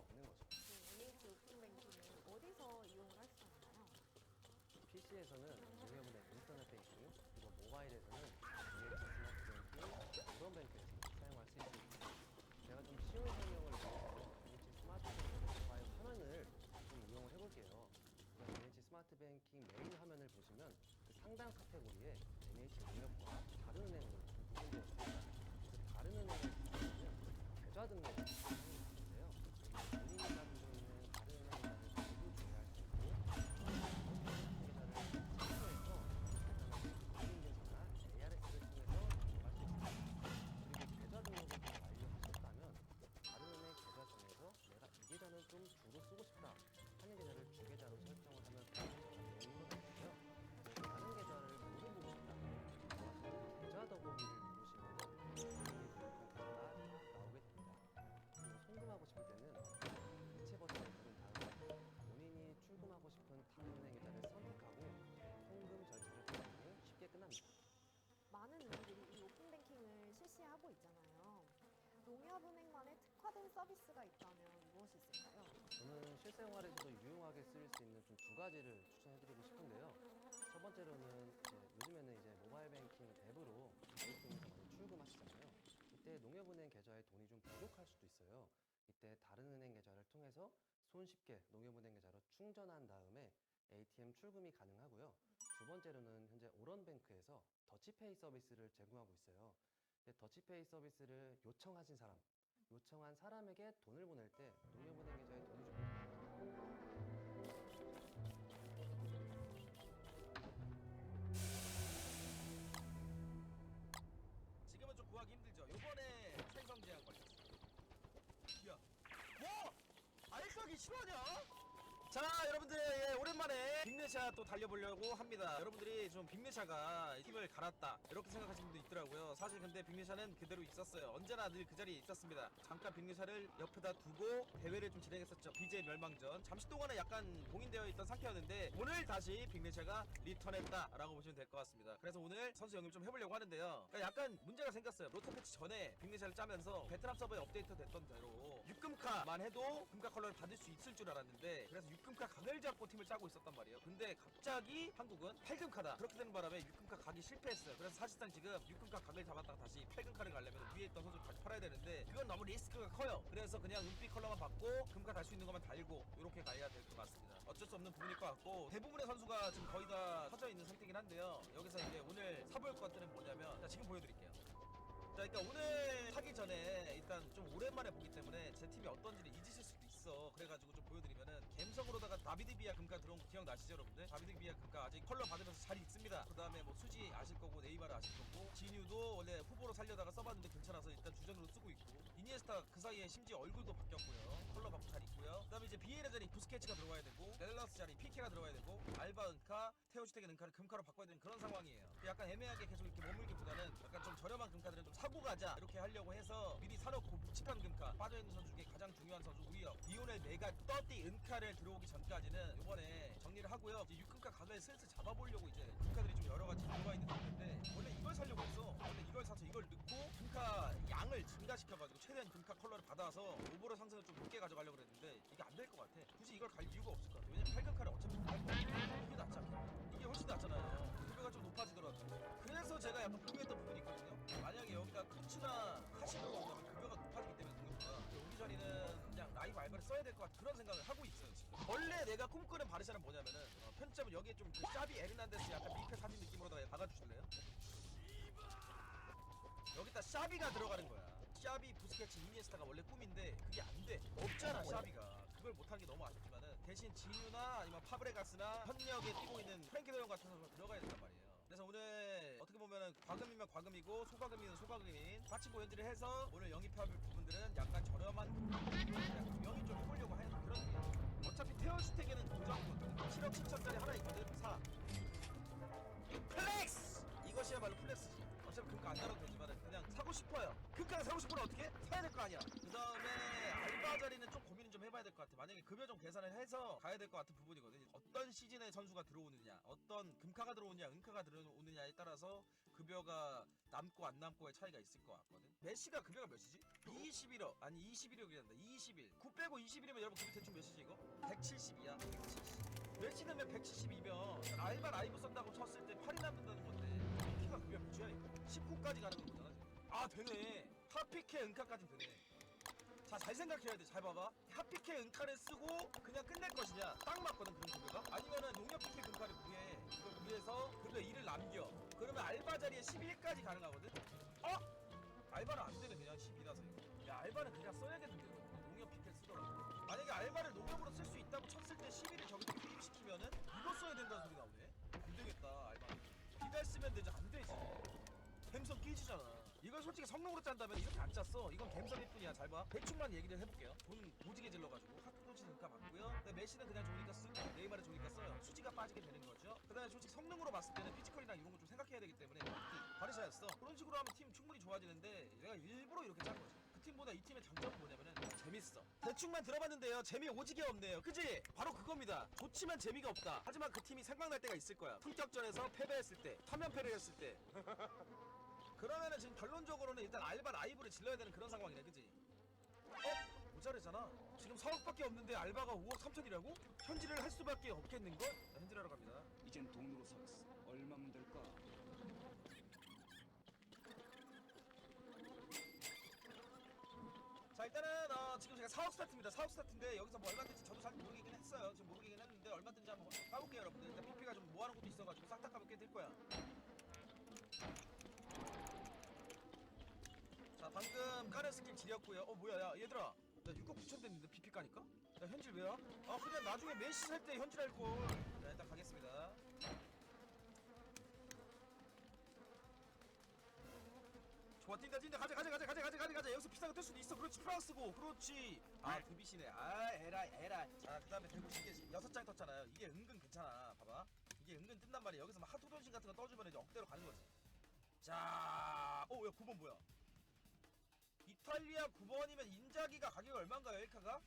Speaker 9: 서비스가 있다면 무엇이 있을까요?
Speaker 10: 저는 실생활에서도 유용하게 쓰일 수 있는 좀 두 가지를 추천해드리고 싶은데요. 첫 번째로는 요즘에는 이제 모바일 뱅킹 앱으로 ATM에서 많이 출금하시잖아요. 이때 농협은행 계좌에 돈이 좀 부족할 수도 있어요. 이때 다른 은행 계좌를 통해서 손쉽게 농협은행 계좌로 충전한 다음에 ATM 출금이 가능하고요. 두 번째로는 현재 오런뱅크에서 더치페이 서비스를 제공하고 있어요. 더치페이 서비스를 요청한 사람에게 돈을 보낼 때 농협은행 계좌에 돈이 좀
Speaker 2: 지금은 좀 구하기 힘들죠. 요번에 생성 제한 걸렸어. 야, 뭐? 알까기 싫어하냐? 자, 여러분들 예, 오랜만에 빅내샷 또 달려보려고 합니다. 여러분들이 좀 빅내샷가 팀을 갈았다 이렇게 생각하시는 분도 있더라고요. 사실 근데 빅내샷은 그대로 있었어요. 언제나 늘 그 자리에 있었습니다. 잠깐 빅내샷을 옆에다 두고 대회를 좀 진행했었죠. BJ 멸망전. 잠시 동안은 약간 봉인되어 있던 상태였는데 오늘 다시 빅내샷가 리턴했다라고 보시면 될 것 같습니다. 그래서 오늘 선수 영입 좀 해보려고 하는데요. 그러니까 약간 문제가 생겼어요. 로터 패치 전에 빅내샷을 짜면서 베트남 서버에 업데이트 됐던 대로 6금카만 해도 금카 컬러를 받을 수 있을 줄 알았는데 그래서 6금카 각을 잡고 팀을 짜고 있었단 말이에요. 근데 갑자기 한국은 8금카다 그렇게 되는 바람에 6금카 각이 실패했어요. 그래서 사실상 지금 6금카 각을 잡았다가 다시 8금카를 가려면 위에 있던 선수를 다시 팔아야 되는데 그건 너무 리스크가 커요. 그래서 그냥 은빛 컬러만 받고 금카 달 수 있는 것만 달고 이렇게 가야 될 것 같습니다. 어쩔 수 없는 부분일 것 같고 대부분의 선수가 지금 거의 다 터져 있는 상태긴 한데요. 여기서 이제 오늘 사볼 것들은 뭐냐면 자, 지금 보여드릴게요. 자, 그러니까 오늘 하기 전에 일단 좀 오랜만에 보기 때문에 제 팀이 어떤지를 잊으실 수도 있어. 그래가지고 좀 보여드리면은 갬성으로다가 다비드 비아 금카 들어온 거 기억나시죠 여러분들? 다비드 비아 금카 아직 컬러 받으면서 잘 있습니다. 그 다음에 뭐 수지 아실 거고 네이마르 아실 거고 진유도 원래 후보로 살려다가 써봤는데 괜찮아서 일단 주전으로 쓰고 있고 이니에스타 그 사이에 심지어 얼굴도 바뀌었고요. 컬러 받고 잘 있고요. 그 다음에 이제 비에레 자리 부스케츠가 들어와야 되고 넬러스 자리 피케가 들어와야 되고 알바 은카 테오슈텍의 은카를 금카로 바꿔야 되는 그런 상황이에요. 약간 애매하게 계속 이렇게 머물기보다는 약간 좀 저렴한 금카들은 좀 사고 가자 이렇게 하려고 해서 미리 사놓고 묵직한 금카 빠져있는 선수 중에 가장 중요한 선수 우리요 리오넬 메가 떠띠 은카를 들어오기 전까지는 요번에 정리를 하고요. 이제 6금카 각을 슬슬 잡아보려고 이제 금카들이 좀 여러가지 들어와 있는 상태인데 원래 이걸 사려고 했어. 원래 이걸 사서 이걸 넣고 금카 양을 증가시켜가지고 최대한 금카 컬러를 받아서 오버로 상승을 좀 높게 가져가려고 그랬는데 이게 안 될 것 같아. 굳이 이걸 갈 이유가 없을 것 같아. 왜냐면 8금카를 어차피 못 갈 거야. 이게 낫지 않겠냐? 이게 훨씬 낫잖아요. 급여가 좀 높아지더라고요. 그래서 제가 약간 고민했던 부분이 있거든요. 만약에 여기다 코치나 카시로 온다면 급여가 높아지기 때문에 능력보다 우리 자리는 그냥 라이브 알바를 써야 될 것 같은 그런 생각을 하고 있어요 지금. 원래 내가 꿈꾸는 바르샤는 뭐냐면은 편집점은 여기에 좀 그 샤비 에르난데스 약간 밀크 사진 느낌으로다가 박아주실래요? 여기다 샤비가 들어가는 거야. 샤비, 부스케츠, 이니에스타가 원래 꿈인데 그게 안 돼. 없잖아 샤비가. 그걸 못한 게 너무 아쉽지만은 대신 진유나 아니면 파브레가스나 현역에 뛰고 있는 프랭키 데용 같은 선수가 들어가야 된단 말이에요. 그래서 오늘 어떻게 보면은 과금이면 과금이고 소과금이면 소과금인 빠친코 현질을 해서 오늘 영입할 부분들은 약간 저렴한 그냥 영입 좀 해보려고 하는 그런 의미예요. 어차피 테어슈텍에는 공정이거든. 7억 7천짜리 하나 있거든. 사. 플렉스! 이것이야말로 플렉스지. 어차피 금가 안 달아도 되지만 그냥 사고 싶어요. 금가를 사고 싶으면 어떻게? 사야 될 거 아니야. 그 다음에 알바 자리는 좀 고민을 좀 해봐야 될 것 같아. 만약에 급여 좀 계산을 해서 가야 될 것 같은 부분이거든. 어떤 시즌에 선수가 들어오느냐, 어떤 금카가 들어오느냐, 은카가 들어오느냐에 따라서 급여가 남고 안 남고의 차이가 있을 것 같거든. 메시가 급여가 몇이지? 21억 아니 21억이란다. 21. 9 빼고 21이면 여러분 급여 대충 몇이지 이거? 170이야. 170. 메시 넣으면 170이면 알바 라이브 쓴다고 쳤을 때 8이 남는다는 건데 키가 급여 몇이야 이거? 19까지 가는 거잖아. 아 되네. 하피케 은카까지 되네. 자, 잘 생각해야 돼. 잘 봐봐. 하피케 은카를 쓰고 그냥 끝낼 것이냐. 딱 맞거든 그런 급여가. 아니면은 농협 피케 금카를 구해. 이걸 구해서 급여 2를 남겨. 그러면 알바 자리에 11까지 가능하거든. 알바는 안 되네. 그냥 12라서 이거. 야, 알바는 그냥 써야겠는데 농협 피케 쓰더라고. 만약에 알바를 농협으로 쓸 수 있다고 쳤을 때 11을 저기서 투입시키면은 이거 써야 된다는 소리 나오네. 안 되겠다 알바는. 비달 쓰면 되지. 안 되지. 갬성 끼지잖아. 이걸 솔직히 성능으로 짠다면 이렇게 안 짰어. 이건 갬성일 뿐이야. 잘 봐. 대충만 얘기를 해볼게요. 돈 오지게 질러가지고 하프도치 등가 받고요. 근데 메시는 그냥 좋으니까 쓰고 네이마르 좋으니까 써요. 수지가 빠지게 되는 거죠. 그 다음에 솔직히 성능으로 봤을 때는 피지컬이랑 이런 거 좀 생각해야 되기 때문에 바르샤였어. 그런 식으로 하면 팀 충분히 좋아지는데 내가 일부러 이렇게 짠 거지. 그 팀보다 이 팀의 장점은 뭐냐면은 재밌어. 대충만 들어봤는데요. 재미 오지게 없네요. 그지? 바로 그겁니다. 좋지만 재미가 없다. 하지만 그 팀이 생각날 때가 있을 거야. 품격전에서 패배했을 때, 화면패를 했을 때. 그러면은 지금 결론적으로는 일단 알바 라이브를 질러야 되는 그런 상황이네. 그지? 4억밖에 없는데 알바가 5억 3천이라고? 현질을 할 수밖에 없겠는걸? 자, 현질하러 갑니다.
Speaker 13: 이젠 돈으로 사겠어. 얼마면 될까?
Speaker 2: 자 일단은 지금 제가 4억 스타트입니다. 4억 스타트인데 여기서 뭐 얼마 든지 저도 잘 모르겠긴 했어요. 지금 모르겠긴 했는데 얼마 든지 한번 까볼게요 여러분들. 일단 PP가 좀 모아놓은 것도 있어가지고 싹 다 까면 꽤 될 거야. 자 방금 까는 스킬 지렸고요. 뭐야 야 얘들아 나 6억 9천 됐는데 PP 까니까? 야 현질 왜야? 그냥 나중에 메시 살 때 현질할걸. 자 일단 가겠습니다. 좋아 뛴다 가자 여기서 비싼 거 뜰 수도 있어. 그렇지 프랑스고 그렇지. 드비시네. 에라이. 자 그 다음에 150개 6장 떴잖아요. 이게 은근 괜찮아. 봐봐 이게 은근 뜬단 말이야. 여기서 막 핫도돈신 같은 거 떠주면 이제 억대로 가는 거지. 자 야 9번 뭐야. 이탈리아 9번이면 인자기가 가격이 얼마인가요 1카가?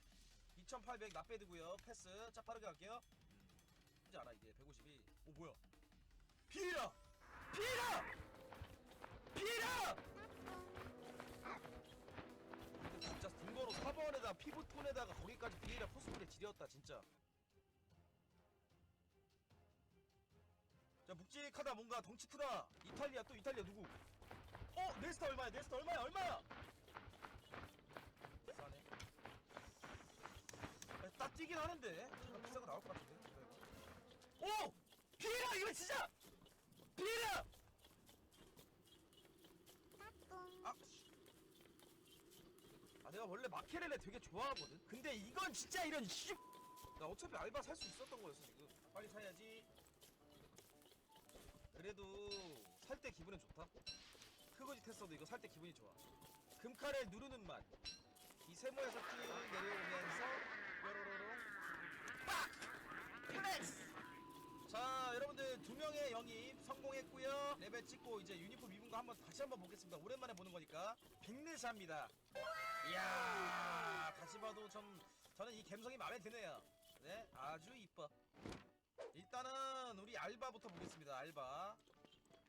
Speaker 2: 2800 납배드고요. 패스. 자 빠르게 갈게요. 쉽지 않아 이게 152. 뭐야 피라 근데 진짜 등번호 4번에다 피부톤에다가 거기까지 비에라 코스프레 지렸다 진짜. 자 묵직하다 뭔가 덩치 크다. 이탈리아 또 이탈리아 누구? 네스타 얼마야? 얼마야? 비싸네. 딱 뛰긴 하는데 잠깐 비싼 거 나올 것 같은데. 비에라 이거 진짜 비에라. 내가 원래 마케렐레 되게 좋아하거든. 근데 이건 진짜 이런 나 어차피 알바 살 수 있었던 거였어 지금. 빨리 사야지. 그래도 살 때 기분은 좋다. 크거짓 했어도 이거 살 때 기분이 좋아. 금칼을 누르는 맛. 이 세모에서 쭉 내려오면서 뾰로로롱 빡! 플렉스! 자 여러분들 2명의 영입 성공했고요. 레벨 찍고 이제 유니폼 입은 거 다시 한번 보겠습니다. 오랜만에 보는 거니까 빅르샤입니다. 이야 다시 봐도 저는 이 감성이 마음에 드네요. 네 아주 이뻐. 일단은 우리 알바부터 보겠습니다.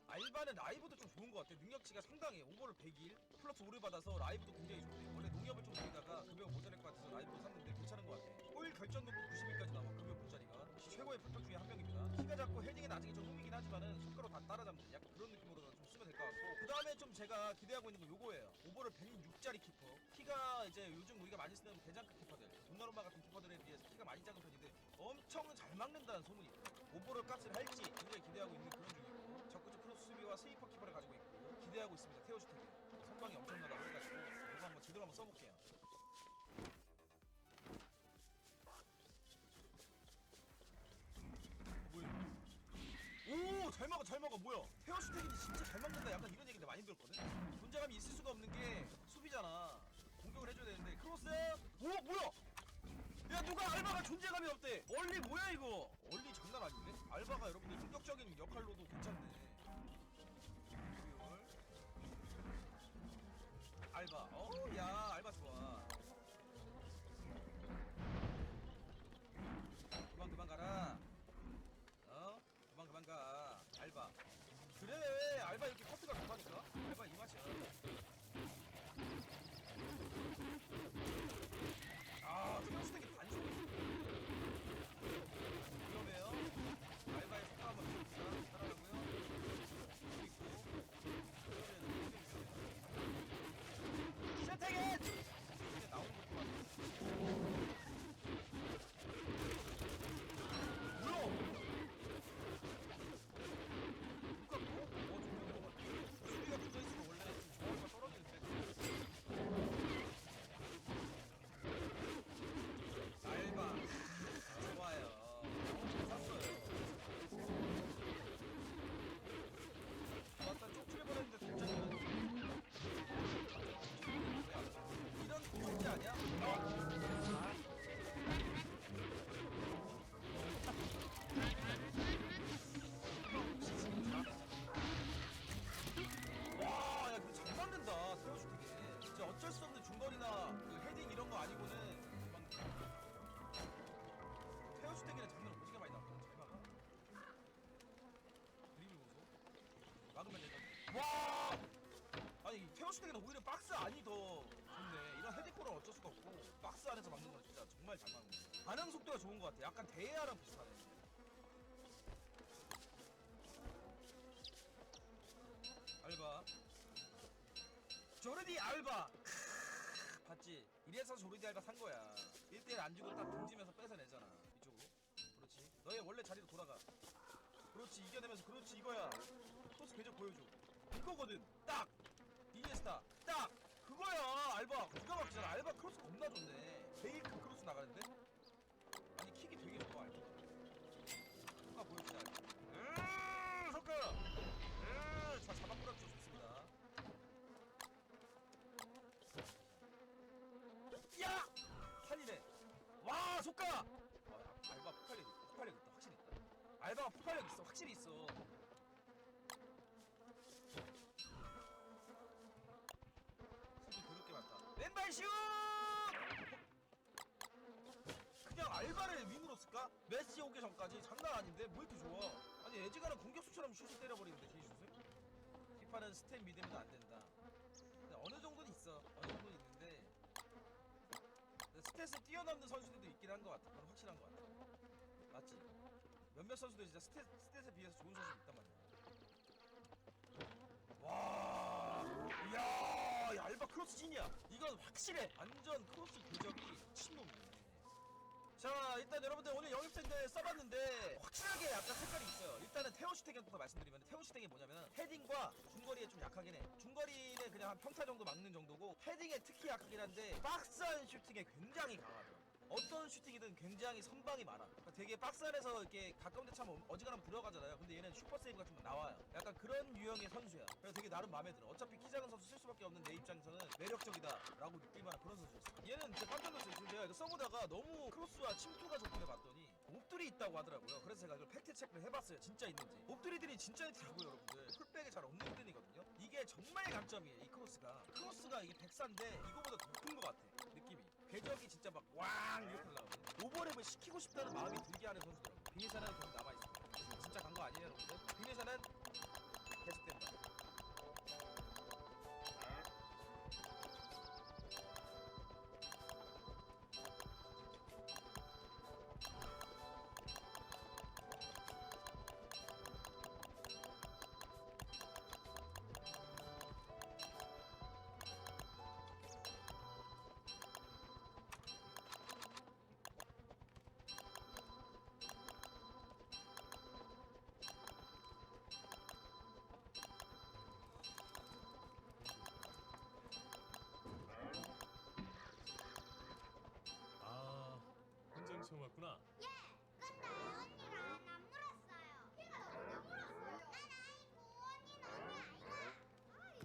Speaker 2: 알바는 라이브도 좀 좋은 것 같아. 능력치가 상당해. 오버를 100일 플러스 오를 받아서 라이브도 굉장히 좋대. 원래 농협을 좀 노리다가 급여가 모자랄 것 같아서 라이브도 샀는데 괜찮은 것 같아. 홀 결정도 90일까지 나와. 급여 모자리가 최고의 풀격 중에 한 명입니다. 키가 작고 헤딩에 나중에 좀 흠이긴 하지만은 손가락 다 따라잡는 약간 그런 느낌으로 좀 쓰면 될 것 같고, 그 다음에 좀 제가 기대하고 있는 건 요거예요. 오버를 106짜리 키퍼. 키가 이제 요즘 우리가 많이 쓰는 대장급 키퍼들, 돈나루마 같은 키퍼들에 비해서 키가 많이 작은 편인데 엄청 잘 막는다는 소문이 있고, 오버를 값을 할지 굉장히 기대하고 있는 그런 중이고, 적극적 크로스 수비와 스위퍼 키퍼를 가지고 있고 기대하고 있습니다. 테오슈텍이 선방이 엄청나다고 해가지고 이거 한번 제대로 한번 써볼게요. 오! 잘 막아 뭐야. 테오슈텍이 진짜 잘 막는다 약간 이런 얘기 많이 들었거든. 존재감이 있을 수가 없는 게 수비잖아. 공격을 해줘야 되는데 크로스! 오! 뭐야! 야 누가 알바가 존재감이 없대. 얼리 뭐야 이거. 얼리 장난 아닌데? 알바가 여러분들 공격적인 역할로도 괜찮네. 알바 야 알바 좋아. 그만 가라. 그만 가. 알바 그래. 알바 이렇게 커트가 좋다니까. 알바 이 맛이야. 테오슈텍이 단순히 위험해요. 알바의 속도 한번 해봅시다. 살아나고요. 셔택은! 이제 나오는 것도 같아. 뭐야? 누가 좋은 거 같아. 수비가 붙어있으면 원래 정확히가 떨어지는데. 알바 좋아요. 샀어요. 맞다. 쪽지를 보냈는데 단장이면 이런 문제 아니야? 와, 야, 근데 잘 막는다. 테오슈텍이. 진짜 어쩔 수 없는 중거리나 그 헤딩 이런 거 아니고는 테오슈텍이는 장면 오지게 많이 나왔거든. 잘 막아. 드리블 보소. 막으면 되잖아. 와! 아니 테오슈텍이는 오히려 박스 안이 더 좋네. 이런 헤딩골은 어쩔 수가 없고 박스 안에서 막는 건 진짜 정말 잘 맞는 것 같아. 반응 속도가 좋은 것 같아. 약간 대야랑 비슷하네. 알바 조르디 알바 봤지? 이래서 조르디 알바 산 거야. 1대1 안 주고 딱 등지면서 뺏어내잖아. 이쪽으로. 그렇지. 너의 원래 자리로 돌아가. 그렇지. 이겨내면서. 그렇지. 이거야. 크로스 궤적 보여줘. 이거거든. 딱 이니에스타 딱 그거야. 알바 기가 막히잖아. 알바 크로스 겁나 좋네. 제일 큰 크로스 나가는데? 아니 킥이 되게 좋아. 알바 누가 보여주자. 석가 자 잡아꾸락죠. 좋습니다. 야! 살리네. 와 속가. 알바 폭발력 있다. 확실히 있다. 알바가 폭발력 있어. 확실히 있어. 수비 더럽게 많다. 왼발 슛! 그냥 알바를 윙으로 쓸까? 메시 오기 전까지 장난 아닌데 뭐 이렇게 좋아? 아니 에지가는 공격수처럼 슛을 때려버리는데 개슛을? 피파는 스텝 믿으면 안 된다. 근데 어느 정도는 있어. 어느 정도는 있는데 스탯을 뛰어넘는 선수들도 있긴 한 것 같아. 그건 확실한 것 같아. 맞지? 몇몇 선수들 진짜 스탯에 비해서 좋은 선수 있단 말이야. 와, 이야, 야, 알바 크로스 찐이야. 이건 확실해. 완전 크로스 궤적이 미친놈이네. 자, 일단 여러분들 오늘 영입생들 써봤는데 확실하게 약간 색깔이 있어요. 일단은 태워 슈팅부터 말씀드리면 태워 슈팅이 뭐냐면 헤딩과 중거리에 좀 약하긴 해. 중거리는 그냥 한 평타 정도 막는 정도고 헤딩에 특히 약하긴 한데 박스한 슈팅에 굉장히 강하죠. 어떤 슈팅이든 굉장히 선방이 많아. 그러니까 되게 박스 안에서 이렇게 가까운 데 차면 어지간하면 들어가잖아요. 근데 얘는 슈퍼 세이브가 좀 나와요. 약간 그런 유형의 선수야. 그래서 되게 나름 마음에 들어. 어차피 키 작은 선수 쓸 수밖에 없는 내 입장에서는 매력적이다 라고 느낄만한 그런 선수였어. 얘는 진짜 깜짝 놀랐어요. 지금 제가 이거 써보다가 너무 크로스와 침투가 좋길래 봤더니 옵들이 있다고 하더라고요. 그래서 제가 이걸 팩트 체크를 해봤어요. 진짜 있는지. 옵들이들이 진짜 있더라고요 여러분들. 풀백에 잘 없는 끈이거든요. 이게 정말 강점이에요. 이 크로스가 이게 104인데 이거보다 더 큰 것 같아. 느낌이. 궤적이 진짜 막 왕 이렇게 올라가거든. 오버랩을 시키고 싶다는 마음이 들게 하는 선수더라고. 빅리샤는 계속 남아있어. 진짜 간 거 아니에요 여러분들? 빅리샤는 계속된다.
Speaker 12: 현장 처음 왔구나.
Speaker 9: 예! 근데 언니랑 안 물었어요. 걔가 너무 물었어요. 난 아이고 언니는 언니 아이가. 아이,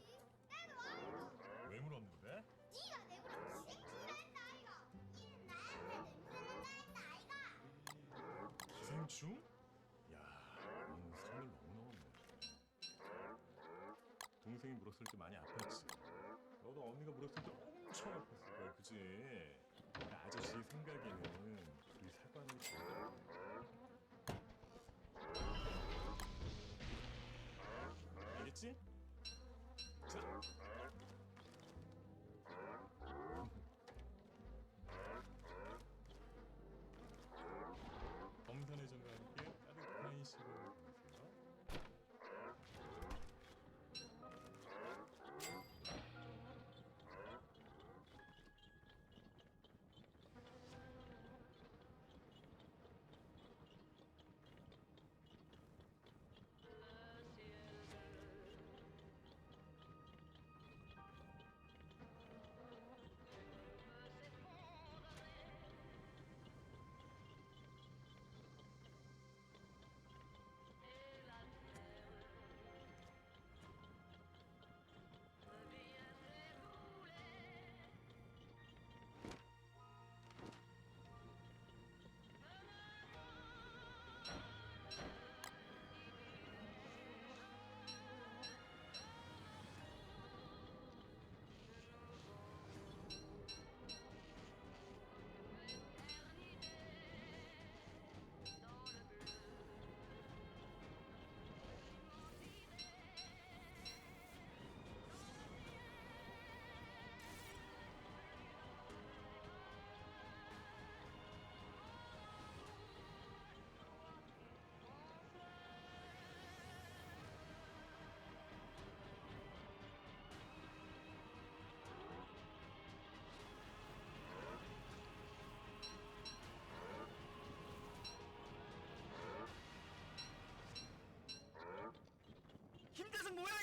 Speaker 9: 나도 아이가.
Speaker 12: 왜 물었는데?
Speaker 9: 니가 내 그럼 기생충이라 했다 아이가. 니는 나한테 냄새 난다 했다 아이가.
Speaker 12: 기생충? 야, 넌 선을 너무 넘었네. 동생이 물었을 때 많이 아팠지. 너도 언니가 물었을 때 엄청 아팠을 거야, 그지? 아저씨 생각에는 우리 사과는 좋아. 알겠지? 자. 검산회전과 함께 따뜻한 시간을 보내세요.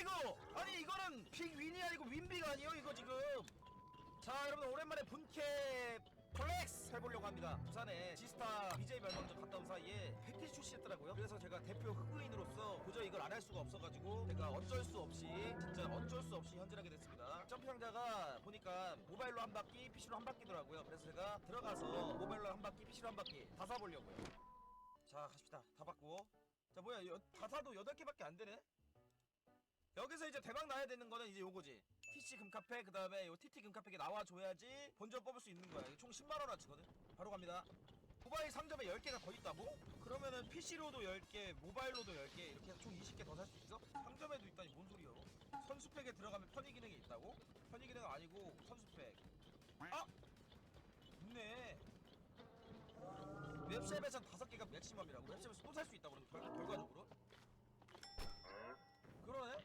Speaker 2: 이거? 아니 이거는 빅윈이 아니고 윈비가 아니에요 이거 지금. 자 여러분 오랜만에 분캡 플렉스 해보려고 합니다. 부산에 지스타 BJ 멸망전 갔다 온 사이에 패키지 출시했더라고요. 그래서 제가 대표 흑우인으로서 도저히 이걸 안 할 수가 없어가지고 제가 어쩔 수 없이 현질하게 됐습니다. 점프 상자가 보니까 모바일로 한 바퀴 PC로 한 바퀴더라고요. 그래서 제가 들어가서 모바일로 한 바퀴 PC로 한 바퀴 다 사보려고요. 자 가십시다. 다 받고. 자 뭐야 다 사도 8개밖에 안 되네. 여기서 이제 대박 나야 되는 거는 이제 요거지. TC 금카페 그 다음에 요 TT 금카페에 나와줘야지 본전 뽑을 수 있는 거야. 총 10만원어치거든. 바로 갑니다. 모바일 상점에 10개가 더 있다고? 그러면은 PC로도 10개 모바일로도 10개 이렇게 해서 총 20개 더 살 수 있어? 상점에도 있다니 뭔 소리여. 선수팩에 들어가면 편의 기능이 있다고? 편의 기능은 아니고 선수팩. 아! 있네. 웹샵에선 5개가 맥시멈이라고. 웹샵에서 또 살 수 있다고 결과적으로. 그러네?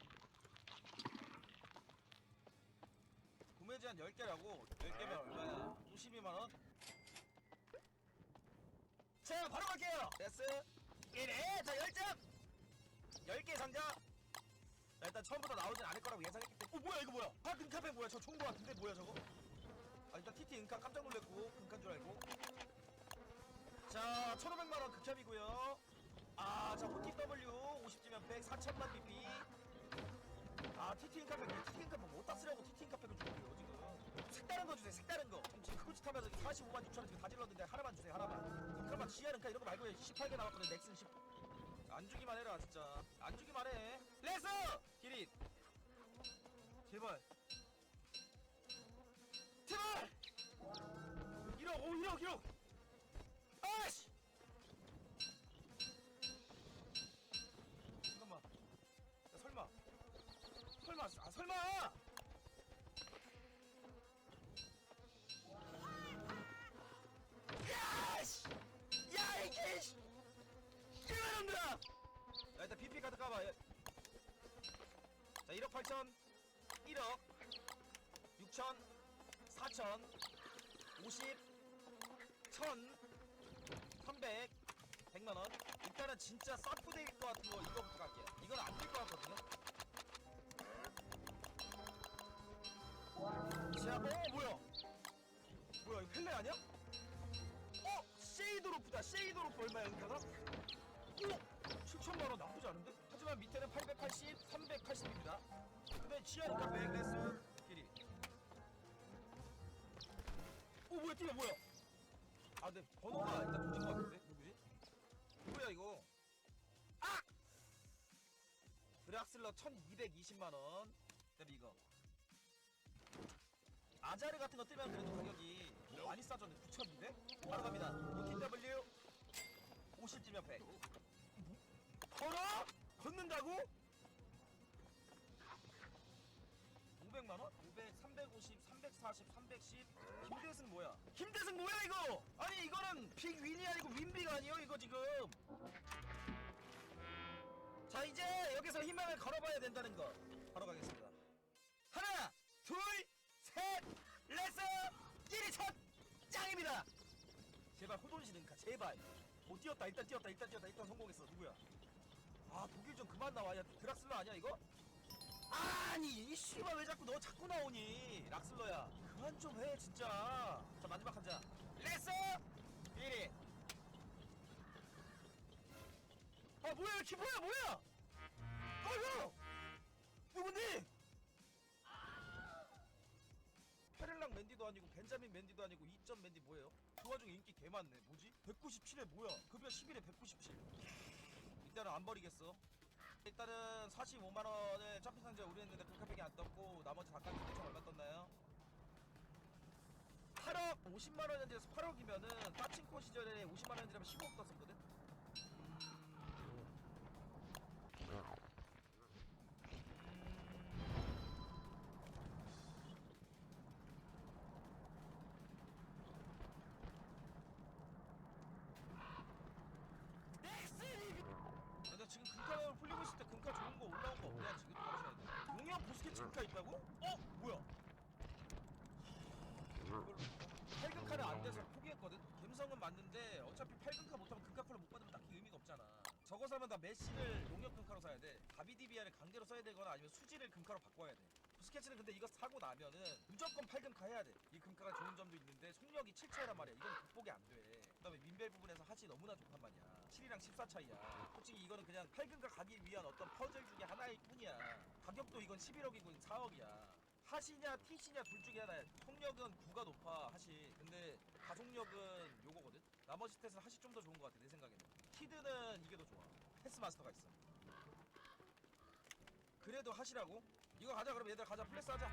Speaker 2: 구매 제한 10개라고. 10개면 얼마야? 92만원? 자 바로 갈게요. 됐어. 이래 자 10장 10개 상자. 자, 일단 처음부터 나오진 않을 거라고 예상했기 때문에. 뭐야 이거 뭐야. 아 은카페 뭐야. 저 좋은 거 같은데 뭐야 저거. 아 일단 TT 은카 깜짝 놀랐고 은카인 줄 알고. 자 1500만원 극혐이고요. 아자 OTW 50지면 100 4000만 BP. 아 TT 은카페 TT 은카페 못다 쓰려고 TT 은카페를 주고요 지금. 색다른 거 주세요. 색다른 거. 지금 그거짓 하면서 45만 6천원 지금 다 질렀는데 하나만 주세요. 하나만. 잠깐만 지하 은카 이런 거 말고 18개 나왔거든. 넥슨 10. 안 주기만 해라 진짜. 안 주기만 해. 레스! 기릿 제발 제발 1억 1억 아이씨 잠깐만. 야 설마 아 설마 야씨 야 이게 이놈들아. 야 일단 BP 카드 까봐. 자 1억 8천 1억 6천 4천 50 1000 300 100만원. 일단은 진짜 쌉부대일 것 같은 거 이거부터 갈게요. 이건 안 될 것 같거든요. 자 뭐야 이거 펠레 아니야? 쉐이드로프다. 쉐이드로프 얼마야 은카가? 7천만원 나쁘지 않은데? 하지만 밑에는 880, 380입니다. 근데 지하니까 100 레스 길이. 뭐야 뛰면 뭐야? 아 근데 번호가 일단 도진 것 같은데? 누구지? 뭐야 이거? 아! 드락슬러 1220만원. 그다음에 이거 아자르 같은 거 뜨면 그래도 가격이 많이 싸졌네. 9,200? 바로 갑니다. OTW 50찌면 100. 걸어? 걷는다고? 500만원? 500, 350, 340, 310. 김대승 뭐야? 김대승 뭐야 이거? 아니 이거는 빅윈이 아니고 윈비가 아니에요 이거 지금. 자 이제 여기서 희망을 걸어봐야 된다는 거. 바로 가겠습니다. 하나 둘 셋 레스 끼리 첫 짱입니다. 제발 호돈시 능카 제발. 뛰었다 일단 성공했어. 누구야? 아 독일 좀 그만 나와. 야 드락슬러 아니야 이거? 아니 이 씨발 왜 자꾸 너 자꾸 나오니 락슬러야. 그만 좀 해 진짜. 자 마지막 한 장 레스 1위. 아 뭐야 이렇게 뭐야 이거 누군데? 페렐랑 맨디도 아니고 벤자민 맨디도 아니고 2점 맨디 뭐예요? 그 와중에 인기 개 많네. 뭐지? 197에 뭐야? 급여 11에 197. 일단은 안 버리겠어. 일단은 45만원에 점핑 상자 우리 했는데 금카팩이 안 떴고 나머지 다 깎인데 총 얼마 떴나요? 8억 50만원 현재에서 8억이면은 빠친코 시절에 50만원 현재라면 15억 떴었거든? 근데 지금 금카 풀리고 있을 때 금카 좋은 거 올라온 거 없냐 지금? 바로 사야 돼. 용역 보스켓 금카 있다고? 뭐야? 이걸 8금카는 안 돼서 포기했거든? 갬성은 맞는데 어차피 8금카 못하면 금카풀을 못 받으면 딱히 의미가 없잖아. 저거 사면 다 메시를 농협 금카로 사야 돼. 다비디비아를 강제로 써야 되거나 아니면 수지를 금카로 바꿔야 돼. 부스케츠는 근데 이거 사고 나면은 무조건 8금카 해야 돼. 이 금카가 좋은 점도 있는데 속력이 7차이란 말이야. 이건 극복이 안 돼. 그다음에 민벨 부분에서 핫이 너무나 좋단 말이야. 7이랑 14 차이야. 솔직히 이거는 그냥 8금카 가기 위한 어떤 퍼즐 중에 하나일 뿐이야. 가격도 이건 11억이고 4억이야. 핫이냐 T시냐 둘 중에 하나야. 속력은 9가 높아 핫이. 근데 가속력은 요거거든. 나머지 스탯은 핫이 좀 더 좋은 것 같아 내 생각에는. 히드는 이게 더 좋아. 패스마스터가 있어. 그래도 핫이라고? 이거 가자. 그럼 얘들아 가자. 플렉스 하자.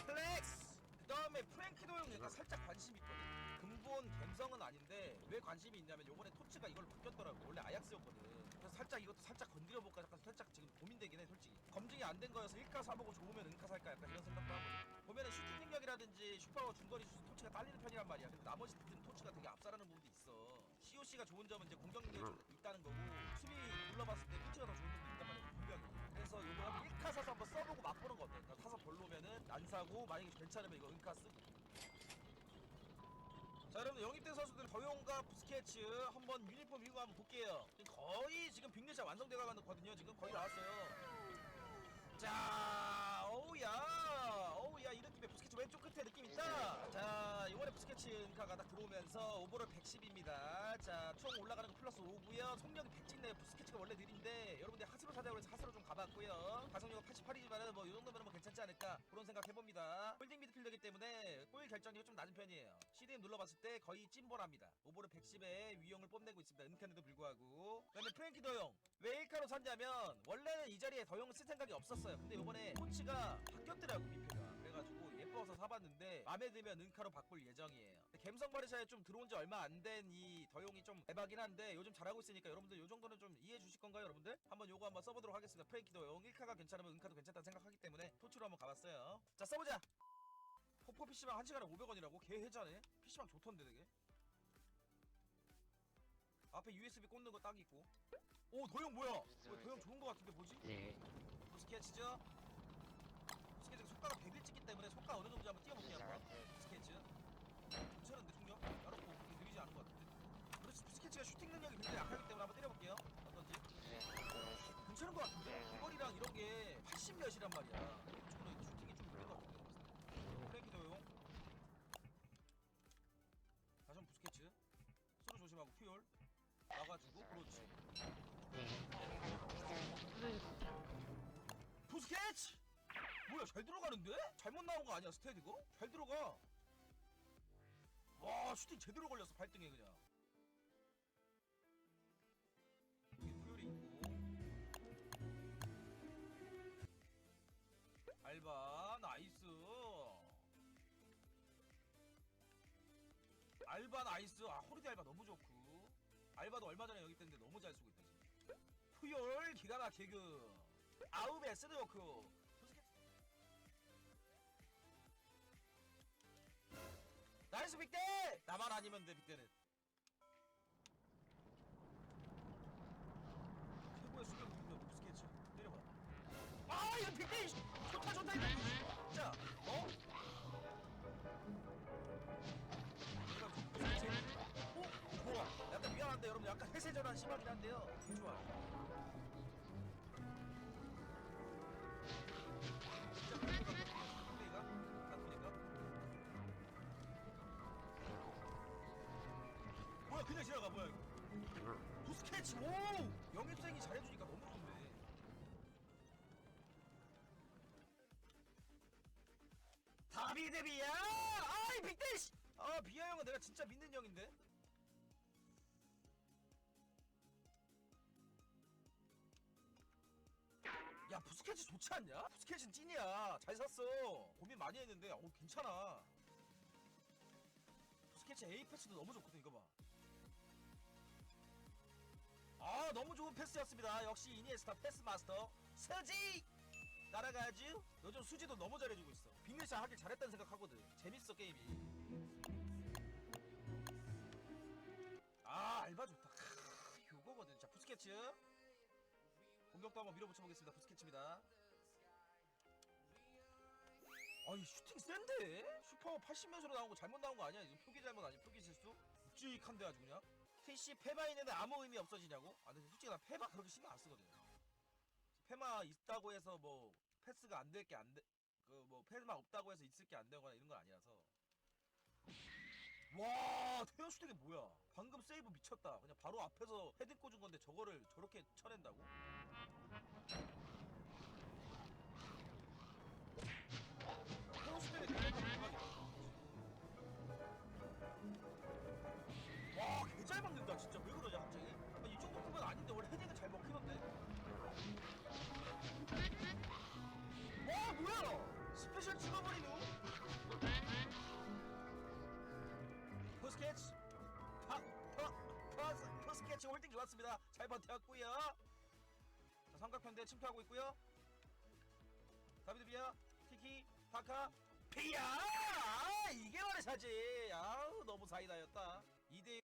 Speaker 2: 플렉스! 그 다음에 프랭키도 형 얘가 살짝 관심이 있거든. 근본 갬성은 아닌데 왜 관심이 있냐면 요번에 토츠가 이걸로 바뀌었더라고. 원래 아약스였거든. 그래서 살짝 이것도 살짝 건드려볼까 약간 살짝 지금 고민되긴 해 솔직히. 검증이 안 된 거여서 1카 사보고 좋으면 은카 살까 약간 이런 생각도 하거든. 보면은 슈팅 능력이라든지 슈퍼 중거리 슛 토치가 딸리는 편이란 말이야. 근데 나머지들은 토치가 되게 압살하는 부분도 있어. COC가 좋은 점은 이제 공격 능력이 좀 있다는 거고 수비 눌러봤을 때 토치가 더 좋은 점도 있단 말이야 분명히. 그래서 요거 한번 1카 사서 한번 써보고 맛보는 거 어때? 그러니까 사서 별로면은 안 사고 만약에 괜찮으면 이거 은카 쓰고. 자 여러분 영입된 선수들 더용과 부스케츠 한번 유니폼 읽고 한번 볼게요. 거의 지금 빅리자 완성돼가거든요. 지금 거의 나왔어요. 자 어우야 이 느낌에 부스케츠 왼쪽 끝에 느낌 있다. 자 이번에 부스케츠 은카가 딱 들어오면서 오버롤 110입니다. 자 총 올라가는 거 플러스 5고요. 속력이 100 찍네요. 부스케츠가 원래 느린데 여러분들 하스로 사자고 해서 하스로 좀 가봤고요. 가속력은 88이지만은 뭐 이 정도면 뭐 괜찮지 않을까 그런 생각 해봅니다. 홀딩 미드필더기 때문에 골 결정력이 좀 낮은 편이에요. CDM 눌러봤을 때 거의 찐볼합니다. 오버롤 110에 위용을 뽐내고 있습니다. 은카인데도 불구하고. 그다음에 프랭키 더용 왜 1카로 샀냐면 원래는 이 자리에 더용을 쓸 생각이 없었어요. 근데 이번에 코치가 바뀌었더라고 민표가. 그래가지고 예뻐서 사봤는데 마음에 들면 은카로 바꿀 예정이에요. 갬성 바리샤에 좀 들어온 지 얼마 안 된 이 더용이 좀 대박이긴 한데 요즘 잘하고 있으니까 여러분들 요 정도는 좀 이해해 주실 건가요 여러분들? 한번 요거 한번 써보도록 하겠습니다. 프랭키 더용 1카가 괜찮으면 은카도 괜찮다 생각하기 때문에 토치로 한번 가봤어요. 자 써보자. 포포 PC방 1시간에 500원이라고? 개 해자네? PC방 좋던데 되게? 앞에 USB 꽂는 거 딱 있고. 오 도형 뭐야? 도형 좋은 거 같은데 뭐지?
Speaker 14: 네.
Speaker 2: 스케치죠? 스케치가 속가가 100일 찍기 때문에 속가 어느 정도 한번 띄워볼게요 한번. 스케치 괜찮은데 총력? 야롭고 그렇게 느리지 않은 것 같은데. 그렇지 스케치가 슈팅 능력이 굉장히 약하기 때문에 한번 때려볼게요. 어떤지? 괜찮은 것 같은데? 거리랑 이런 게 80몇이란 말이야. 이쪽으로 슈팅이 좀 느린 것 같은데 프랭키도용 다시 한번 부스케츠 서로 조심하고 퓨얼 나가지고 그렇지. 부스케츠! 뭐야 잘 들어가는데? 잘못 나온 거 아니야 스탯 이거? 잘 들어가. 와 슈팅 제대로 걸렸어 발등에 그냥. 여기 퓨얼이 있고 알바 나이스. 알바 나이스. 아 호리디 알바 너무 좋고 알바도 얼마 전에 여기 있던데 너무 잘 쓰고 있다 지금. 푸열 기가 막히그 아우베 스드워크 나이스 빅대! 나만 아니면 돼 빅대는. 최고의 수경 능력 부스케츠 때려봐. 아 이거 빅대! 좋다 이거 진짜 어? 오? 좋아. 약간 미안한데 여러분 약간 회세 전환 심하긴 한데요. 좋아. 진짜 플레이가 딱 보니까 뭐야 그냥 지나가 뭐야 이거. 부스케치 오! 영입생이 잘해주니까 너무 좋네. 다비데비야! 아이 빅대 씨! 아 비아 형은 내가 진짜 믿는 형인데. 야 부스케치 좋지 않냐? 부스케치는 찐이야. 잘 샀어. 고민 많이 했는데 괜찮아. 부스케치 A 패스도 너무 좋거든. 이거 봐. 아 너무 좋은 패스였습니다. 역시 이니에스타 패스 마스터 서지 따라가야지. 요즘 수지도 너무 잘해주고 있어. 빅리샤 하길 잘했다는 생각하거든. 재밌어 게임이. 아 알바 좋다. 요거거든. 자 부스케츠 공격도 한번 밀어붙여보겠습니다. 부스케츠입니다. 아니 슈팅 센데? 슈퍼 80몇으로 나온 거 잘못 나온 거 아니야? 지금 표기 잘못 아니야? 표기 실수? 묵직한데 아주 그냥? PC 페마 있는데 아무 의미 없어지냐고? 아 근데 솔직히 나 페마 그렇게 신경 안 쓰거든요. 페마 있다고 해서 뭐 패스가 안 될 게 안 돼. 그 뭐 페마 없다고 해서 있을 게 안 되거나 이런 건 아니라서. 와 태연 슈팅이 뭐야? 방금 세이브 미쳤다. 그냥 바로 앞에서 헤딩 꽂은 건데 저거를 저렇게 쳐낸다고? 태연 슈팅이 대박이다. 와, 개 잘 막는다 진짜. 왜 그러냐 갑자기? 아니, 이 정도 크면 아닌데 원래 헤딩은 잘 먹히던데. 와, 뭐야? 스페셜 찍어버리누? 포스케치, 포스케치 홀딩 좋았습니다. 잘 버텼고요. 자, 삼각편대 침투하고 있고요. 다비드 비아, 키키, 타카, 비아! 아, 이게 말해야지. 아우, 너무 사이다였다. 2대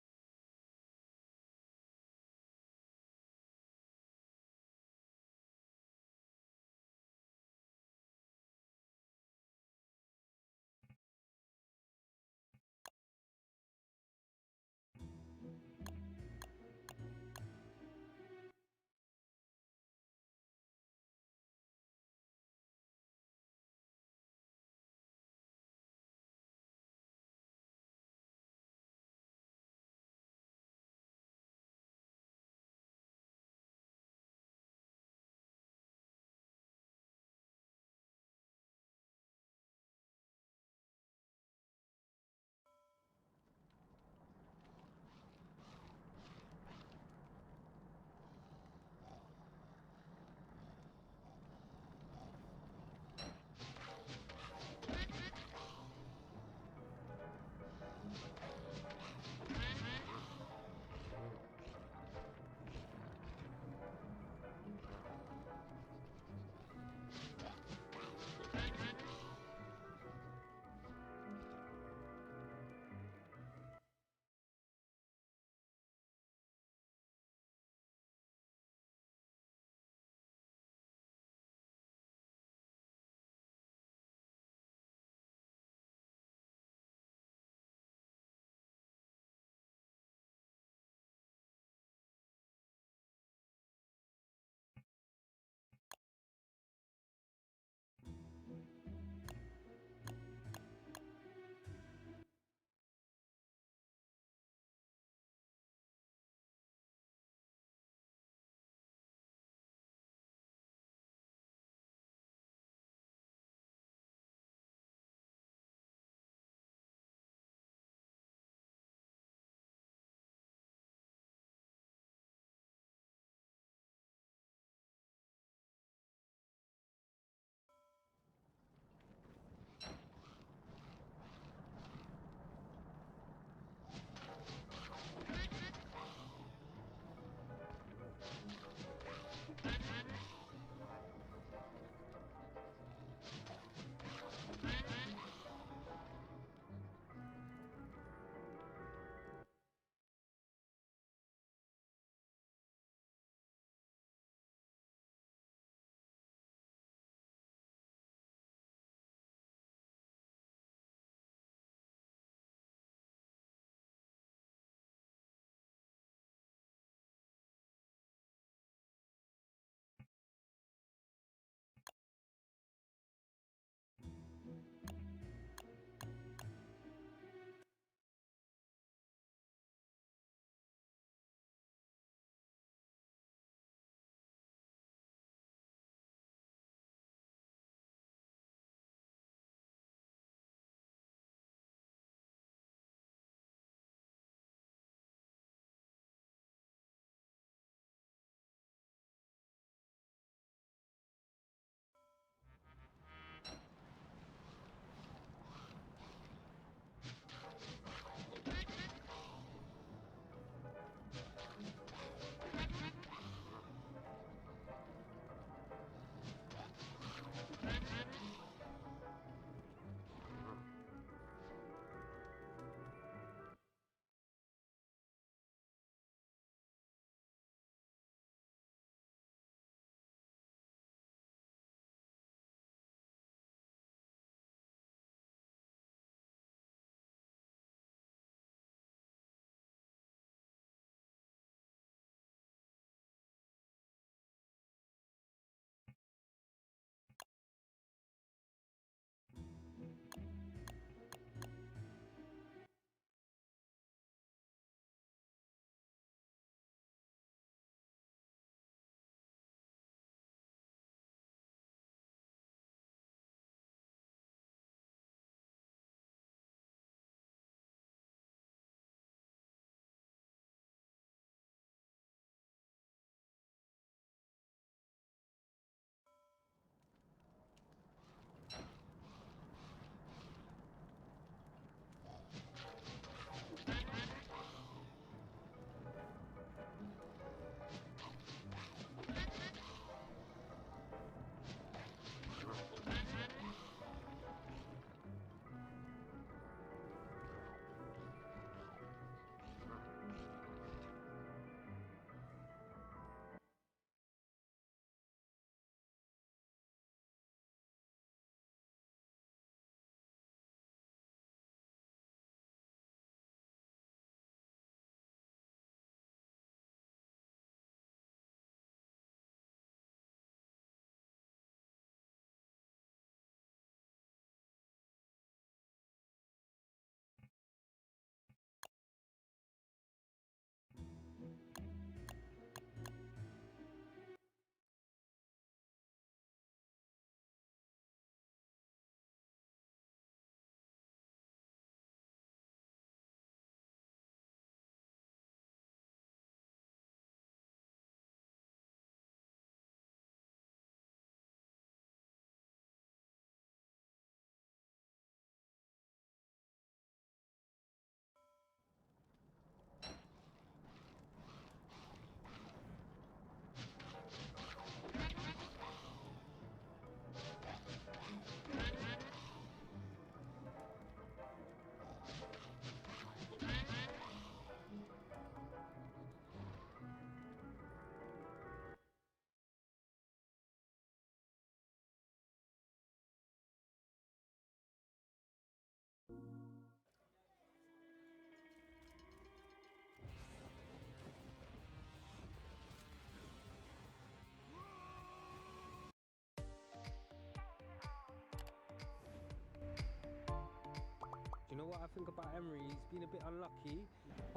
Speaker 14: what I think about Emery. He's been a bit unlucky.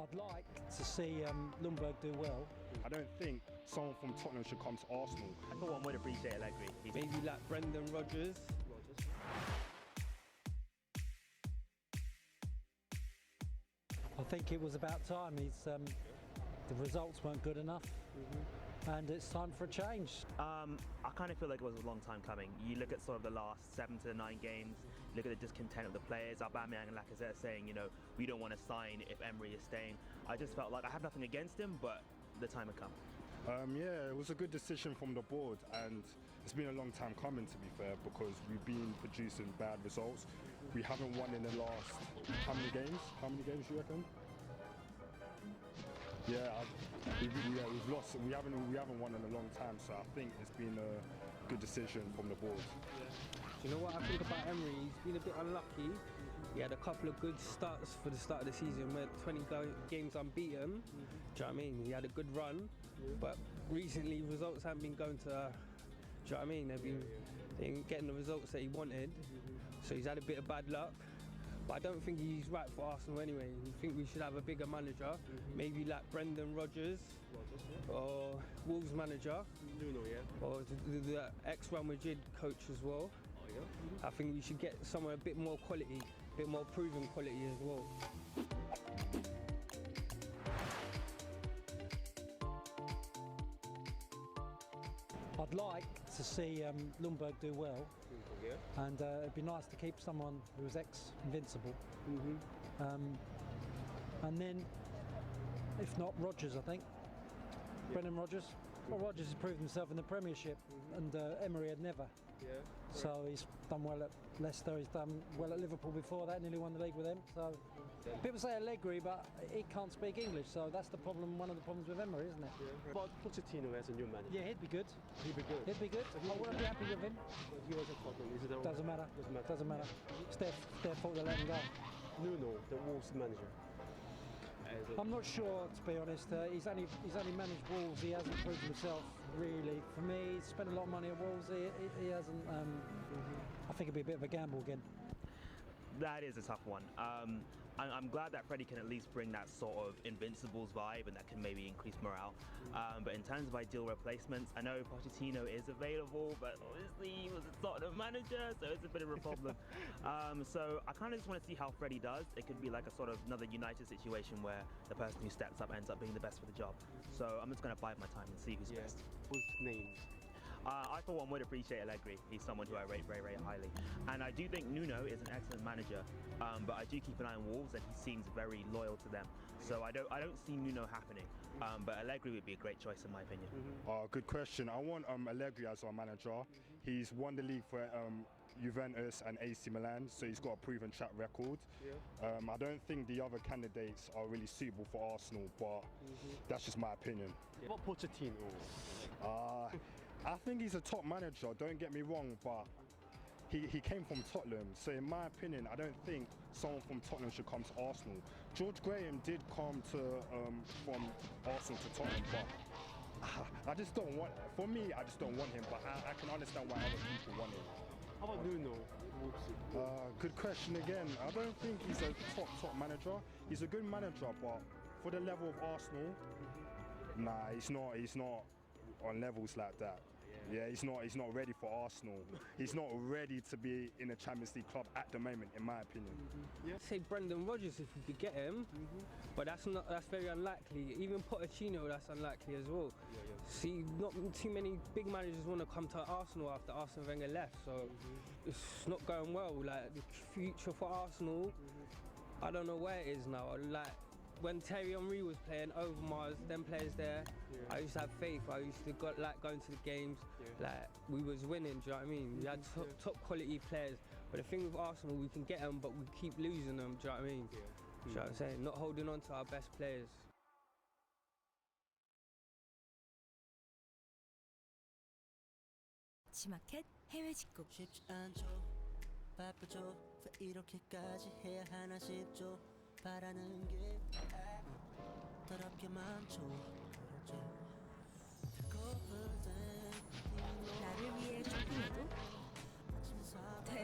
Speaker 15: I'd like to see Lundberg do well.
Speaker 16: I don't think someone from Tottenham should come to Arsenal.
Speaker 17: I thought one would appreciate Allegri.
Speaker 14: Maybe like Brendan Rodgers.
Speaker 15: I think it was about time. The results weren't good enough, and it's time for a change.
Speaker 17: I kind of feel like it was a long time coming. You look at sort of the last 7 to 9 games, look at the discontent of the players. Aubameyang and Lacazette saying, you know, we don't want to sign if Emery is staying. I just felt like I have nothing against him, but the time had come.
Speaker 16: Yeah, it was a good decision from the board, and it's been a long time coming, to be fair, because we've been producing bad results. We haven't won in the last how many games? How many games do you reckon? Yeah, we've lost. We haven't won in a long time, so I think it's been a good decision from the board.
Speaker 14: Do you know what I think about Emery? He's been a bit unlucky. He had a couple of good starts for the start of the season, went 20 games unbeaten. Do you know what I mean? He had a good run, but recently results haven't been going to. Do you know what I mean? They ain't getting the results that he wanted, so he's had a bit of bad luck. But I don't think he's right for Arsenal anyway. I think we should have a bigger manager, maybe like Brendan Rodgers, or Wolves manager, or the ex-Real Madrid coach as well. I think we should get somewhere a bit more quality, a bit more proven quality as well.
Speaker 15: I'd like to see Lundberg do well, and it'd be nice to keep someone who was ex-Invincible. And then, if not, Rodgers, I think. Brendan Rodgers. Well, Rodgers has proved himself in the Premiership, and Emery had never. So he's done well at Leicester, he's done well at Liverpool before that, nearly won the league with them. So people say Allegri, but he can't speak English, so that's the problem, one of the problems with Emery, isn't it?
Speaker 10: But Pochettino as a new manager.
Speaker 15: Yeah, he'd be good.
Speaker 10: He'd be good.
Speaker 15: He'd be good. I wouldn't be happy with him.
Speaker 10: But he was a Tottenham. Is it all
Speaker 15: Doesn't matter. Doesn't matter. It's their fault they let him go.
Speaker 10: Nuno, the Wolves manager.
Speaker 15: I'm not sure, to be honest. He's only managed Wolves. He hasn't proved himself really. For me, he's spent a lot of money at Wolves. He hasn't. I think it'd be a bit of a gamble again.
Speaker 17: That is a tough one. I'm glad that Freddie can at least bring that sort of Invincibles vibe, and that can maybe increase morale. But in terms of ideal replacements, I know Pochettino is available, but obviously he was a Tottenham manager, so it's a bit of a problem. So I kind of just want to see how Freddie does. It could be like a sort of another United situation where the person who steps up ends up being the best for the job. So I'm just going to bide my time and see who's best.
Speaker 10: Whose names?
Speaker 17: I for one would appreciate Allegri. He's someone who I rate very, very highly. And I do think Nuno is an excellent manager, but I do keep an eye on Wolves, and he seems very loyal to them. So I don't see Nuno happening, but Allegri would be a great choice in my opinion.
Speaker 16: Good question. I want Allegri as our manager. He's won the league for Juventus and AC Milan, so he's got a proven track record. I don't think the other candidates are really suitable for Arsenal, but that's just my opinion.
Speaker 10: What Pochettino?
Speaker 16: I think he's a top manager, don't get me wrong, but he came from Tottenham, so in my opinion, I don't think someone from Tottenham should come to Arsenal. George Graham did come from Arsenal to Tottenham, but I just don't want, for me, I just don't want him, but I can understand why other people want him.
Speaker 10: How about Nuno?
Speaker 16: Good question again. I don't think he's a top manager. He's a good manager, but for the level of Arsenal, nah, he's not on levels like that. Yeah, he's not ready for Arsenal. He's not ready to be in a Champions League club at the moment, in my opinion.
Speaker 14: Say Brendan Rodgers if we could get him, but that's very unlikely. Even Pochettino, that's unlikely as well. See, not too many big managers want to come to Arsenal after Arsene Wenger left, so it's not going well. Like the future for Arsenal, I don't know where it is now. Like when Thierry Henry was playing, Overmars, them players there, I used to have faith. I used to like going to the games. Like we was winning. Do you know what I mean? We had top quality players. But the thing with Arsenal, we can get them, but we keep losing them. Do you know what I mean? Do you know what I'm saying? Not holding on to our best players.
Speaker 4: 지마켓 해외 직구.
Speaker 18: 쉽지 않죠. 바쁘죠. 왜 이렇게까지 해야 하나 싶죠. 바라는 게 더럽게 많죠.
Speaker 4: 나를 위해 쇼핑해도 됨.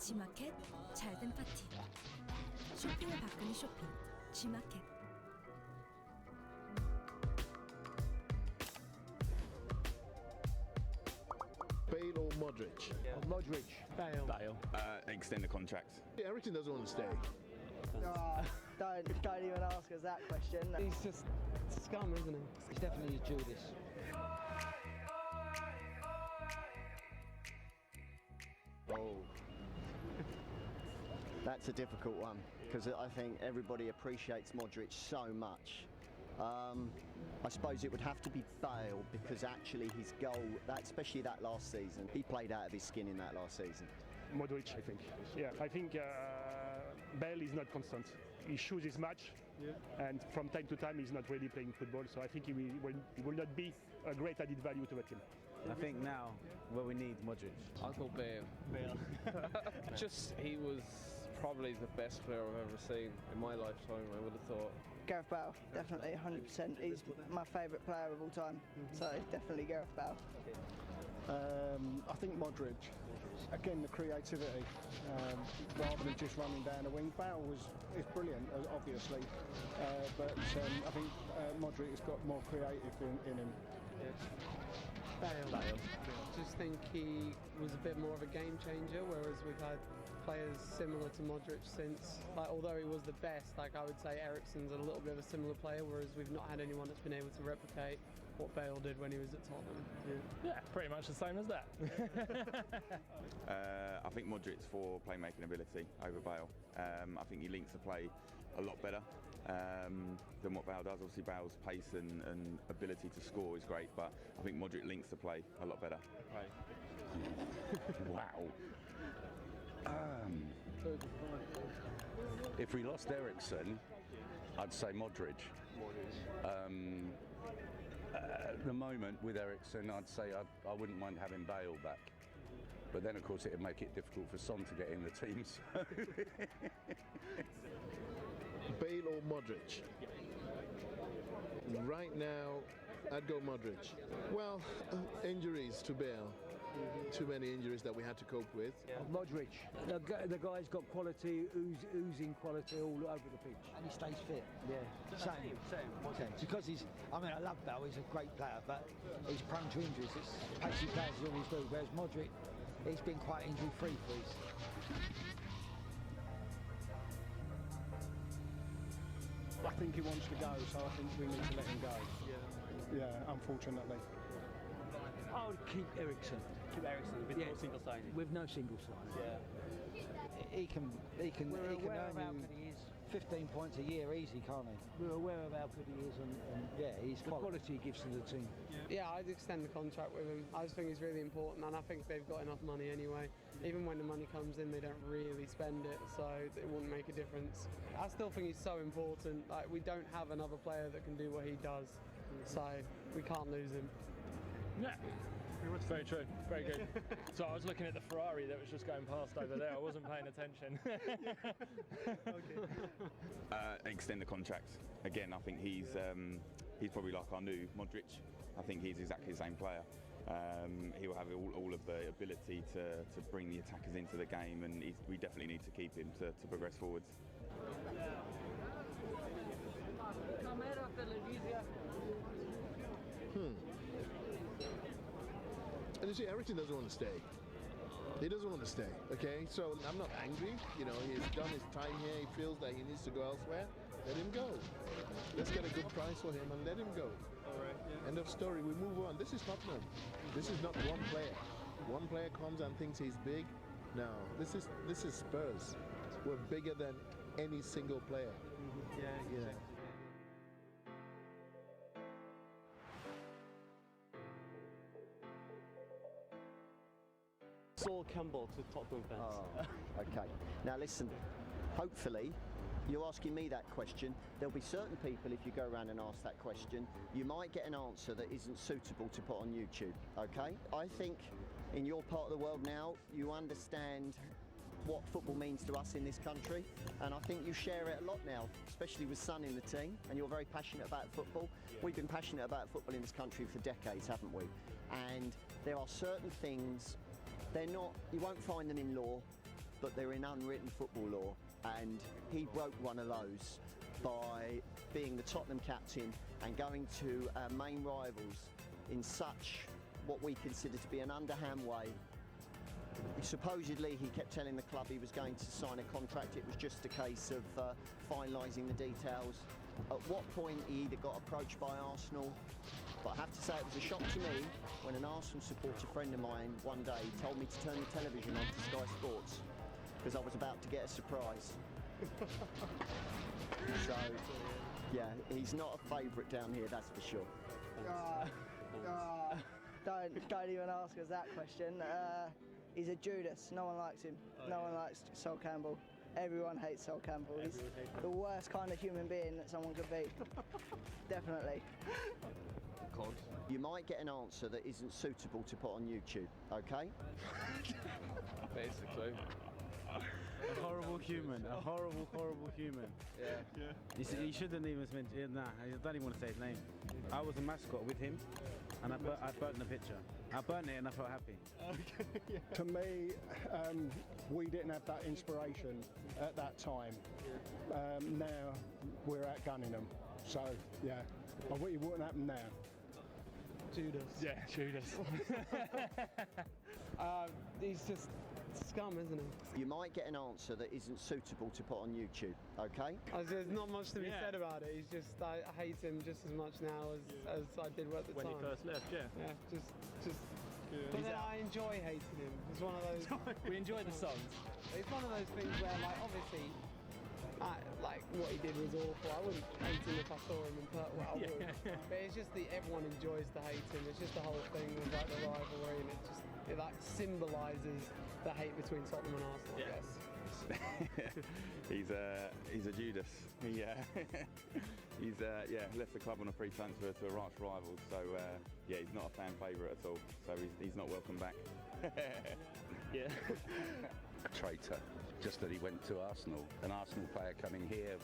Speaker 4: G마켓 잘된 파티. 쇼핑을 바꾸는 쇼핑. G마켓.
Speaker 19: Bale or Modric?
Speaker 20: Modric.
Speaker 19: Bale.
Speaker 12: Extend the contract.
Speaker 19: Everton doesn't want to stay.
Speaker 20: Don't even ask us that question.
Speaker 14: He's just scum, isn't he?
Speaker 20: He's definitely a Judas.
Speaker 21: Oh, that's a difficult one because I think everybody appreciates Modric so much. I suppose it would have to be Bale because actually his goal, especially that last season, he played out of his skin in that last season.
Speaker 22: Modric, I think. Yeah, I think Bale is not constant. He shoots his match, and from time to time he's not really playing football. So I think he will not be a great added value to the team.
Speaker 23: I think now, where we need Modric.
Speaker 14: I'll go Bale. Just, he was probably the best player I've ever seen in my lifetime, I would have thought.
Speaker 20: Gareth Bale, definitely 100%. He's my favourite player of all time, so definitely Gareth Bale.
Speaker 24: I think Modric. Again, the creativity, rather than just running down the wing. Bale is brilliant, obviously, but I think Modric has got more creative in him.
Speaker 14: Bale. Just think he was a bit more of a game changer, whereas we've had players similar to Modric since, although he was the best, I would say Eriksen's a little bit of a similar player, whereas we've not had anyone that's been able to replicate what Bale did when he was at Tottenham.
Speaker 25: Yeah, pretty much the same as that.
Speaker 12: I think Modric's for playmaking ability over Bale. I think he links the play a lot better than what Bale does. Obviously Bale's pace and ability to score is great, but I think Modric links the play a lot better.
Speaker 26: Wow. If we lost Eriksen, I'd say Modric. At the moment with Eriksen, I'd say I wouldn't mind having Bale back. But then, of course, it would make it difficult for Son to get in the team. So.
Speaker 19: Bale or Modric? Right now, I'd go Modric. Well, injuries to Bale. Too many injuries that we had to cope with.
Speaker 20: Modric. The guy's got quality, oozing quality all over the pitch. And he stays fit. Yeah. Same. Because I love Bale, he's a great player, but he's prone to injuries. It's pacey players he always do, whereas Modric, he's been quite injury-free for his.
Speaker 24: I think he wants to go, so I think we need to let him go. Yeah, unfortunately.
Speaker 20: I would keep Eriksen.
Speaker 25: Keep Eriksen with no single signing.
Speaker 20: With no single signing.
Speaker 25: Yeah.
Speaker 20: He can earn you 15 points a year easy, can't he? We're aware of how good he is, and yeah, he's the quality he gives to the team.
Speaker 14: Yeah, I'd extend the contract with him. I just think he's really important, and I think they've got enough money anyway. Even when the money comes in, they don't really spend it, so it wouldn't make a difference. I still think he's so important. We don't have another player that can do what he does, so we can't lose him.
Speaker 25: Yeah, very true, very good. So I was looking at the Ferrari that was just going past over there, I wasn't paying attention.
Speaker 12: Extend the contract. Again, I think he's probably like our new Modric. I think he's exactly the same player. He will have all of the ability to bring the attackers into the game, and we definitely need to keep him to progress forwards.
Speaker 19: And you see, Eriksen doesn't want to stay. He doesn't want to stay, okay? So I'm not angry. You know, he's done his time here. He feels that he needs to go elsewhere. Let him go. Let's get a good price for him and let him go.
Speaker 25: All right. Yeah.
Speaker 19: End of story. We move on. This is Tottenham. This is not one player. One player comes and thinks he's big. No, this is Spurs. We're bigger than any single player.
Speaker 25: Yeah.
Speaker 27: Sol Campbell to Tottenham fans.
Speaker 21: Oh, okay. Now listen, hopefully you're asking me that question. There'll be certain people, if you go around and ask that question, you might get an answer that isn't suitable to put on YouTube, okay? I think in your part of the world now, you understand what football means to us in this country, and I think you share it a lot now, especially with Son in the team, and you're very passionate about football. We've been passionate about football in this country for decades, haven't we? And there are certain things, you won't find them in law, but they're in unwritten football law, and he broke one of those by being the Tottenham captain and going to our main rivals in such what we consider to be an underhand way. Supposedly he kept telling the club he was going to sign a contract. It was just a case of finalising the details. At what point he either got approached by Arsenal, but I have to say it was a shock to me when an Arsenal supporter friend of mine one day told me to turn the television on to Sky Sports because I was about to get a surprise. So, yeah, he's not a favourite down here, that's for sure.
Speaker 1: Don't even ask us that question. He's a Judas. No one likes him. No one likes Sol Campbell. Everyone hates Sol Campbell. He's the worst kind of human being that someone could be. Definitely.
Speaker 21: You might get an answer that isn't suitable to put on YouTube, okay?
Speaker 23: Basically. A horrible human. A horrible, horrible human. Yeah. He shouldn't even mention. Nah, I don't even want to say his name. I was a mascot with him, and I burnt the picture. I burnt it and I felt happy.
Speaker 24: Okay. To me, we didn't have that inspiration at that time. Now we're outgunning them. So yeah, it wouldn't happen now.
Speaker 1: Judas.
Speaker 25: Yeah, Judas.
Speaker 1: He's just scum, isn't he?
Speaker 21: You might get an answer that isn't suitable to put on YouTube, okay?
Speaker 1: There's not much to be said about it. He's just, I hate him just as much now as I did at the time.
Speaker 25: When he first left, yeah.
Speaker 1: Yeah, just. But then I enjoy hating him. It's one of those.
Speaker 25: We enjoy the songs.
Speaker 1: It's one of those things where, like, obviously, like what he did was awful. I wouldn't hate him if I saw him in person. Well, I would. But it's just that everyone enjoys to hate him. It's just the whole thing with like the rivalry, and it like symbolises the hate between Tottenham and Arsenal. I guess.
Speaker 3: He's a Judas. He's left the club on a free transfer to a arch rival. So he's not a fan favourite at all. So he's not welcome back. Yeah.
Speaker 26: A traitor. Just that he went to Arsenal. An Arsenal player coming here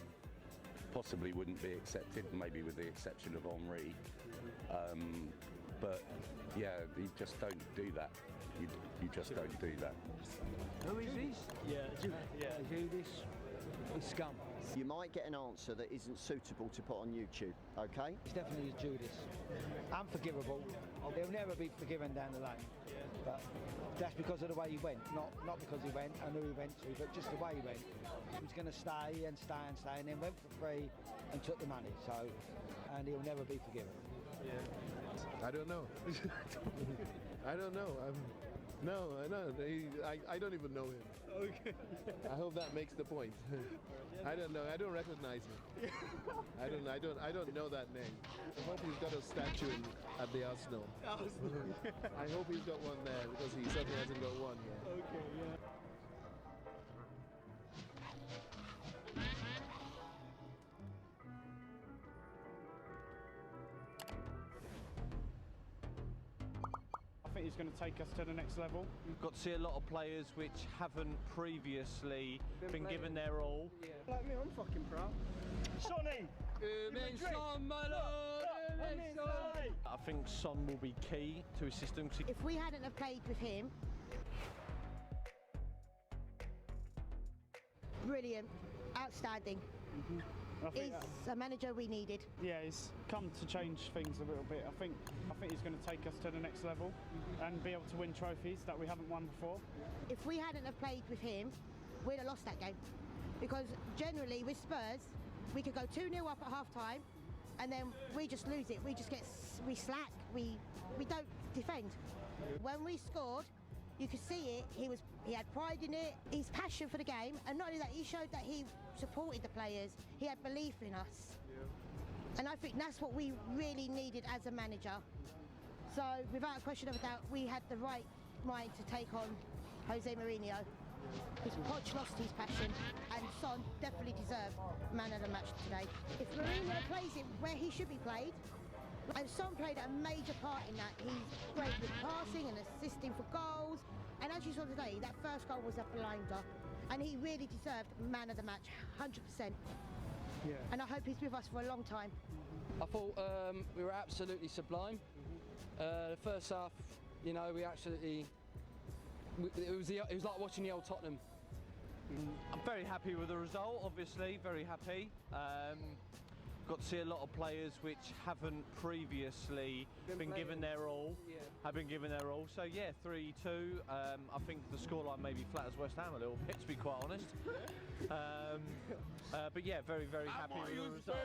Speaker 26: possibly wouldn't be accepted, maybe with the exception of Henry. But yeah, you just don't do that. You just don't do that.
Speaker 1: Who is this? Judas. He's scum.
Speaker 21: You might get an answer that isn't suitable to put on YouTube, okay?
Speaker 20: He's definitely a Judas. Unforgivable. He'll never be forgiven down the lane. But that's because of the way he went. Not because he went and who he went to, but just the way he went. He was going to stay and stay and stay, and then went for free and took the money. So, and he'll never be forgiven.
Speaker 19: I don't know. I don't know. I don't even know him.
Speaker 25: Okay.
Speaker 19: I hope that makes the point. I don't know. I don't recognize him. I don't know that name. I hope he's got a statue at the Arsenal. I hope he's got one there because he certainly hasn't got one here.
Speaker 25: Okay, yeah.
Speaker 22: I think he's going to take us to the next level.
Speaker 5: We've got to see a lot of players which haven't previously been given their all.
Speaker 1: Like me, I'm fucking proud.
Speaker 22: Sonny!
Speaker 5: Son, my lord! I think Son will be key to his system.
Speaker 6: If we hadn't have played with him, brilliant, outstanding. He's a manager we needed.
Speaker 22: Yeah, he's come to change things a little bit. I think he's going to take us to the next level and be able to win trophies that we haven't won before.
Speaker 6: If we hadn't have played with him, we'd have lost that game. Because generally with Spurs, we could go 2-0 up at half time and then we just lose it. We slack, we don't defend. When we scored, you could see it, he had pride in it, his passion for the game, and not only that, he showed that he supported the players, he had belief in us. And I think that's what we really needed as a manager. So without a question of a doubt, we had the right mind to take on Jose Mourinho. Because Poch lost his passion, and Son definitely deserved man of the match today. If Mourinho plays it where he should be played, and Son played a major part in that. He's great with passing and assisting for goals. And as you saw today, that first goal was a blinder. And he really deserved man of the match, 100%.
Speaker 1: Yeah.
Speaker 6: And I hope he's with us for a long time.
Speaker 1: I thought we were absolutely sublime. The first half, we absolutely... It was like watching the old Tottenham.
Speaker 5: I'm very happy with the result, obviously, very happy. Got to see a lot of players which haven't previously been given their all, have been given their all. So yeah, 3-2. I think the scoreline maybe flatters West Ham a little bit, to be quite honest. But yeah, very, very happy with the result.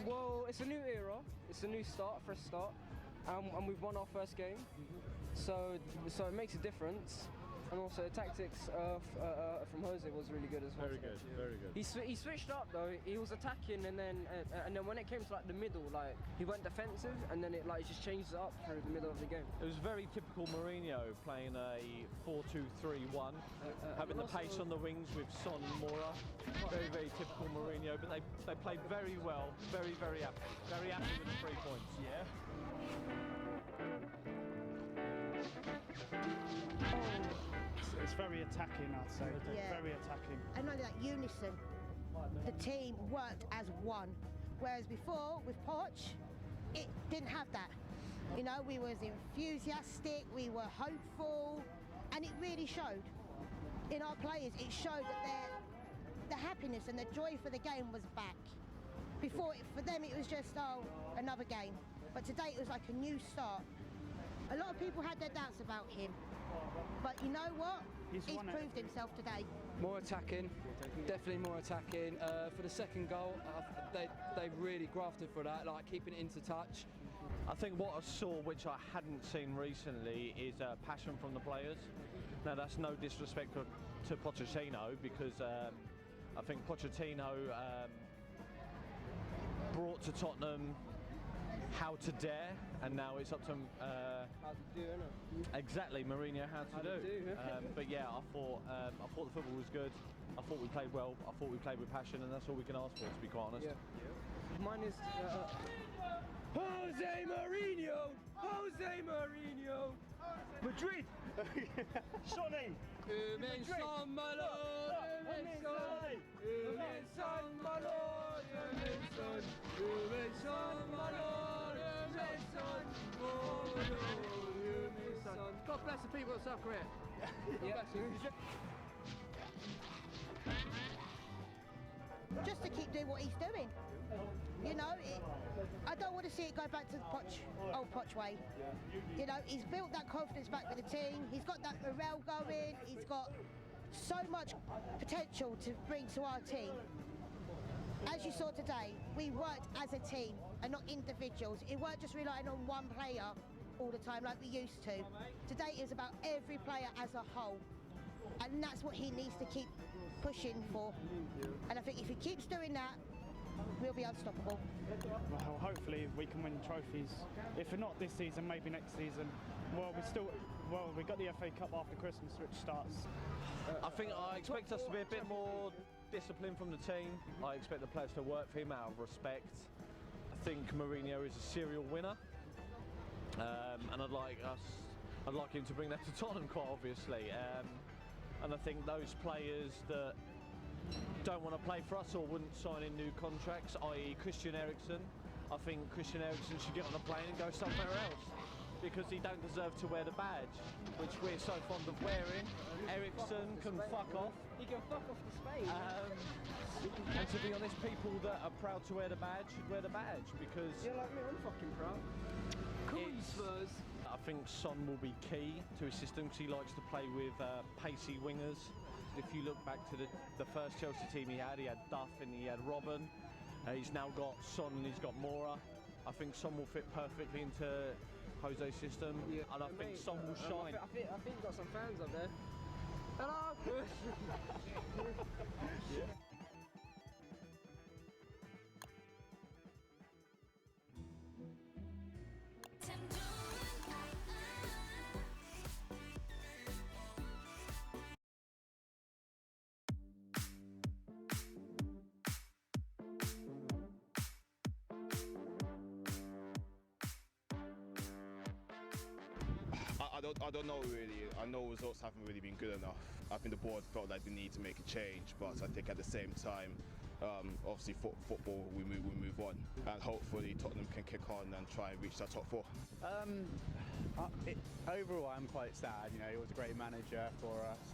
Speaker 2: Well, it's a new era. It's a new start, fresh start, and we've won our first game. So it makes a difference. And also the tactics from Jose was really good as well.
Speaker 23: Very good, very good.
Speaker 2: He switched up though. He was attacking, and then when it came to like the middle, like he went defensive, and then it like just changed it up through the middle of the game.
Speaker 5: It was very typical Mourinho, playing a 4-2-3-1, having the pace on the wings with Son and Moura. Very, very typical Mourinho, but they played very well. Very, very happy. Very happy with the 3 points. Yeah.
Speaker 7: It's very attacking, I'd say.
Speaker 6: Yeah.
Speaker 7: Very attacking.
Speaker 6: And not like unison. The team worked as one. Whereas before, with Poch, it didn't have that. You know, we was enthusiastic, we were hopeful, and it really showed. In our players, it showed that the happiness and the joy for the game was back. Before, for them, it was just, another game. But today, it was like a new start. A lot of people had their doubts about him. But you know what? He's proved himself today.
Speaker 2: More attacking, definitely more attacking. For the second goal, they really grafted for that, like keeping it into touch.
Speaker 5: I think what I saw, which I hadn't seen recently, is passion from the players. Now that's no disrespect to Pochettino, because I think Pochettino brought to Tottenham how to dare, and now it's up to
Speaker 2: how to do, innit?
Speaker 5: Exactly, Mourinho how to do. But yeah, I thought the football was good. I thought we played well. I thought we played with passion, and that's all we can ask for, to be quite honest.
Speaker 2: Mine is Jose Mourinho. Jose Mourinho.
Speaker 22: Madrid. Sonny.
Speaker 2: Son, my lord. Son, my lord. Son, my lord. God bless the people of South Korea.
Speaker 6: Just to keep doing what he's doing. You know, I don't want to see it go back to the old Poch way. You know, he's built that confidence back with the team. He's got that morale going. He's got so much potential to bring to our team. As you saw today, we worked as a team and not individuals. It weren't just relying on one player all the time like we used to. Today is about every player as a whole. And that's what he needs to keep pushing for. And I think if he keeps doing that, we'll be unstoppable.
Speaker 7: Well, hopefully we can win trophies. If not this season, maybe next season. Well, we got the FA Cup after Christmas, which starts.
Speaker 5: I expect us to be a bit more disciplined from the team. I expect the players to work for him out of respect. I think Mourinho is a serial winner, and I'd like him to bring that to Tottenham, quite obviously. And I think those players that don't want to play for us or wouldn't sign in new contracts, i.e. Christian Eriksen, I think Christian Eriksen should get on a plane and go somewhere else, because he don't deserve to wear the badge, which we're so fond of wearing. Eriksen can fuck off.
Speaker 2: He can fuck off to Spain.
Speaker 5: And to be honest, people that are proud to wear the badge should wear the badge, because...
Speaker 2: Yeah, like me, I'm fucking proud. Come on, Spurs.
Speaker 5: I think Son will be key to his system, because he likes to play with pacey wingers. If you look back to the first Chelsea team he had Duff and he had Robben. He's now got Son and he's got Moura. I think Son will fit perfectly into Jose's system, and I think Son will shine.
Speaker 2: I think you've got some fans up there. Hello!
Speaker 8: I don't know really. I know results haven't really been good enough. I think the board felt like they need to make a change, but I think at the same time, obviously football, we move on, and hopefully Tottenham can kick on and try and reach that top four.
Speaker 9: Overall, I'm quite sad. You know, he was a great manager for us,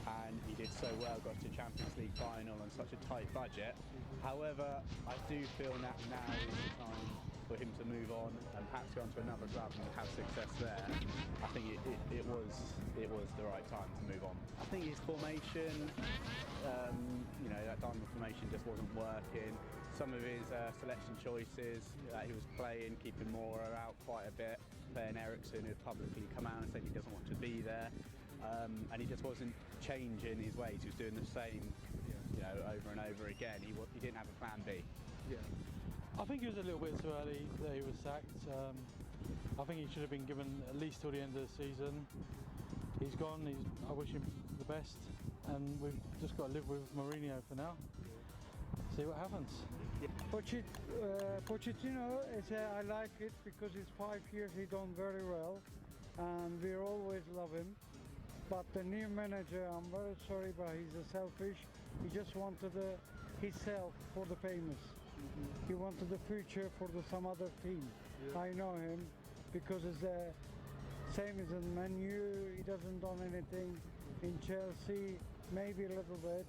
Speaker 9: and he did so well, got to Champions League final on such a tight budget. However, I do feel that now is the time for him to move on and perhaps go on to another club and have success there. I think it was the right time to move on. I think his formation, you know, that diamond formation just wasn't working. Some of his selection choices that he was playing, keeping Mora out quite a bit, playing Ericsson, who publicly come out and said he doesn't want to be there, and he just wasn't changing his ways. He was doing the same, you know, over and over again. He didn't have a plan B.
Speaker 10: Yeah. I think it was a little bit too early that he was sacked. I think he should have been given at least till the end of the season. He's gone. I wish him the best, and we've just got to live with Mourinho for now. See what happens.
Speaker 11: Pochettino, I like it because it's 5 years he done very well, and we always love him. But the new manager, I'm very sorry, but he's a selfish. He just wanted himself for the famous. He wanted the future for some other team. Yeah. I know him because it's the same as in Man U. He doesn't done anything. In Chelsea, maybe a little bit,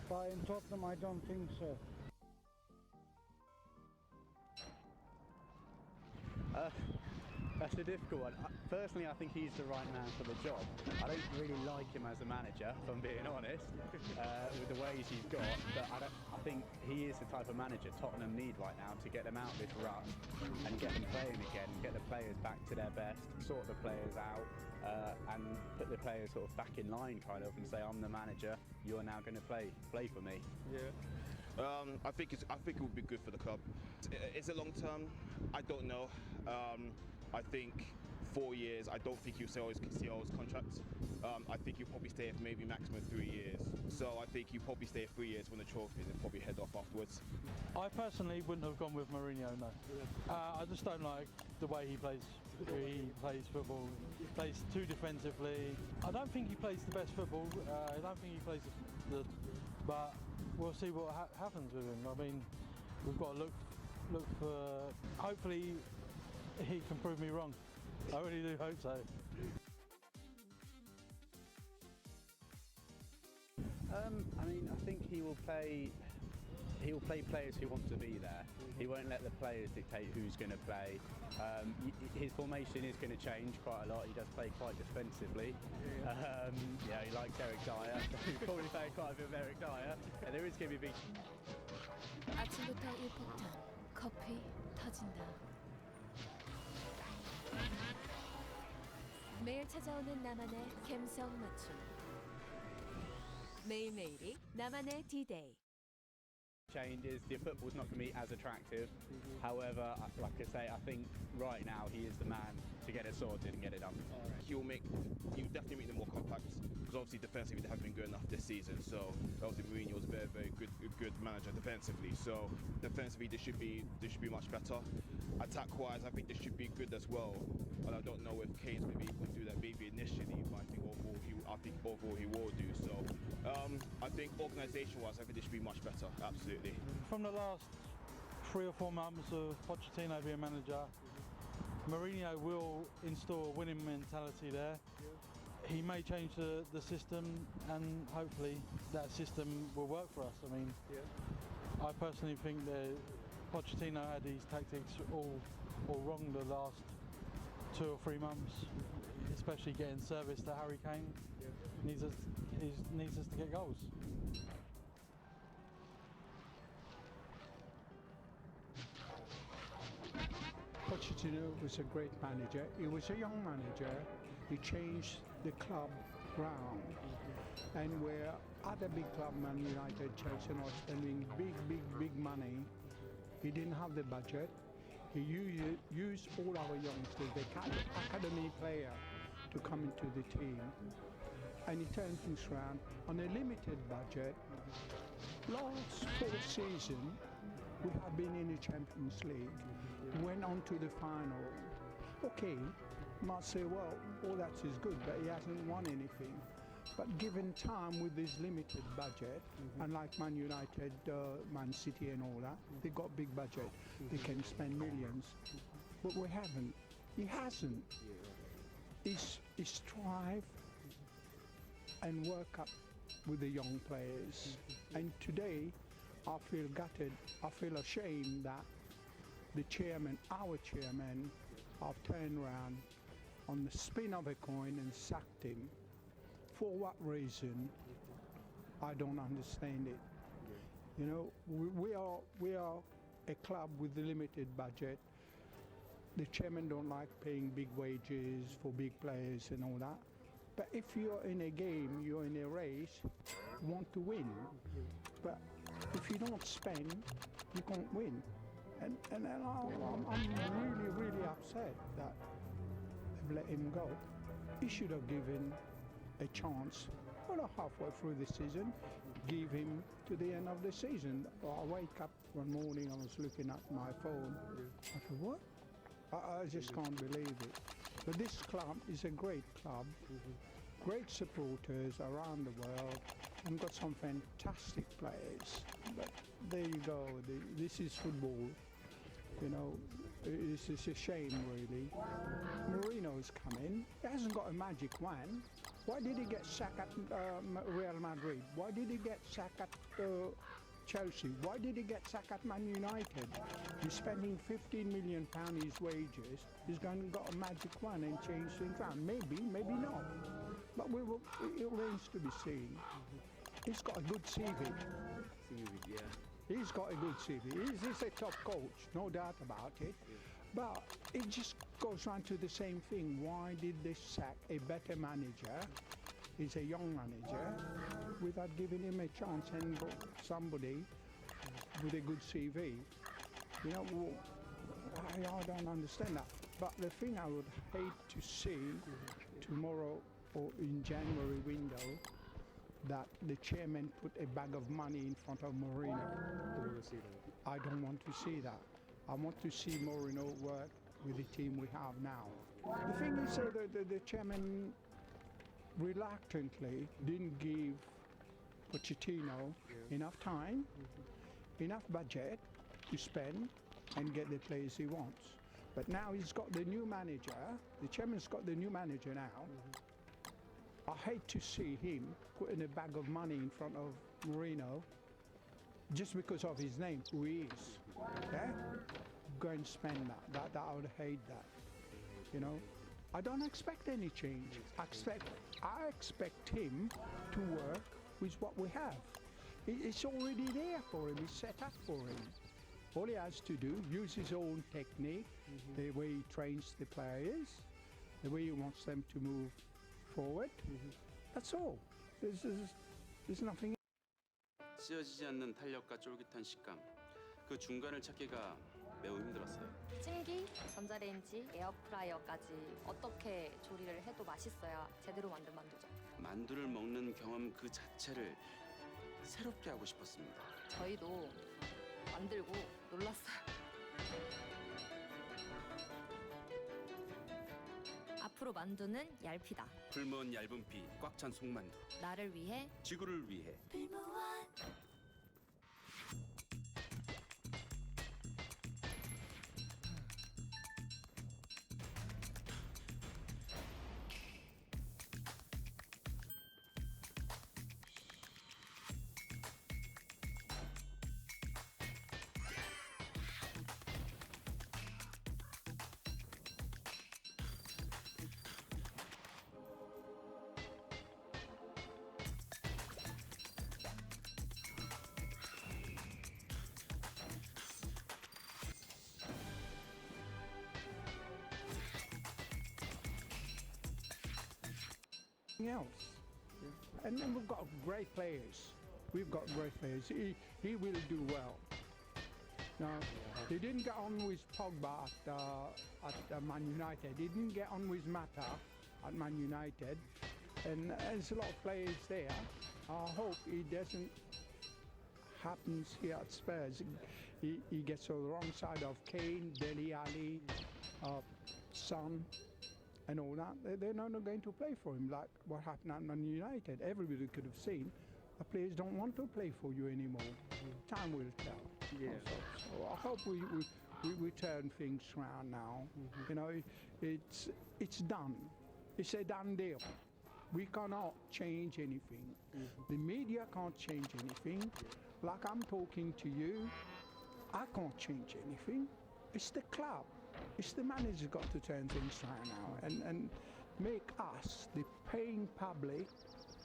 Speaker 11: but in Tottenham, I don't think so.
Speaker 9: That's a difficult one. Personally, I think he's the right man for the job. I don't really like him as a manager, if I'm being honest, with the ways he's got. But I think he is the type of manager Tottenham need right now to get them out of this rut and get them playing again, get the players back to their best, sort the players out, and put the players sort of back in line, kind of, and say, I'm the manager. You are now going to play for me. Yeah.
Speaker 8: I think it would be good for the club. Is it long term? I don't know. I think 4 years. I don't think he'll see all his contracts. I think he'll probably stay for maybe maximum 3 years. So I think he'll probably stay 3 years, win the trophy, and probably head off afterwards.
Speaker 10: I personally wouldn't have gone with Mourinho, no. I just don't like the way he plays football. He plays too defensively. I don't think he plays the best football. I don't think he plays but we'll see what happens with him. I mean, we've got to look for. Hopefully, he can prove me wrong. I really do hope so.
Speaker 9: I mean, I think he will play players who want to be there. He won't let the players dictate who's going to play. His formation is going to change quite a lot. He does play quite defensively. Yeah, he likes Eric Dyer. He's probably playing quite a bit of Eric Dyer. And there is going to be big.
Speaker 4: 아침부터 일폭탄, 커피 터진다. 매일 찾아오는 나만의 감성 맞춤. 매일매일이 나만의 D-Day.
Speaker 9: Changes. The football's not going to be as attractive. However, like I say, I think right now he is the man to get it sorted and get it done.
Speaker 8: He'll definitely make them more compact, because obviously defensively they haven't been good enough this season. So obviously Mourinho was a very good manager defensively. So defensively they should be much better. Attack-wise, I think they should be good as well. And I don't know if Kane's going to be able to do that maybe initially, but I think overall he will do. So I think organisation-wise, I think they should be much better. Absolutely.
Speaker 10: From the last 3 or 4 months of Pochettino being manager, Mourinho will install a winning mentality there. He may change the system, and hopefully that system will work for us. I mean, I personally think that Pochettino had these tactics all wrong the last 2 or 3 months, especially getting service to Harry Kane. Needs us to get goals.
Speaker 11: Pochettino was a great manager. He was a young manager. He changed the club round. And where other big clubs, Man United, Chelsea, are spending big money, he didn't have the budget. He used all our youngsters, the academy player, to come into the team. And he turned things around on a limited budget. Last 4th season, we have been in the Champions League, went on to the final. Okay, might say, well, all that is good, but he hasn't won anything. But given time with this limited budget, unlike Man United, Man City and all that, they got big budget. They can spend millions. But we haven't. He hasn't. is strive and work up with the young players. And today, I feel gutted, I feel ashamed that the chairman, our chairman, have turned around on the spin of a coin and sacked him. For what reason? I don't understand it. You know, we are a club with a limited budget. The chairman don't like paying big wages for big players and all that. But if you're in a game, you're in a race, you want to win. But if you don't spend, you can't win. And I'm really upset that they've let him go. He should have given a chance. Well, halfway through the season, give him to the end of the season. I wake up one morning, I was looking at my phone. I thought, what? I just can't believe it. But this club is a great club, great supporters around the world, and got some fantastic players. But there you go, this is football. You know, it's a shame really. Mourinho's coming, he hasn't got a magic wand. Why did he get sacked at Real Madrid? Why did he get sacked at Chelsea? Why did he get sacked at Man United? He's spending £15 million his wages. He's going to got a magic wand and change things around. Maybe, maybe not. But it remains to be seen. He's got a good CV.
Speaker 23: Yeah.
Speaker 11: He's got a good CV. He's a top coach, no doubt about it. But it just goes round to the same thing. Why did they sack a better manager? He's a young manager without giving him a chance and got somebody with a good CV. You know, I don't understand that. But the thing I would hate to see tomorrow or in January window, that the chairman put a bag of money in front of Mourinho. I don't want to see that. I want to see Mourinho work with the team we have now. The thing is the chairman reluctantly didn't give Pochettino enough time, enough budget to spend and get the players he wants. But now he's got the new manager, the chairman's got the new manager now. I hate to see him putting a bag of money in front of Mourinho just because of his name, who he is. Okay? Go and spend that. I would hate that. You know? I don't expect any change. I expect him to work with what we have. It's already there for him. It's set up for him. All he has to do, use his own technique, the way he trains the players, the way he wants them to move forward. That's all. There's nothing.
Speaker 12: 찢어지지 않는 탄력과 쫄깃한 식감, 그 중간을 찾기가 매우 힘들었어요.
Speaker 13: 찜기, 전자레인지, 에어프라이어까지 어떻게 조리를 해도 맛있어야 제대로 만든 만두죠.
Speaker 12: 만두를 먹는 경험 그 자체를 새롭게 하고 싶었습니다.
Speaker 13: 저희도 만들고 놀랐어요. 앞으로 만두는 얄피다.
Speaker 12: 굶은 얇은 피, 꽉 찬 속만두.
Speaker 13: 나를 위해,
Speaker 12: 지구를 위해.
Speaker 11: Else. And then we've got great players. We've got great players. He will do well. Now, he didn't get on with Pogba at Man United. He didn't get on with Mata at Man United. And there's a lot of players there. I hope it doesn't happen here at Spurs. He gets on the wrong side of Kane, Dele Alli, Son, and all that. They're not going to play for him like what happened at Man United. Everybody could have seen the players don't want to play for you anymore. Time will tell.
Speaker 23: Yeah.
Speaker 11: So I hope we turn things around now. You know, it's done. It's a done deal. We cannot change anything. The media can't change anything. Like I'm talking to you, I can't change anything. It's the club. It's the manager's got to turn things around now and make us, the paying public,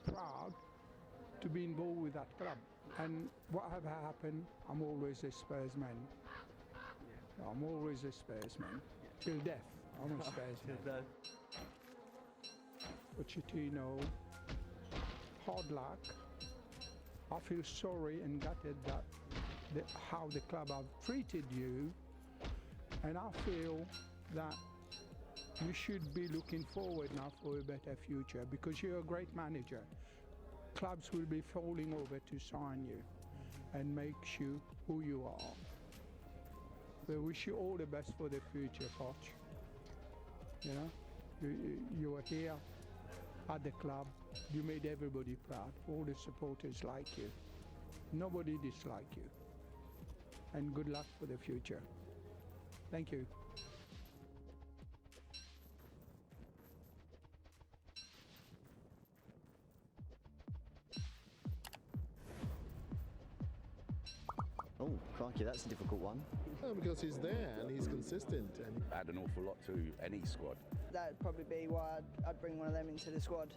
Speaker 11: proud to be involved with that club. And whatever happened, I'm always a Spurs man. I'm always a Spurs man. Till death, I'm a Spurs man. Pochettino, hard luck. I feel sorry and gutted that how the club have treated you, and I feel that you should be looking forward now for a better future because you're a great manager. Clubs will be falling over to sign you and make you who you are. We wish you all the best for the future, Coach. You know, you are here at the club. You made everybody proud. All the supporters like you. Nobody dislike you. And good luck for the future. Thank you.
Speaker 21: Oh, crikey, that's a difficult one.
Speaker 19: Oh, because he's there and he's consistent. And
Speaker 26: Add an awful lot to any squad.
Speaker 14: That'd probably be why I'd bring one of them into the squad.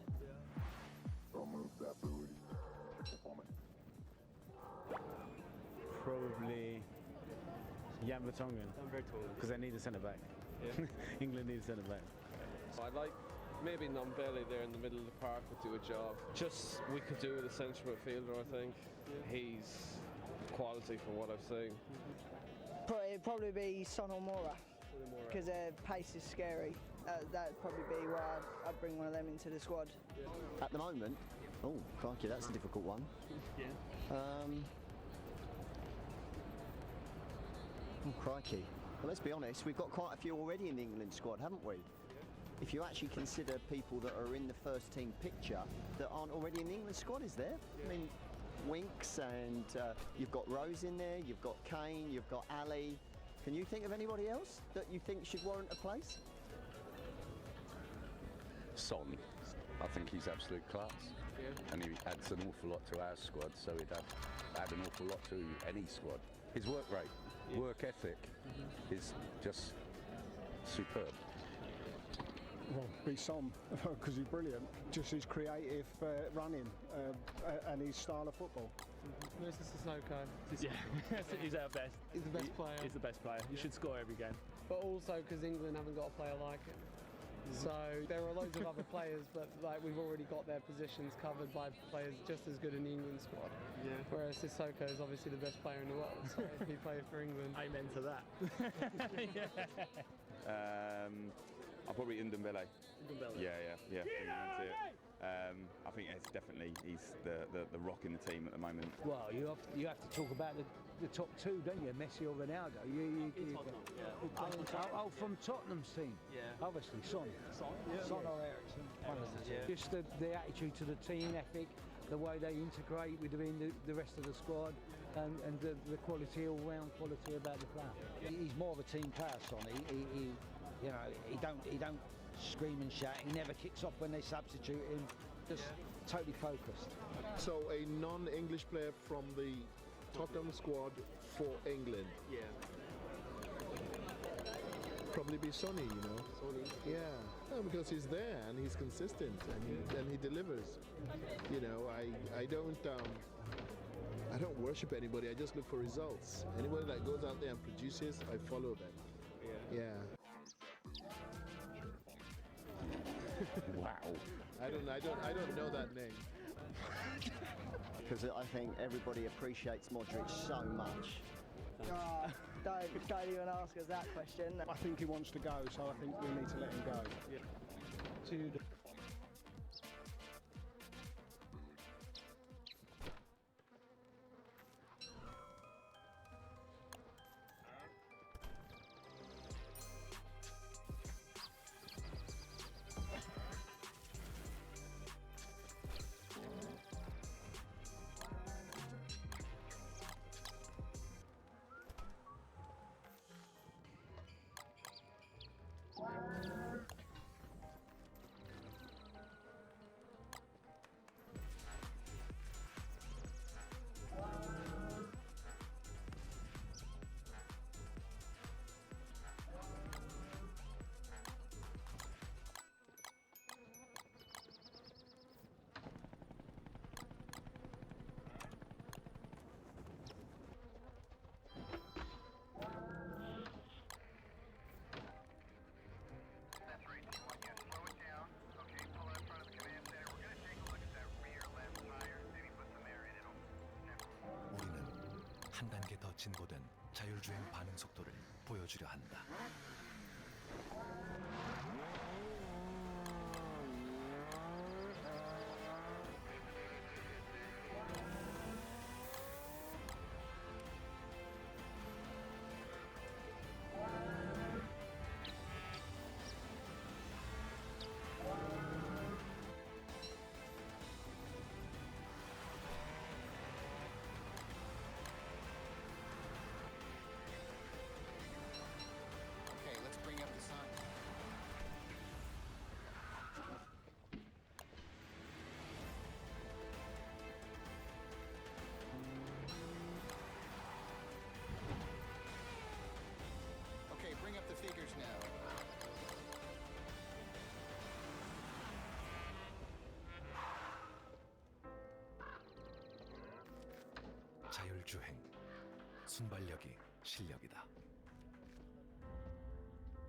Speaker 23: Probably Jan Vertonghen. Because they need a centre back.
Speaker 2: Yeah.
Speaker 23: England needs a centre back.
Speaker 2: So I'd like maybe Nombele there in the middle of the park would do a job. Just we could do with a central midfielder, I think. He's quality from what I've seen.
Speaker 14: It'd probably be Son or Mora, because their pace is scary. That'd probably be why I'd bring one of them into the squad.
Speaker 21: At the moment, oh, crikey, that's a difficult one.
Speaker 2: Yeah.
Speaker 21: Oh, crikey. Well, let's be honest, we've got quite a few already in the England squad, haven't we? If you actually consider people that are in the first team picture that aren't already in the England squad, is there? Yeah. I mean, Winks, and you've got Rose in there, you've got Kane, you've got Ali. Can you think of anybody else that you think should warrant a place?
Speaker 26: Son, I think he's absolute class.
Speaker 2: Yeah.
Speaker 26: And he adds an awful lot to our squad, so he'd add an awful lot to any squad. His work rate, work ethic is just superb.
Speaker 15: Well, be Son, because he's brilliant. Just his creative running and his style of football.
Speaker 1: Mr. Sissoko.
Speaker 25: Yeah, he's our best.
Speaker 1: He's the best player.
Speaker 25: He's the best player. He should score every game.
Speaker 1: But also because England haven't got a player like him. So there are loads of other players, but like we've already got their positions covered by players just as good in the England squad.
Speaker 2: Yeah.
Speaker 1: Whereas Sissoko is obviously the best player in the world, so if he played for England.
Speaker 25: Amen to that.
Speaker 3: I'll probably Ndombele. Yeah. I think it's definitely he's the rock in the team at the moment.
Speaker 20: Well, you have to talk about the top two, don't you? Messi or Ronaldo. From Tottenham's team.
Speaker 2: Yeah.
Speaker 20: Obviously, Son. Son or Ericsson. One of the two.
Speaker 2: Yeah.
Speaker 20: Just the attitude to the team ethic, the way they integrate within the rest of the squad, and the quality, all-round quality about the player. He's more of a team player, Son. He don't scream and shout. He never kicks off when they substitute him. Just totally focused.
Speaker 19: so a non-English player from the Tottenham squad for England.
Speaker 2: Yeah.
Speaker 19: Probably be Sonny, you know.
Speaker 2: Sonny.
Speaker 19: Yeah. No, because he's there and he's consistent and he delivers. You know, I don't worship anybody. I just look for results. Anybody that goes out there and produces, I follow them. Yeah.
Speaker 26: Wow.
Speaker 19: I don't know that name.
Speaker 21: Because I think everybody appreciates Modric so much.
Speaker 14: Don't even ask us that question.
Speaker 15: I think he wants to go, so I think we need to let him go.
Speaker 1: Jude.
Speaker 6: 진고된 자율주행 반응 속도를 보여주려 한다. 자율주행, 순발력이 실력이다.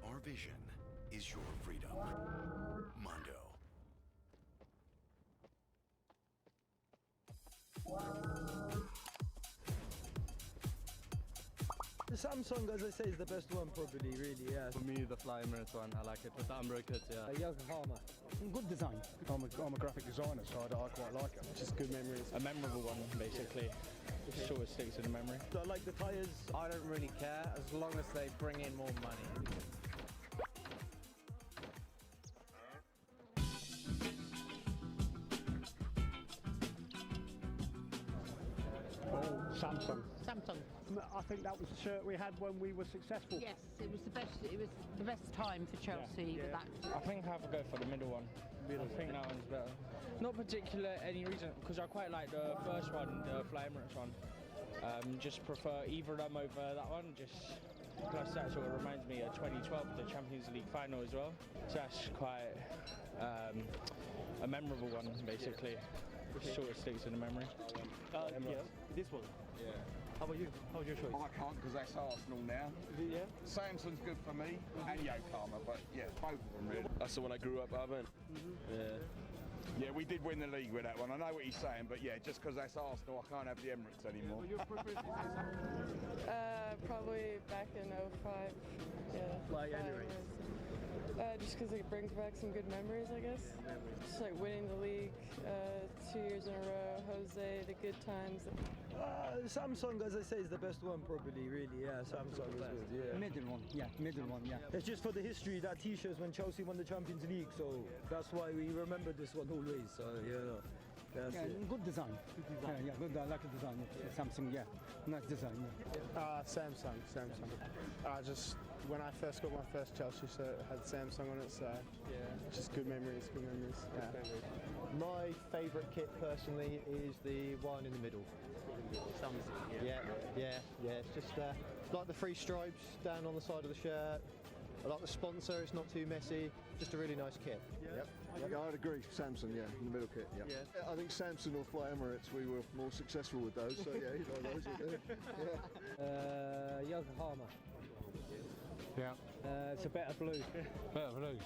Speaker 6: Our vision is your freedom. Mondo.
Speaker 16: The Samsung, as I say, is the best one probably, really, yeah.
Speaker 17: For me, the Fly Emirates one, I like it. With the umbrella kit, yeah.
Speaker 16: Yokohama.
Speaker 15: Good design. I'm a graphic designer, so I quite like it.
Speaker 17: Just good memories. A memorable one, basically. Sure, it sticks in the memory.
Speaker 16: I like the tyres.
Speaker 18: I don't really care as long as they bring in more money.
Speaker 15: Samsung.
Speaker 22: Samsung.
Speaker 15: I think that was the shirt we had when we were successful.
Speaker 22: Yes, it was the best. It was the best time for Chelsea with that.
Speaker 17: I think I have to go for the middle one. I think that one's better. Not particular any reason, because I quite like the first one, the Fly Emirates one. Just prefer either of them over that one. Just plus that sort of reminds me of 2012, the Champions League final as well. So that's quite a memorable one, basically. Sort of sticks in the memory.
Speaker 5: Yeah, this one.
Speaker 17: Yeah.
Speaker 5: How about you? How was your choice?
Speaker 24: I can't because that's Arsenal now.
Speaker 5: Yeah.
Speaker 24: Samsung's good for me and Yokohama, but yeah, both of them really.
Speaker 5: That's the one I grew up having.
Speaker 24: Yeah. Yeah, we did win the league with that one. I know what he's saying, but yeah, just because that's Arsenal, I can't have the Emirates anymore.
Speaker 27: Probably back in 05. Yeah.
Speaker 5: Why January?
Speaker 27: Just because it brings back some good memories, I guess. Just like winning the league 2 years in a row, Jose, the good times.
Speaker 16: Samsung, as I say, is the best one probably, really, yeah. Samsung is good, yeah.
Speaker 20: Middle one, yeah.
Speaker 16: It's just for the history, that T-shirt when Chelsea won the Champions League, so that's why we remember this one always, so yeah. That's it.
Speaker 20: Good design. Yeah, good. I like the design. Samsung, yeah. Nice design, yeah.
Speaker 1: Samsung. Just when I first got my first Chelsea shirt, it had Samsung on it, so yeah, just good memories. Yeah.
Speaker 28: My favourite kit personally is the one in the middle. Yeah. It's just like the three stripes down on the side of the shirt. I like the sponsor. It's not too messy. Just a really nice kit.
Speaker 15: Yep. Yeah, I'd agree. Samsung, yeah, in the middle kit. Yeah. I think Samsung or Fly Emirates, we were more successful with those. So yeah, you know those. Yeah.
Speaker 16: Yokohama.
Speaker 15: Yeah.
Speaker 16: It's a better blue.
Speaker 29: Better blue.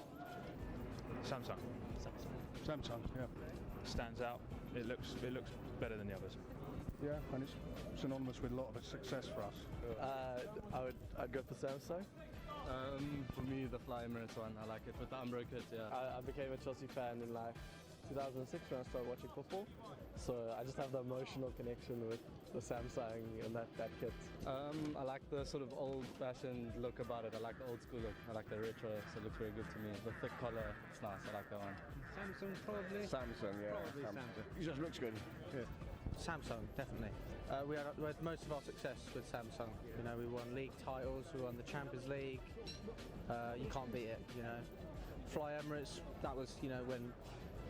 Speaker 29: Samsung.
Speaker 15: Samsung. Yeah.
Speaker 29: Stands out. It looks better than the others.
Speaker 15: Yeah, and it's synonymous with a lot of success for us.
Speaker 5: I'd go for Samsung.
Speaker 17: For me, the Fly Emirates one, I like it with the umbrella kit, yeah.
Speaker 5: I became a Chelsea fan in like 2006 when I started watching football, so I just have the emotional connection with the Samsung and that kit.
Speaker 17: I like the sort of old-fashioned look about it. I like the old school look. I like the retro, so it looks very good to me. The thick collar, it's nice. I like that one.
Speaker 16: Samsung probably.
Speaker 17: Samsung, yeah.
Speaker 16: Probably Samsung.
Speaker 15: It just looks good. Yeah.
Speaker 18: Samsung, definitely. We had most of our success with Samsung. You know, we won league titles, we won the Champions League. You can't beat it, you know. Fly Emirates, that was, you know, when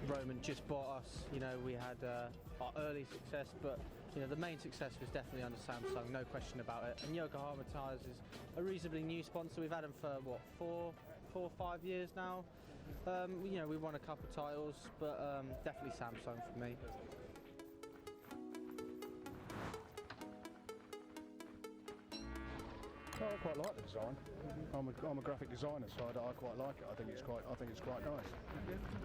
Speaker 18: Roman just bought us. You know, we had our early success, but you know, the main success was definitely under Samsung, no question about it. And Yokohama Tyres is a reasonably new sponsor. We've had them for what, four or 5 years now. You know, we won a couple of titles, but definitely Samsung for me.
Speaker 15: Well, I quite like the design. I'm a graphic designer, so I quite like it. I think it's quite nice.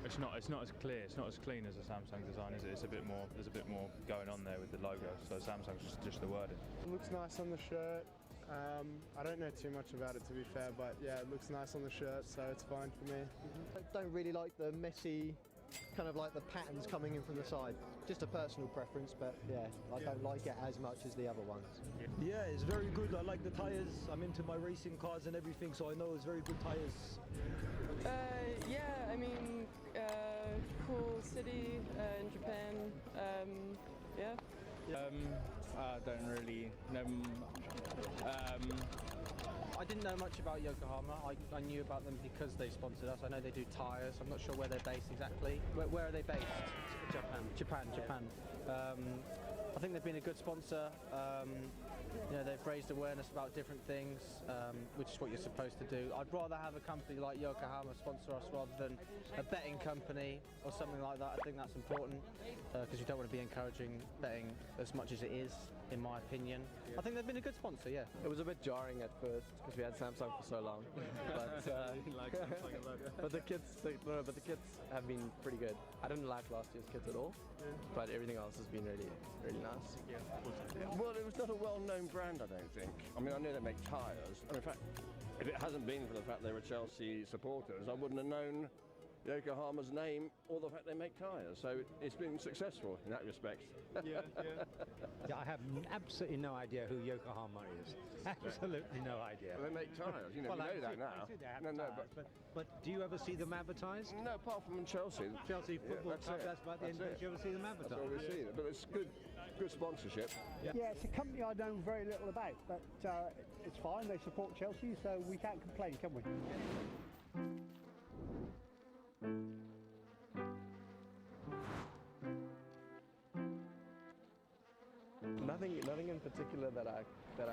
Speaker 29: It's not as clear. It's not as clean as a Samsung design, is it? It's a bit more. There's a bit more going on there with the logo. So Samsung's just the wording.
Speaker 4: It looks nice on the shirt. I don't know too much about it, to be fair, but yeah, it looks nice on the shirt, so it's fine for me.
Speaker 28: I don't really like the messy, kind of like the patterns coming in from the side. Just a personal preference, but yeah, I don't like it as much as the other ones.
Speaker 20: Yeah, it's very good. I like the tyres. I'm into my racing cars and everything, so I know it's very good tyres.
Speaker 27: Yeah, I mean, cool city in Japan. Yeah.
Speaker 17: I don't really know.
Speaker 18: I didn't know much about Yokohama. I knew about them because they sponsored us. I know they do tyres. I'm not sure where they're based exactly. Where are they based? Japan. I think they've been a good sponsor. You know, they've raised awareness about different things, which is what you're supposed to do. I'd rather have a company like Yokohama sponsor us rather than a betting company or something like that. I think that's important because you don't want to be encouraging betting as much as it is, in my opinion. I think they've been a good sponsor, yeah.
Speaker 7: It was a bit jarring at first because we had Samsung for so long, but the kids have been pretty good. I didn't like last year's kits at all, but everything else has been really nice.
Speaker 8: Well, it was not a well-known brand, I don't think. I mean, I knew they make tyres, and in fact, if it hasn't been for the fact they were Chelsea supporters, I wouldn't have known Yokohama's name or the fact they make tyres. So it's been successful in that respect.
Speaker 20: Yeah, I have absolutely no idea who Yokohama is. Absolutely no idea.
Speaker 8: Well, they make tyres, you know,
Speaker 20: Well,
Speaker 8: we know that now.
Speaker 20: But do you ever see them advertised?
Speaker 8: No, apart from in Chelsea.
Speaker 20: Chelsea Football Club,
Speaker 8: it.
Speaker 20: that's about the end of it. Do you ever see them advertised?
Speaker 8: That's all we see. But it's good sponsorship.
Speaker 15: Yeah, it's a company I know very little about, but it's fine. They support Chelsea, so we can't complain, can we?
Speaker 7: Nothing in particular that I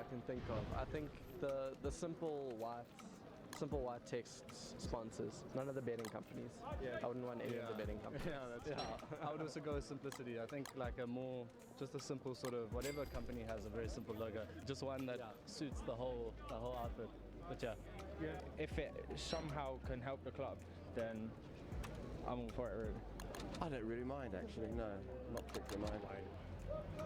Speaker 7: can think of. I think the simple white text sponsors, none of the betting companies. I wouldn't want any of the betting companies.
Speaker 9: I would also go with simplicity. I think like just a simple sort of, whatever company has a very simple logo, just one that suits the whole outfit. But yeah.
Speaker 17: If it somehow can help the club, then I'm all for it, really.
Speaker 8: I don't really mind, actually. No, not particularly mind.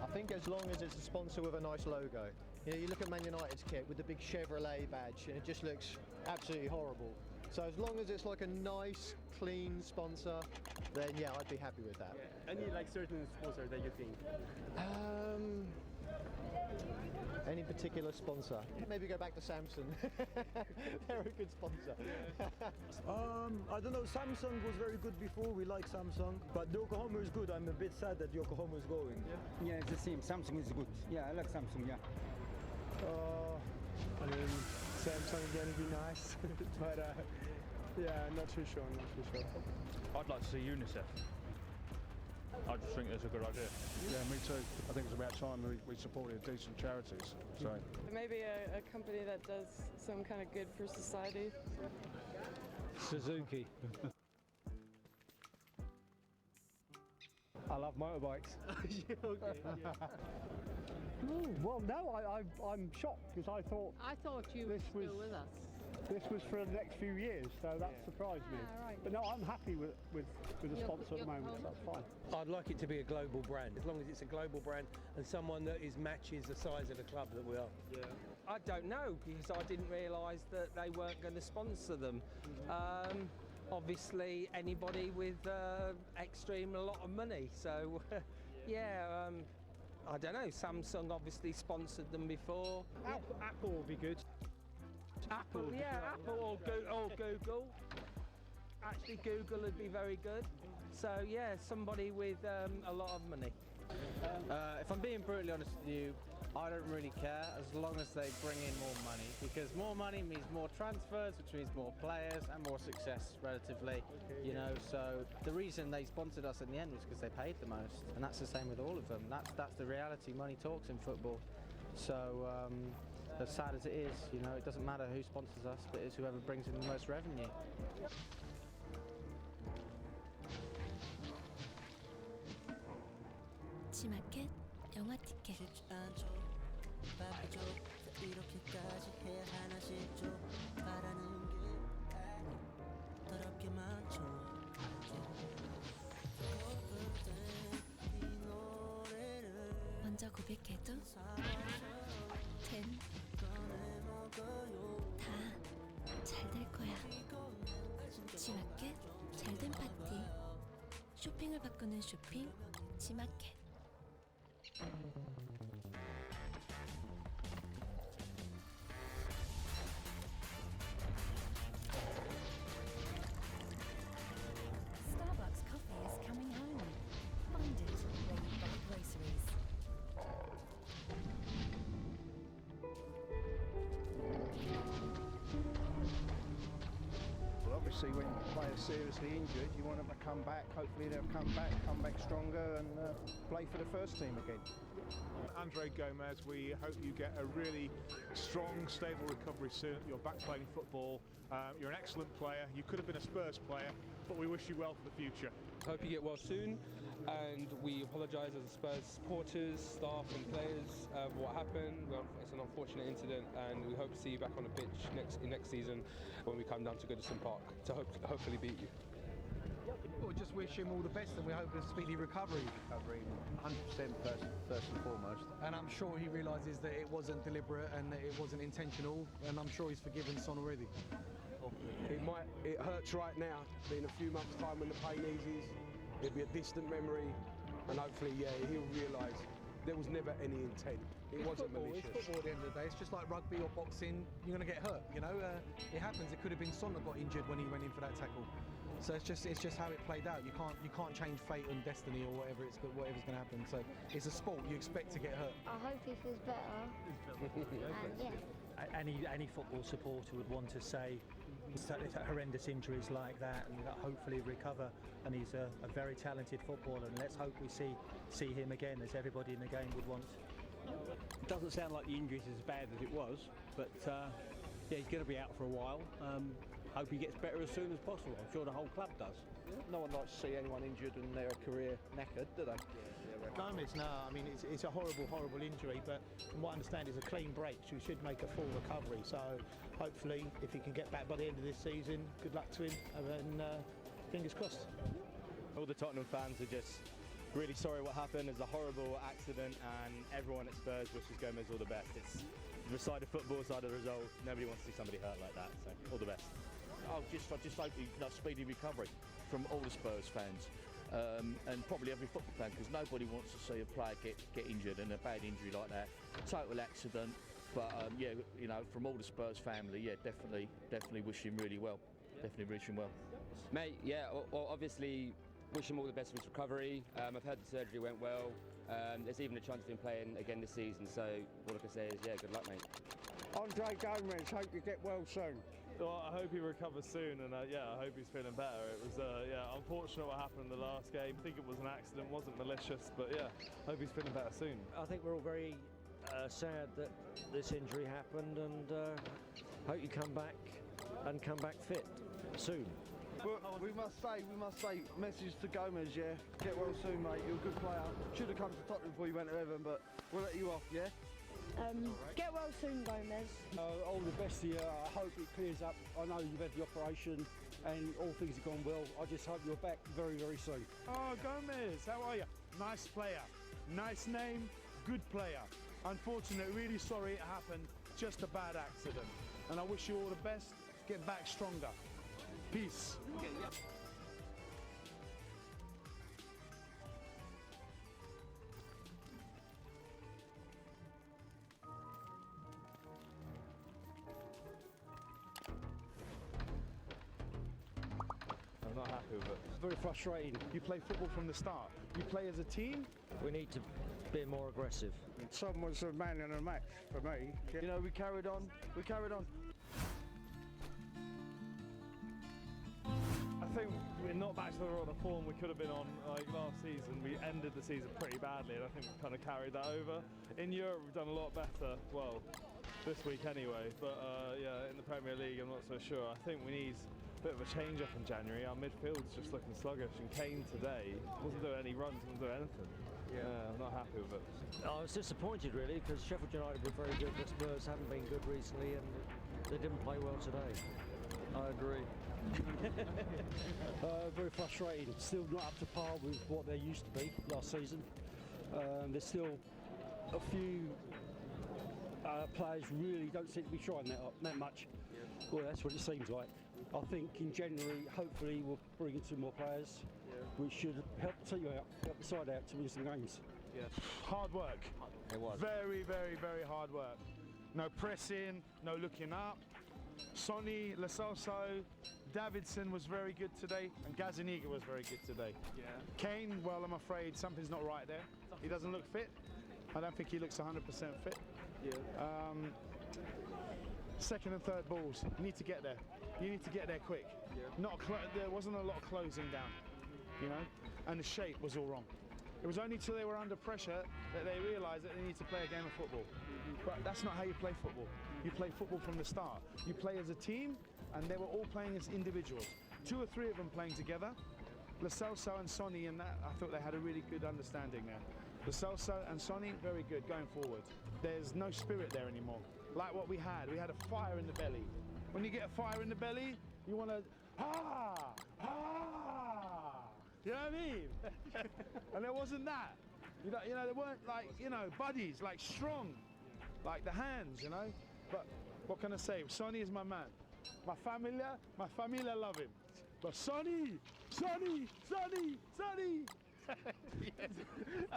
Speaker 28: I think as long as it's a sponsor with a nice logo. You know, you look at Man United's kit with the big Chevrolet badge and it just looks absolutely horrible. So as long as it's like a nice, clean sponsor, then yeah, I'd be happy with that.
Speaker 7: Any like certain sponsor that you think?
Speaker 28: Any particular sponsor? Maybe go back to Samsung. They're a good sponsor.
Speaker 20: I don't know, Samsung was very good before, we like Samsung, but Yokohama is good. I'm a bit sad that Yokohama is going.
Speaker 10: Yeah, it's the same. Samsung is good. Yeah, I like Samsung, yeah.
Speaker 4: I mean, Samsung again would be nice, but yeah, not too sure.
Speaker 29: I'd like to see UNICEF. I just think it's a good idea.
Speaker 15: Yeah, me too. I think it's about time we supported decent charities. So
Speaker 27: Maybe a company that does some kind of good for society.
Speaker 20: Suzuki. I love motorbikes.
Speaker 15: Well, no, I'm shocked because I thought
Speaker 22: you were still with us.
Speaker 15: This was for the next few years, so that surprised me.
Speaker 22: Right.
Speaker 15: But no, I'm happy with the sponsor at the moment, so that's fine.
Speaker 20: I'd like it to be a global brand, as long as it's a global brand and someone that matches the size of the club that we are.
Speaker 2: Yeah. I don't know, because I didn't realise that they weren't going to sponsor them. Obviously, anybody with extreme a lot of money. So, yeah, I don't know. Samsung obviously sponsored them before.
Speaker 20: Apple will be good.
Speaker 2: Apple, yeah, Apple or Google. Actually, Google would be very good. So, yeah, somebody with a lot of money.
Speaker 18: If I'm being brutally honest with you, I don't really care as long as they bring in more money, because more money means more transfers, which means more players and more success relatively, you know. So the reason they sponsored us in the end was because they paid the most, and that's the same with all of them. That's the reality. Money talks in football. So as sad as it is, you know, it doesn't matter who sponsors us, but it's whoever brings in the most revenue.
Speaker 11: 지마켓 영화 티켓
Speaker 3: 이렇게까지 해야 하나 싶죠. 바라는 게 더럽게 많죠.
Speaker 11: 먼저 고백해도 다 잘 될 거야. 지마켓 잘된 파티. 쇼핑을 바꾸는 쇼핑 지마켓. Starbucks coffee is coming home. Find it where you buy groceries.
Speaker 15: Well, obviously, when a player's seriously injured, you want them to come back. Hopefully, they'll come back stronger, and play for the first team again.
Speaker 12: Andre Gomez, we hope you get a really strong, stable recovery soon. You're back playing football. You're an excellent player. You could have been a Spurs player, but we wish you well for the future.
Speaker 13: Hope you get well soon, and we apologise as Spurs supporters, staff and players for what happened. Well, it's an unfortunate incident, and we hope to see you back on the pitch next season when we come down to Goodison Park to hopefully beat you.
Speaker 19: We'll just wish him all the best, and we hope a speedy recovery.
Speaker 15: 100% first and foremost.
Speaker 19: And I'm sure he realises that it wasn't deliberate and that it wasn't intentional, and I'm sure he's forgiven Son already.
Speaker 21: It hurts right now, but in a few months' time when the pain eases, it'll be a distant memory, and hopefully, he'll realise there was never any intent. It wasn't malicious.
Speaker 19: It's football at the end of the day. It's just like rugby or boxing. You're going to get hurt, you know. It happens. It could have been Son that got injured when he went in for that tackle. So it's just how it played out. You can't change fate and destiny or whatever's going to happen. So it's a sport. You expect to get hurt.
Speaker 23: I hope he feels better.
Speaker 25: Any football supporter would want to say horrendous injuries like that, and hopefully recover. And he's a very talented footballer, and let's hope we see him again, as everybody in the game would want.
Speaker 26: It doesn't sound like the injury's as bad as it was, but he's going to be out for a while. Hope he gets better as soon as possible. I'm sure the whole club does.
Speaker 28: No one likes to see anyone injured and their career knackered, do they?
Speaker 16: Gomez, no, I mean it's a horrible injury, but from what I understand it's a clean break, so he should make a full recovery. So hopefully if he can get back by the end of this season, good luck to him, and then fingers crossed.
Speaker 30: All the Tottenham fans are just really sorry what happened. It's a horrible accident, and everyone at Spurs wishes Gomez all the best. It's the side of football, side of the result. Nobody wants to see somebody hurt like that, so all the best.
Speaker 8: I just hope a speedy recovery from all the Spurs fans. And probably every football fan, because nobody wants to see a player get injured, and a bad injury like that, total accident. But from all the Spurs family, definitely wish him really well. Definitely wish him well.
Speaker 31: Mate, obviously wish him all the best with his recovery. I've heard the surgery went well. There's even a chance of him playing again this season. So all I can say is, good luck, mate.
Speaker 15: Andre Gomez, hope you get well soon.
Speaker 29: Well, I hope he recovers soon, and I hope he's feeling better. It was unfortunate what happened in the last game. I think it was an accident, wasn't malicious, but hope he's feeling better soon.
Speaker 32: I think we're all very sad that this injury happened, and hope you come back fit soon.
Speaker 28: But we must say, message to Gomez, get well soon, mate. You're a good player. Should have come to Tottenham before you went to Everton, but we'll let you off,
Speaker 23: Get well soon, Gomez.
Speaker 15: All the best to you. I hope it clears up. I know you've had the operation and all things have gone well. I just hope you're back very, very soon.
Speaker 12: Oh, Gomez, how are you? Nice player, nice name, good player. Unfortunate, really sorry it happened. Just a bad accident. And I wish you all the best. Get back stronger. Peace.
Speaker 29: I'm not happy with it.
Speaker 12: It's very frustrating. You play football from the start. You play as a team.
Speaker 25: We need to be more aggressive.
Speaker 15: Someone's a man in a match for me.
Speaker 28: You know, we carried on.
Speaker 29: I think we're not back to the run of form we could have been on like last season. We ended the season pretty badly, and I think we've kind of carried that over. In Europe, we've done a lot better. Well, this week anyway. But in the Premier League, I'm not so sure. I think we need bit of a change up in January. Our midfield's just looking sluggish, and Kane today wasn't doing any runs, wasn't doing anything. Yeah, I'm not happy with it.
Speaker 32: I was disappointed really because Sheffield United were very good, but Spurs haven't been good recently and they didn't play well today.
Speaker 1: I agree.
Speaker 25: Very frustrating. Still not up to par with what they used to be last season. There's still a few players really don't seem to be trying that much. Well, that's what it seems like. I think in January, hopefully, we'll bring in some more players, which should help the team out, help the side out to win some games.
Speaker 12: Yeah. Hard work.
Speaker 1: It was.
Speaker 12: Very, very, very hard work. No pressing, no looking up. Sonny, Lo Celso, Davidson was very good today, and Gazzaniga was very good today.
Speaker 29: Yeah.
Speaker 12: Kane, well, I'm afraid something's not right there. He doesn't look fit. I don't think he looks 100% fit.
Speaker 29: Yeah.
Speaker 12: Second and third balls, you need to get there. You need to get there quick. Yeah. There wasn't a lot of closing down, you know, and the shape was all wrong. It was only till they were under pressure that they realised that they need to play a game of football. But that's not how you play football. You play football from the start. You play as a team, and they were all playing as individuals. 2 or 3 of them playing together. Lo Celso and Sonny, and that, I thought they had a really good understanding there. Lo Celso and Sonny, very good going forward. There's no spirit there anymore. Like what we had a fire in the belly. When you get a fire in the belly, you want to, you know what I mean? And there wasn't that. You know, they weren't like, you know, buddies, like strong, like the hands, you know? But what can I say? Sonny is my man. My familia love him. But Sonny!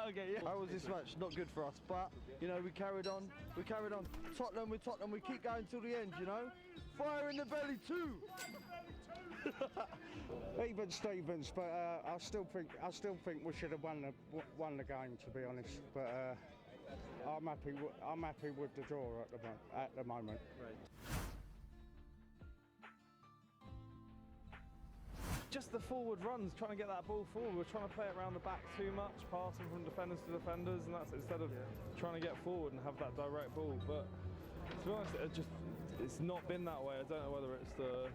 Speaker 1: Okay, yeah. How was this match? Not good for us, but you know we carried on. Tottenham, we keep going till the end. You know, fire in the belly too.
Speaker 15: Even Stevens, but I still think we should have won the game, to be honest. But I'm happy with the draw at the moment.
Speaker 29: Right. Just the forward runs, trying to get that ball forward. We're trying to play it around the back too much, passing from defenders to defenders, and that's instead of trying to get forward and have that direct ball. But to be honest, it's not been that way. I don't know whether it's the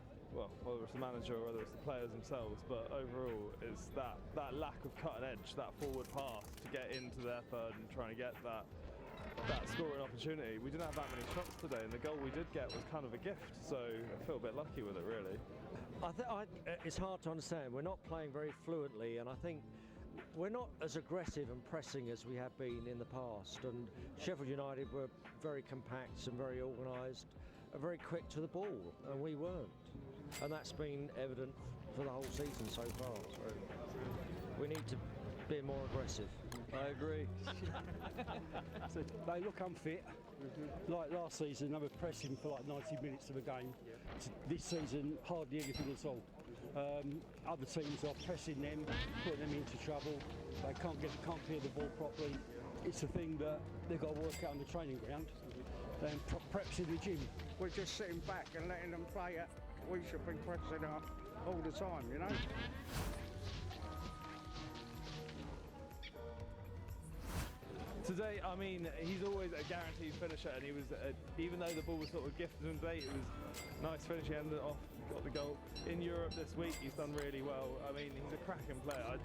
Speaker 29: manager or whether it's the players themselves, but overall it's that lack of cutting edge, that forward pass to get into their third and trying to get that scoring opportunity. We didn't have that many shots today, and the goal we did get was kind of a gift, so I feel a bit lucky with it, really.
Speaker 32: It's hard to understand. We're not playing very fluently, and I think we're not as aggressive and pressing as we have been in the past. And Sheffield United were very compact and very organised, and very quick to the ball, and we weren't. And that's been evident for the whole season so far. So we need to be more aggressive.
Speaker 1: I agree.
Speaker 25: So they look unfit. Like last season, they were pressing for like 90 minutes of a game. This season, hardly anything at all. Other teams are pressing them, putting them into trouble. They can't clear the ball properly. It's a thing that they've got to work out on the training ground and perhaps in the gym.
Speaker 15: We're just sitting back and letting them play it. We should be pressing up all the time, you know?
Speaker 29: Today, I mean, he's always a guaranteed finisher, and he was, even though the ball was sort of gifted him today, it was nice finish. He ended it off, got the goal. In Europe this week, he's done really well. I mean, he's a cracking player.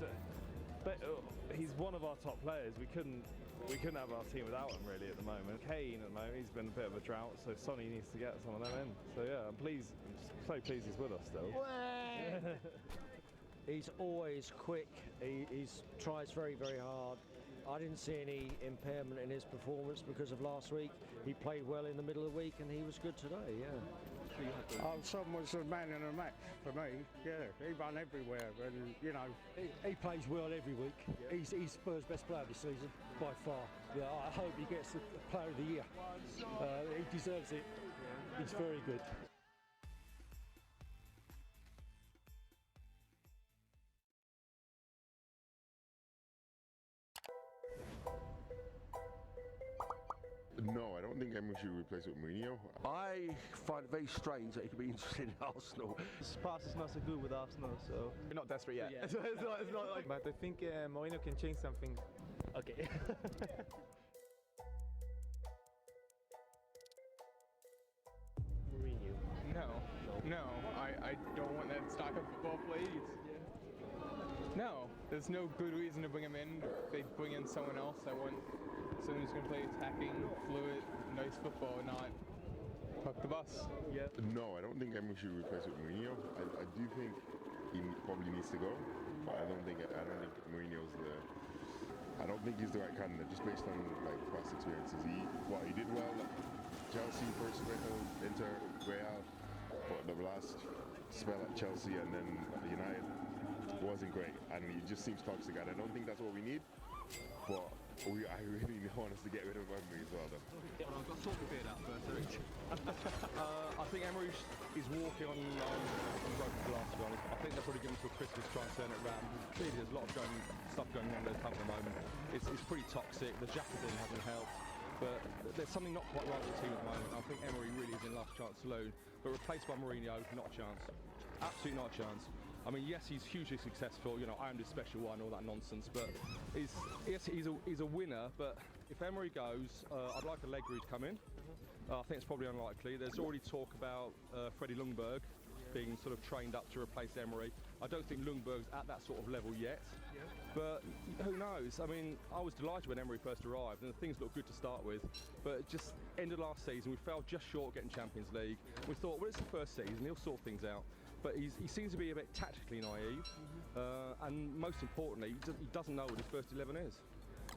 Speaker 29: But he's one of our top players. We couldn't have our team without him really at the moment. Kane at the moment, he's been a bit of a drought, so Sonny needs to get some of them in. So yeah, I'm so pleased he's with us still.
Speaker 32: He's always quick. He tries very, very hard. I didn't see any impairment in his performance because of last week. He played well in the middle of the week and he was good today, yeah.
Speaker 15: Son was the man in the match for me, yeah. He ran everywhere and, you know.
Speaker 25: He plays well every week. Yeah. He's Spurs' best player this season, by far. Yeah, I hope he gets the player of the year. He deserves it. Yeah. He's very good.
Speaker 4: No, I don't think Emery should replace with Mourinho.
Speaker 8: I find it very strange that he could be interested in Arsenal.
Speaker 5: His past is not so good with Arsenal, so we're not desperate yet. Yeah. it's not like. But I think Mourinho can change something. Okay.
Speaker 6: Mourinho. No, I don't want that
Speaker 5: Wait. No, there's no good reason to bring him in. They bring in someone else. I want someone who's going to play attacking, fluid, nice football, not fuck the bus.
Speaker 4: Yeah. No, I don't think Emery should replace with Mourinho. I do think he probably needs to go, but I don't think Mourinho's the. I don't think he's the right candidate just based on like past experiences. He did well at Chelsea first, Inter, Real, but the last spell at Chelsea and then at United wasn't great, and he just seems toxic. And I don't think that's what we need. But I really want us to get rid of Emery as well, though.
Speaker 5: I've got to talk a bit out first. I think Emery is walking on broken glass, to be honest. I think they're probably giving him till Christmas to try and turn it around. Clearly, there's a lot of stuff going on in their club at the moment. It's pretty toxic. The Xhaka thing hasn't helped. But there's something not quite right with the team at the moment. I think Emery really is in last chance saloon. But replaced by Mourinho, not a chance. Absolutely not a chance. I mean, yes, he's hugely successful. You know, I am the special one, all that nonsense. But he's a winner. But if Emery goes, I'd like Allegri to come in. I think it's probably unlikely. There's already talk about Freddie Ljungberg being sort of trained up to replace Emery. I don't think Ljungberg's at that sort of level yet. But who knows? I mean, I was delighted when Emery first arrived, and things looked good to start with. But just ended last season, we fell just short of getting Champions League. We thought, well, it's the first season, he'll sort things out. But he seems to be a bit tactically naive, and most importantly, he doesn't know what his first 11 is.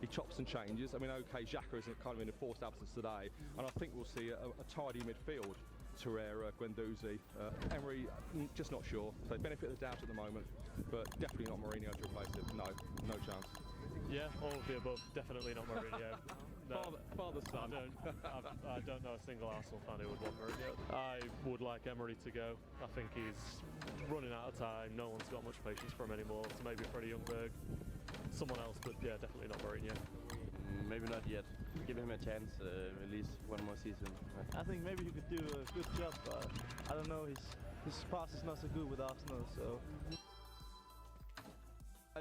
Speaker 5: He chops and changes. I mean, okay, Xhaka is kind of in a forced absence today, and I think we'll see a tidy midfield. Torreira, Guendouzi, Emery, just not sure. So benefit of the doubt at the moment, but definitely not Mourinho to replace him. No chance.
Speaker 2: Yeah, all of the above. Definitely not Mourinho. No.
Speaker 5: Father son.
Speaker 2: I don't know a single Arsenal fan who would want Mourinho. I would like Emery to go. I think he's running out of time. No one's got much patience for him anymore. So maybe Freddie Ljungberg, someone else, but yeah, definitely not Mourinho.
Speaker 6: Maybe not yet. Give him a chance, at least one more season.
Speaker 29: I think maybe he could do a good job, but I don't know, his pass is not so good with Arsenal, so.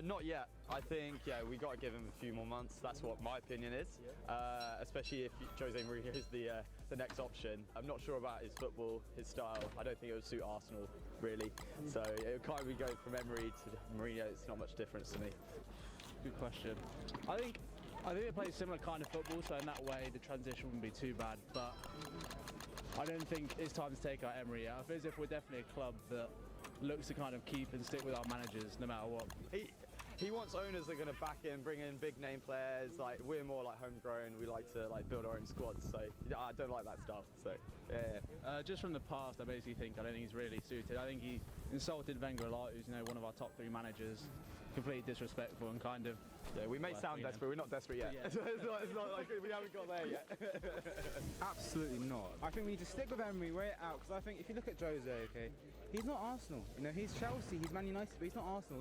Speaker 7: Not yet. I think, we got to give him a few more months. That's what my opinion is. Especially if Jose Mourinho is the next option. I'm not sure about his football, his style. I don't think it would suit Arsenal, really. So it can't be going from Emery to Mourinho. It's not much difference to me.
Speaker 9: Good question. I think they play a similar kind of football, so in that way the transition wouldn't be too bad. But I don't think it's time to take out Emery out. I feel as if we're definitely a club that looks to kind of keep and stick with our managers no matter what.
Speaker 7: He wants owners that are going to back him, bring in big name players. Like, we're more like homegrown. We like to build our own squads. So I don't like that stuff. So yeah.
Speaker 9: Just from the past, I don't think he's really suited. I think he insulted Wenger a lot, who's one of our top 3 managers. Completely disrespectful and kind of.
Speaker 7: Yeah, we may sound desperate. We're not desperate yet.
Speaker 9: Yeah.
Speaker 7: it's not like we haven't got there yet.
Speaker 10: Absolutely not. I think we need to stick with Emery, wear it out, because I think if you look at Jose, okay, he's not Arsenal. He's Chelsea, he's Man United, but he's not Arsenal.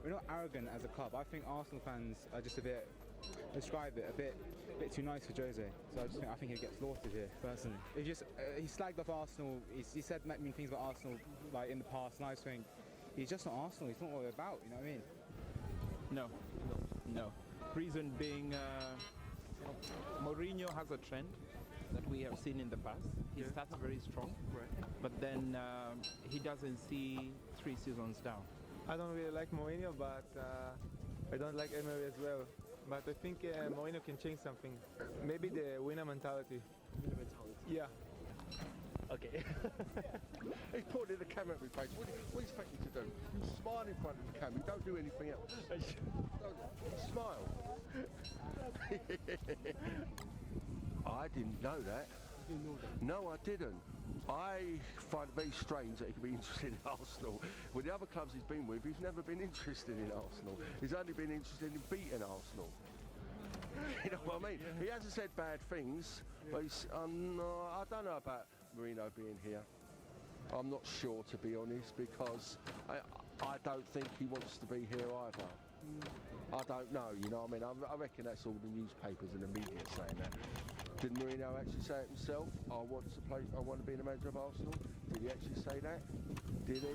Speaker 10: We're not arrogant as a club. I think Arsenal fans are just a bit too nice for Jose. So I think he'll get slaughtered here, personally. He slagged off Arsenal. He said mean things about Arsenal like in the past, and I just think he's just not Arsenal. He's not what we're about. You know what I mean?
Speaker 14: No. Reason being, Mourinho has a trend that we have seen in the past. He starts very strong, but then he doesn't see 3 seasons down.
Speaker 5: I don't really like Mourinho, but I don't like Emery as well. But I think Mourinho can change something. Maybe the winner mentality. Yeah.
Speaker 8: Okay. He's pointing at the camera at me, face. What do you expect me to do? You smile in front of the camera. You don't do anything else. Smile. I didn't know that. No, I didn't. I find it very strange that he can be interested in Arsenal. With the other clubs he's been with, he's never been interested in Arsenal. He's only been interested in beating Arsenal. You know what I mean? He hasn't said bad things, but he's, I don't know about Mourinho being here. I'm not sure, to be honest, because I don't think he wants to be here either. I don't know, you know what I mean? I reckon that's all the newspapers and the media saying that. Did Mourinho actually say it himself? I want to be the manager of Arsenal. Did he actually say that? Did he?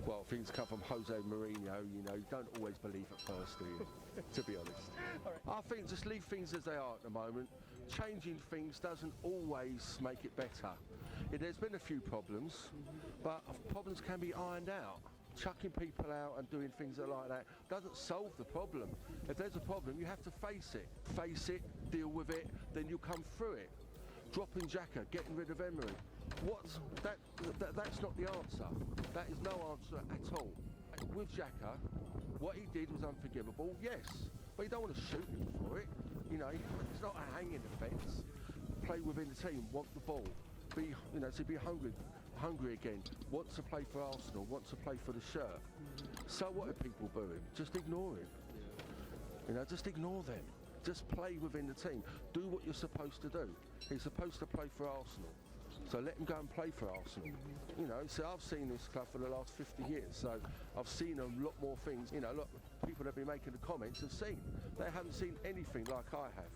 Speaker 8: Well, things come from Jose Mourinho, you don't always believe at first, do you? To be honest. I think just leave things as they are at the moment. Changing things doesn't always make it better. There's been a few problems, but problems can be ironed out.
Speaker 3: chucking people out and doing things like that doesn't solve the problem. If there's a problem, you have to face it, deal with it, then you come through it. Dropping Xhaka, getting rid of Emery. That's not the answer. That is no answer at all. With Xhaka, what he did was unforgivable, yes, but you don't want to shoot him for it. You know, it's not a hanging offence. Play within the team, want the ball, be hungry again, wants to play for Arsenal, wants to play for the shirt. So what are people doing? Just ignore him. You know, just ignore them. Just play within the team. Do what you're supposed to do. He's supposed to play for Arsenal. So let him go and play for Arsenal. You know, so I've seen this club for the last 50 years, so I've seen a lot more things. You know, a lot of people that have been making the comments have seen. They haven't seen anything like I have.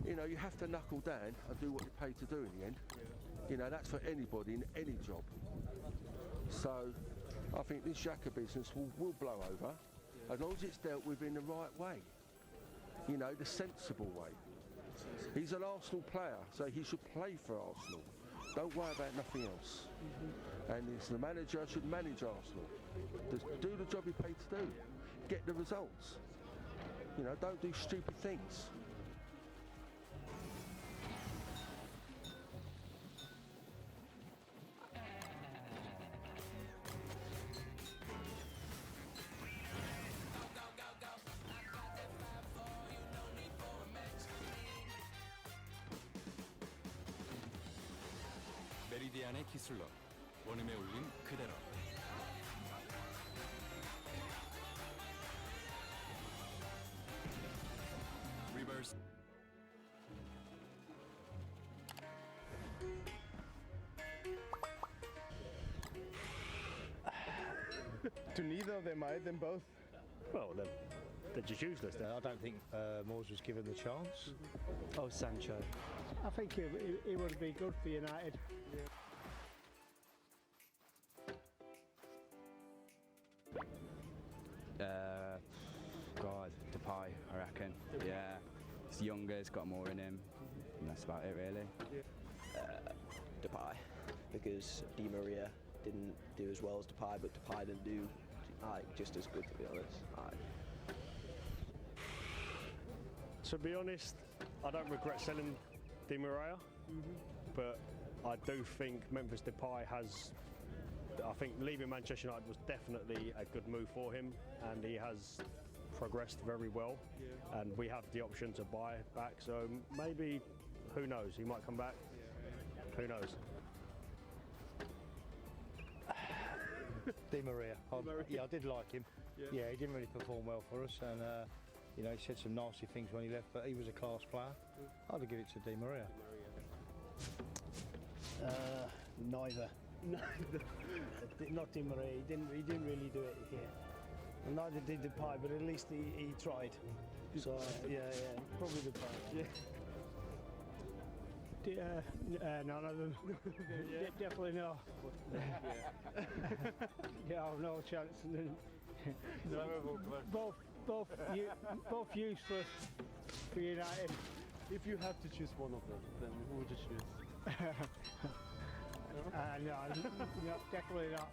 Speaker 3: You know, you have to knuckle down and do what you're paid to do in the end. You know, that's for anybody in any job. So I think this Xhaka business will blow over as long as it's dealt with in the right way. You know, the sensible way. He's an Arsenal player, so he should play for Arsenal. Don't worry about nothing else. And it's the manager should manage Arsenal. Just do the job you're paid to do. Get the results. You know, don't do stupid things.
Speaker 11: 메리디안의 기술로 원음에 올린 그대로 리버스
Speaker 12: To neither of them, I had them both.
Speaker 13: Well, they're just useless. I don't think Moores was given the chance.
Speaker 17: Oh, Sancho.
Speaker 25: I think he would be good for United.
Speaker 18: God, Depay, I reckon. Yeah, he's younger, he's got more in him, and that's about it really.
Speaker 19: Depay, because Di Maria didn't do as well as Depay, but Depay didn't do just as good, to be honest.
Speaker 13: To be honest, I don't regret selling Di Maria, but I do think Memphis Depay has. I think leaving Manchester United was definitely a good move for him, and he has progressed very well. And we have the option to buy back, so maybe, who knows? He might come back. Who knows? Di Maria. Yeah, I did like him. Yeah, he didn't really perform well for us, and you know, he said some nasty things when he left, but he was a class player. I'd give it to Di Maria.
Speaker 25: Neither. Not Di Maria. He didn't really do it here. And neither did Depay, but at least he tried. So yeah, probably Depay. None of them. Definitely not. Yeah, I've no chance. Both useless for United.
Speaker 2: If you have to choose one of them, then who would you choose?
Speaker 25: No, definitely not.